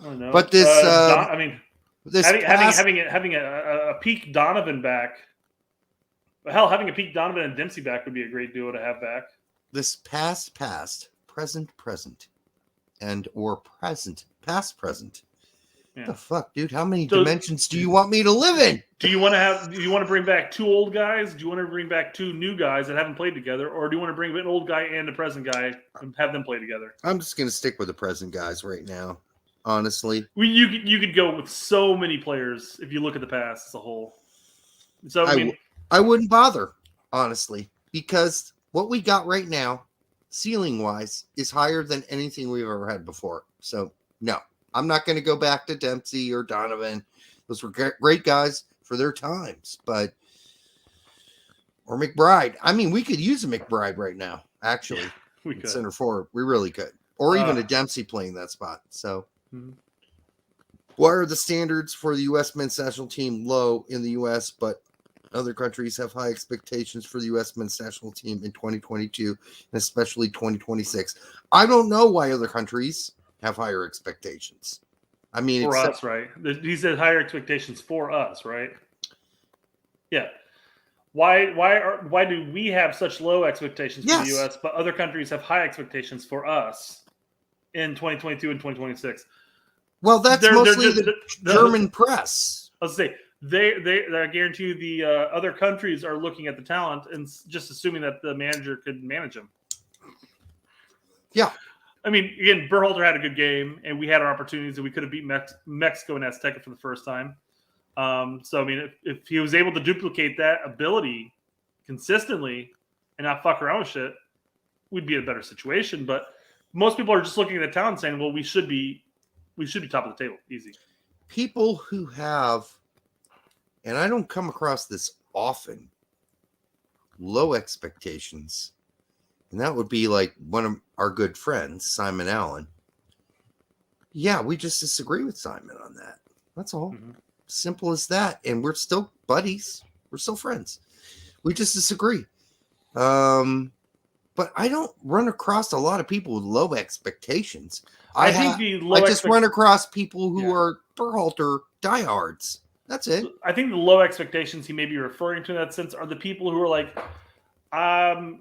don't know. But this, having a peak Donovan back. Hell, having a peak Donovan and Dempsey back would be a great duo to have back. This past, present, and or present, past. Yeah. What the fuck, dude? How many dimensions do you want me to live in? Do you want to bring back 2 old guys? Do you want to bring back 2 new guys that haven't played together, or do you want to bring an old guy and a present guy and have them play together? I'm just gonna stick with the present guys right now, honestly. You could go with so many players if you look at the past as a whole. So I wouldn't bother, honestly, because what we got right now, ceiling wise, is higher than anything we've ever had before. So no, I'm not going to go back to Dempsey or Donovan. Those were great guys for their times, or McBride. I mean, we could use a McBride right now, actually. Yeah, we could. Center forward. We really could. Or even a Dempsey playing that spot. So why are the standards for the U.S. men's national team low in the U.S., but other countries have high expectations for the U.S. men's national team in 2022 and especially 2026? I don't know why other countries have higher expectations. I mean, for us, right? He said higher expectations for us, right? Yeah. Why do we have such low expectations for the U.S., but other countries have high expectations for us in 2022 and 2026? Well, that's mostly the German press. I'll say I guarantee you the other countries are looking at the talent and just assuming that the manager could manage them. Yeah. I mean, again, Berhalter had a good game, and we had our opportunities, and we could have beat Mexico and Azteca for the first time. So, I mean, if he was able to duplicate that ability consistently and not fuck around with shit, we'd be in a better situation. But most people are just looking at the talent and saying, well, we should be top of the table. Easy. People who have, and I don't come across this often, low expectations. And that would be like one of our good friends, Simon Allen. Yeah, we just disagree with Simon on that. That's all. Mm-hmm. Simple as that. And we're still buddies. We're still friends. We just disagree. But I don't run across a lot of people with low expectations. I just run across people who are Berhalter diehards. That's it. I think the low expectations he may be referring to in that sense are the people who are like,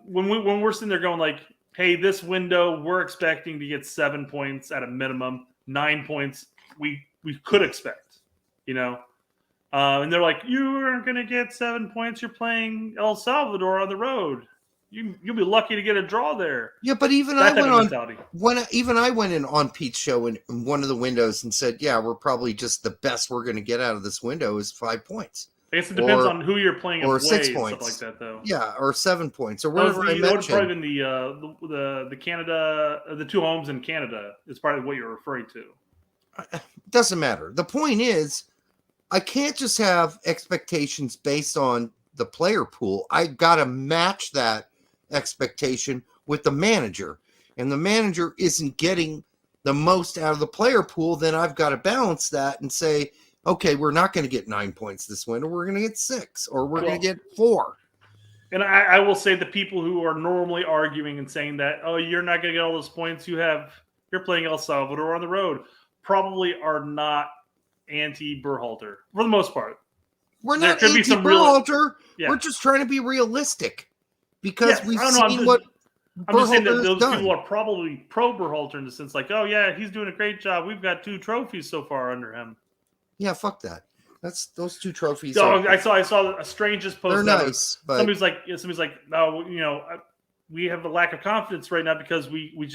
when we're sitting there going like, hey, this window, we're expecting to get 7 points at a minimum, 9 points we could expect, and they're like, you aren't going to get 7 points. You're playing El Salvador on the road. You'll be lucky to get a draw there. Yeah, but even I went in on Pete's show in one of the windows and said, yeah, we're probably just the best we're going to get out of this window is 5 points. I guess it depends on who you're playing or away 6 and points. stuff like that, though. Yeah, or 7 points, or That whatever I would probably mentioned. been the Canada, the 2 homes in Canada is probably what you're referring to. Doesn't matter. The point is, I can't just have expectations based on the player pool. I got to match that expectation with the manager. And the manager isn't getting the most out of the player pool, then I've got to balance that and say, okay, we're not going to get 9 points this winter. We're going to get 6, or we're going to get 4. And I will say the people who are normally arguing and saying that, oh, you're not going to get all those points you're playing El Salvador on the road, probably are not anti-Berhalter for the most part. We're not anti-Berhalter. Yeah. We're just trying to be realistic because we've I'm just saying that those people are probably pro-Berhalter in the sense like, oh, yeah, he's doing a great job. We've got 2 trophies so far under him. Yeah, fuck that. That's those 2 trophies. So I saw a strangest post. They're nice, but somebody's like, no, we have a lack of confidence right now because we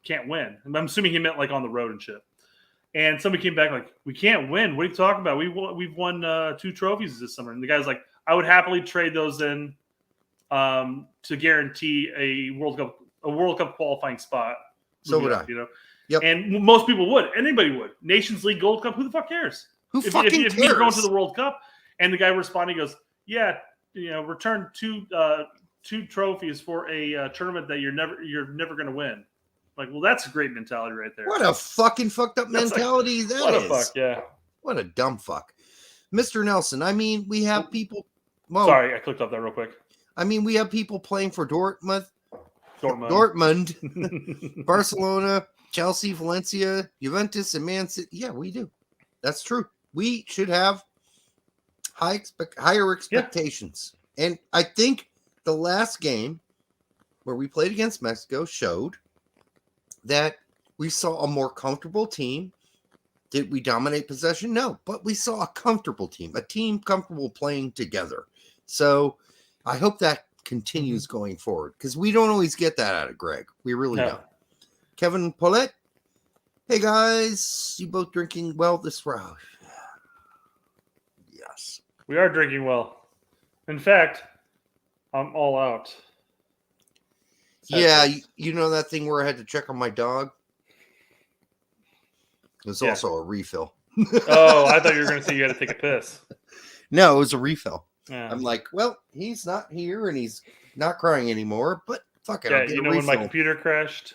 can't win. And I'm assuming he meant like on the road and shit. And somebody came back like, we can't win. What are you talking about? We've won 2 trophies this summer. And the guy's like, I would happily trade those in to guarantee a World Cup qualifying spot. So would I. Yep. And most people would. Anybody would. Nations League Gold Cup. Who the fuck cares? Who fucking cares? If you're going to the World Cup, and the guy responding goes, yeah, return 2 trophies for a tournament that you're never going to win. Like, well, that's a great mentality right there. What a fucking fucked up mentality that is. What a fuck, yeah. What a dumb fuck. Mr. Nelson, I mean, we have people. Well, sorry, I clicked off that real quick. I mean, we have people playing for Dortmund, Barcelona, Chelsea, Valencia, Juventus, and Man City. Yeah, we do. That's true. We should have higher expectations. Yeah. And I think the last game where we played against Mexico showed that we saw a more comfortable team. Did we dominate possession? No, but we saw a comfortable team, a team comfortable playing together. So I hope that continues going forward because we don't always get that out of Greg. We really don't. Kevin Paulette. Hey guys, you both drinking well this round? Yes. We are drinking well. In fact, I'm all out. Yeah, you know that thing where I had to check on my dog? It was also a refill. Oh, I thought you were going to say you had to take a piss. No, it was a refill. Yeah. I'm like, well, he's not here and he's not crying anymore, but fuck it. Yeah, I'll get a refill. When my computer crashed?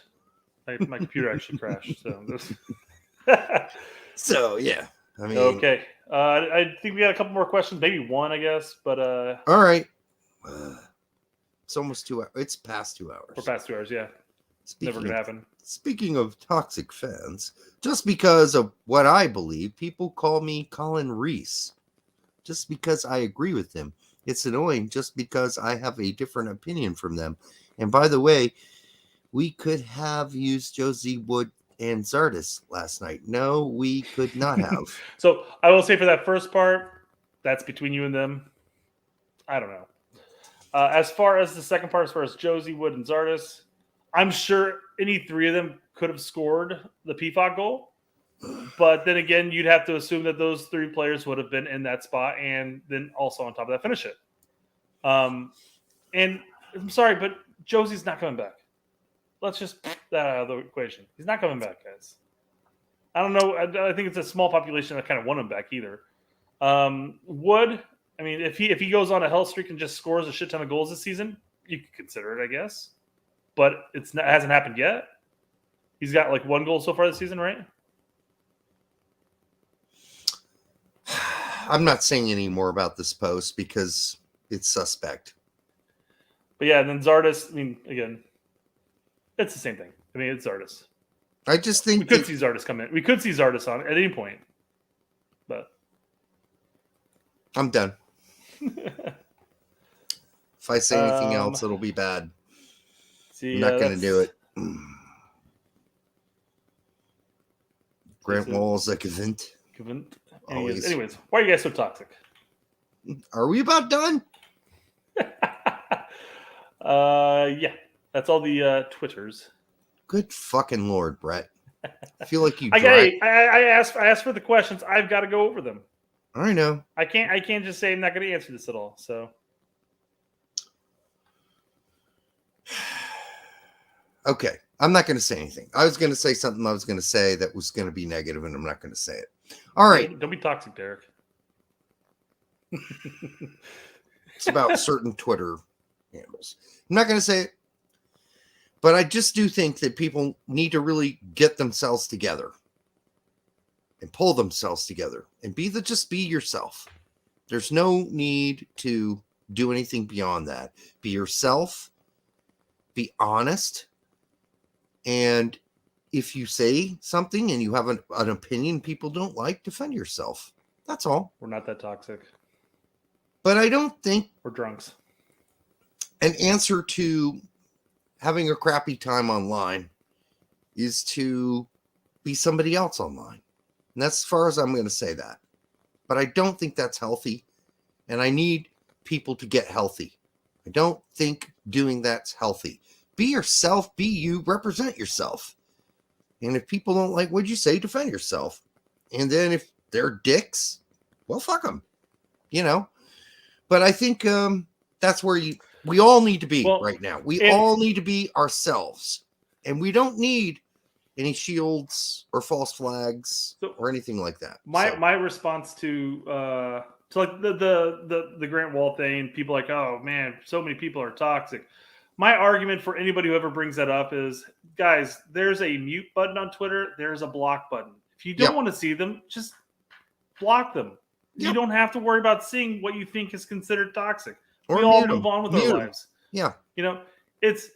My computer actually crashed. So, yeah. I mean, okay. I think we got a couple more questions, maybe one, I guess. But all right. It's almost 2 hours. It's past 2 hours. We're past 2 hours, yeah. Never gonna happen. Speaking of toxic fans, just because of what I believe, people call me Colin Reese. Just because I agree with them. It's annoying just because I have a different opinion from them. And by the way, we could have used Josie Wood and Zardes last night. No, we could not have. So I will say for that first part, that's between you and them. I don't know. As far as the second part, as far as Josie Wood and Zardes, I'm sure any 3 of them could have scored the PFOC goal. But then again, you'd have to assume that those 3 players would have been in that spot and then also on top of that finish it. And I'm sorry, but Josie's not coming back. Let's just put that out of the equation. He's not coming back, guys. I don't know. I think it's a small population that kind of want him back either. Wood, I mean, if he goes on a hell streak and just scores a shit ton of goals this season, you could consider it, I guess. But it hasn't happened yet. He's got like 1 goal so far this season, right? I'm not saying any more about this post because it's suspect. But yeah, and then Zardes, I mean, again, it's the same thing. I mean, it's Zardes. I just think we could see Zardes come in. We could see Zardes on at any point. But I'm done. If I say anything else, it'll be bad. I'm not going to do it. Grant Walls, Kevint. Anyways, why are you guys so toxic? Are we about done? Yeah. That's all the Twitters. Good fucking Lord, Brett. I feel like you I asked for the questions. I've got to go over them. I know. I can't just say I'm not going to answer this at all. So. Okay. I'm not going to say anything. I was going to say something I was going to say that was going to be negative, and I'm not going to say it. All right. Don't be toxic, Derek. It's about certain Twitter handles. I'm not going to say it, but I just do think that people need to really get themselves together and pull themselves together and just be yourself. There's no need to do anything beyond that. Be yourself, be honest. And if you say something and you have an opinion people don't like, defend yourself. That's all. We're not that toxic. But I don't think we're drunks. An answer to having a crappy time online is to be somebody else online. And that's as far as I'm going to say that. But I don't think that's healthy. And I need people to get healthy. I don't think doing that's healthy. Be yourself, be you, represent yourself. And if people don't like what you say, defend yourself. And then if they're dicks, well, fuck them. You know? But I think that's where we all need to be right now. We all need to be ourselves. And we don't need any shields or false flags or anything like that. My response to like the Grant Wall thing, people like, oh man, so many people are toxic. My argument for anybody who ever brings that up is, guys, there's a mute button on Twitter. There's a block button. If you don't want to see them, just block them. You don't have to worry about seeing what you think is considered toxic. We all move on with our lives. Yeah. You know, it's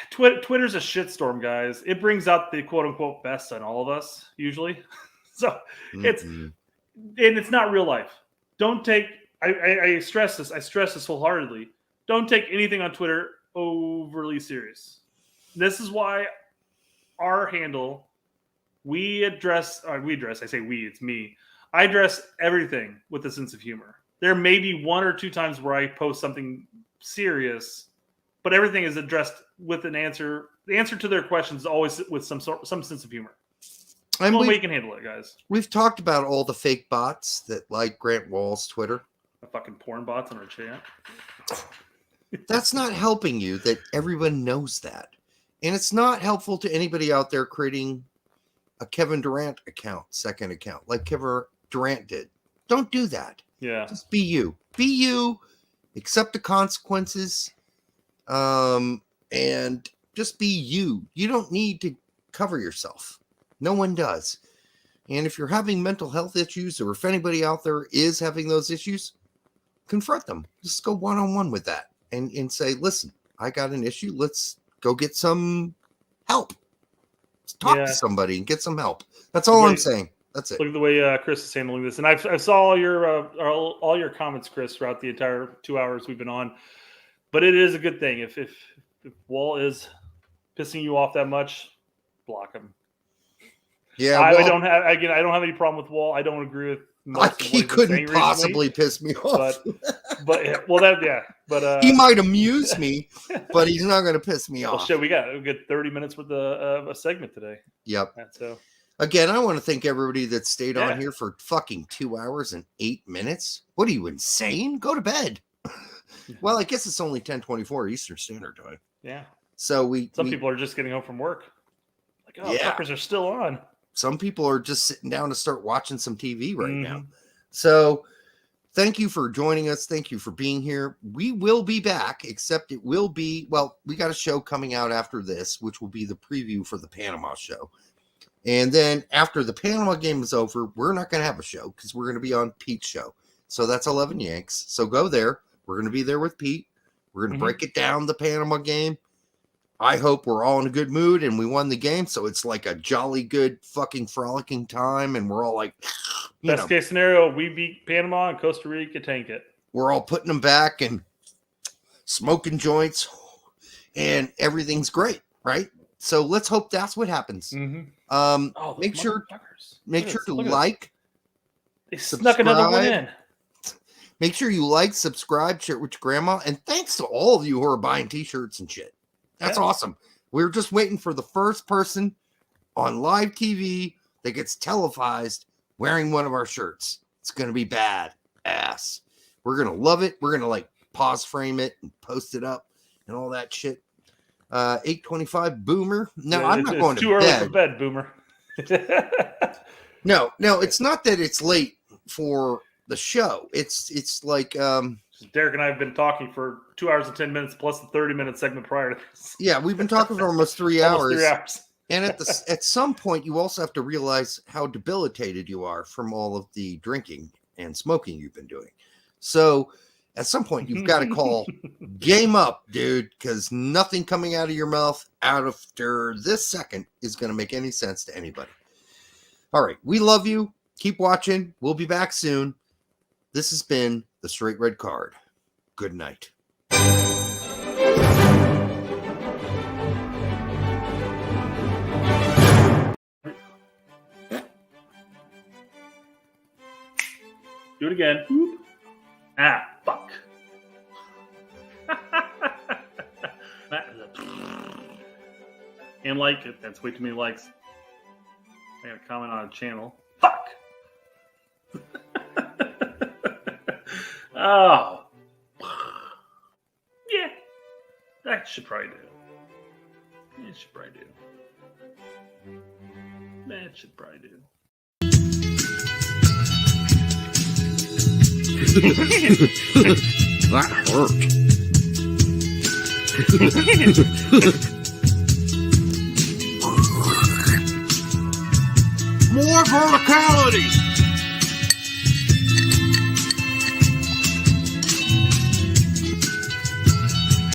Twitter's a shitstorm, guys. It brings out the quote unquote best in all of us, usually. So it's not real life. Don't take, I stress this. I stress this wholeheartedly. Don't take anything on Twitter overly serious. This is why our handle, I say we, it's me. I address everything with a sense of humor. There may be one or two times where I post something serious, but everything is addressed with an answer. The answer to their questions is always with some sense of humor. And we can handle it, guys. We've talked about all the fake bots that like Grant Wall's Twitter. The fucking porn bots on our chat. That's not helping you, that everyone knows that. And it's not helpful to anybody out there creating a Kevin Durant account, second account, like Kevin Durant did. Don't do that. Yeah. Just be you. Be you. Accept the consequences. And just be you. You don't need to cover yourself. No one does. And if you're having mental health issues, or if anybody out there is having those issues, confront them. Just go one-on-one with that and say, listen, I got an issue. Let's go get some help. Let's talk to somebody and get some help. That's all I'm saying. That's it. Look at the way Chris is handling this. And I saw all your comments, Chris, throughout the entire 2 hours we've been on. But it is a good thing. If Wall is pissing you off that much, block him. Yeah, I don't have any problem with Wall. I don't agree with most he couldn't possibly piss me off. But he might amuse me, but he's not going to piss me off. Well, shit, we got 30 minutes worth of a segment today. Yep. So again, I want to thank everybody that stayed on here for fucking 2 hours and 8 minutes. What are you, insane? Go to bed. Well, I guess it's only 10:24 Eastern Standard Time. Yeah. So some people are just getting home from work. Like, fuckers are still on. Some people are just sitting down to start watching some TV right now. So thank you for joining us. Thank you for being here. We will be back, except it will be, we got a show coming out after this, which will be the preview for the Panama show. And then after the Panama game is over, we're not going to have a show because we're going to be on Pete's show. So that's 11 Yanks. So go there. We're going to be there with Pete. We're going to break it down, the Panama game. I hope we're all in a good mood and we won the game. So it's like a jolly good fucking frolicking time. And we're all like, best case scenario, we beat Panama and Costa Rica tank it. We're all putting them back and smoking joints and everything's great. Right. So let's hope that's what happens. Make sure to like. They snuck another one in. Make sure you like, subscribe, share it with your grandma. And thanks to all of you who are buying t-shirts and shit. That's awesome. We're just waiting for the first person on live TV that gets televised wearing one of our shirts. It's going to be bad ass. We're going to love it. We're going to like pause frame it and post it up and all that shit. 8:25 Boomer. No, I'm not going to too early bed. for bed, Boomer. No, it's not that it's late for the show. It's like Derek and I have been talking for 2 hours and 10 minutes plus the 30-minute segment prior to this. yeah, we've been talking for almost 3 hours. Almost 3 hours. And at some point, you also have to realize how debilitated you are from all of the drinking and smoking you've been doing. So at some point, you've got to call game up, dude, because nothing coming out of your mouth after this second is going to make any sense to anybody. All right. We love you. Keep watching. We'll be back soon. This has been the Straight Red Card. Good night. Do it again. Ah, fuck. And like it. That's way too many likes. I got a comment on a channel. Fuck. Oh. Yeah. That should probably do. That should probably do. That should probably do. That hurt. More verticality.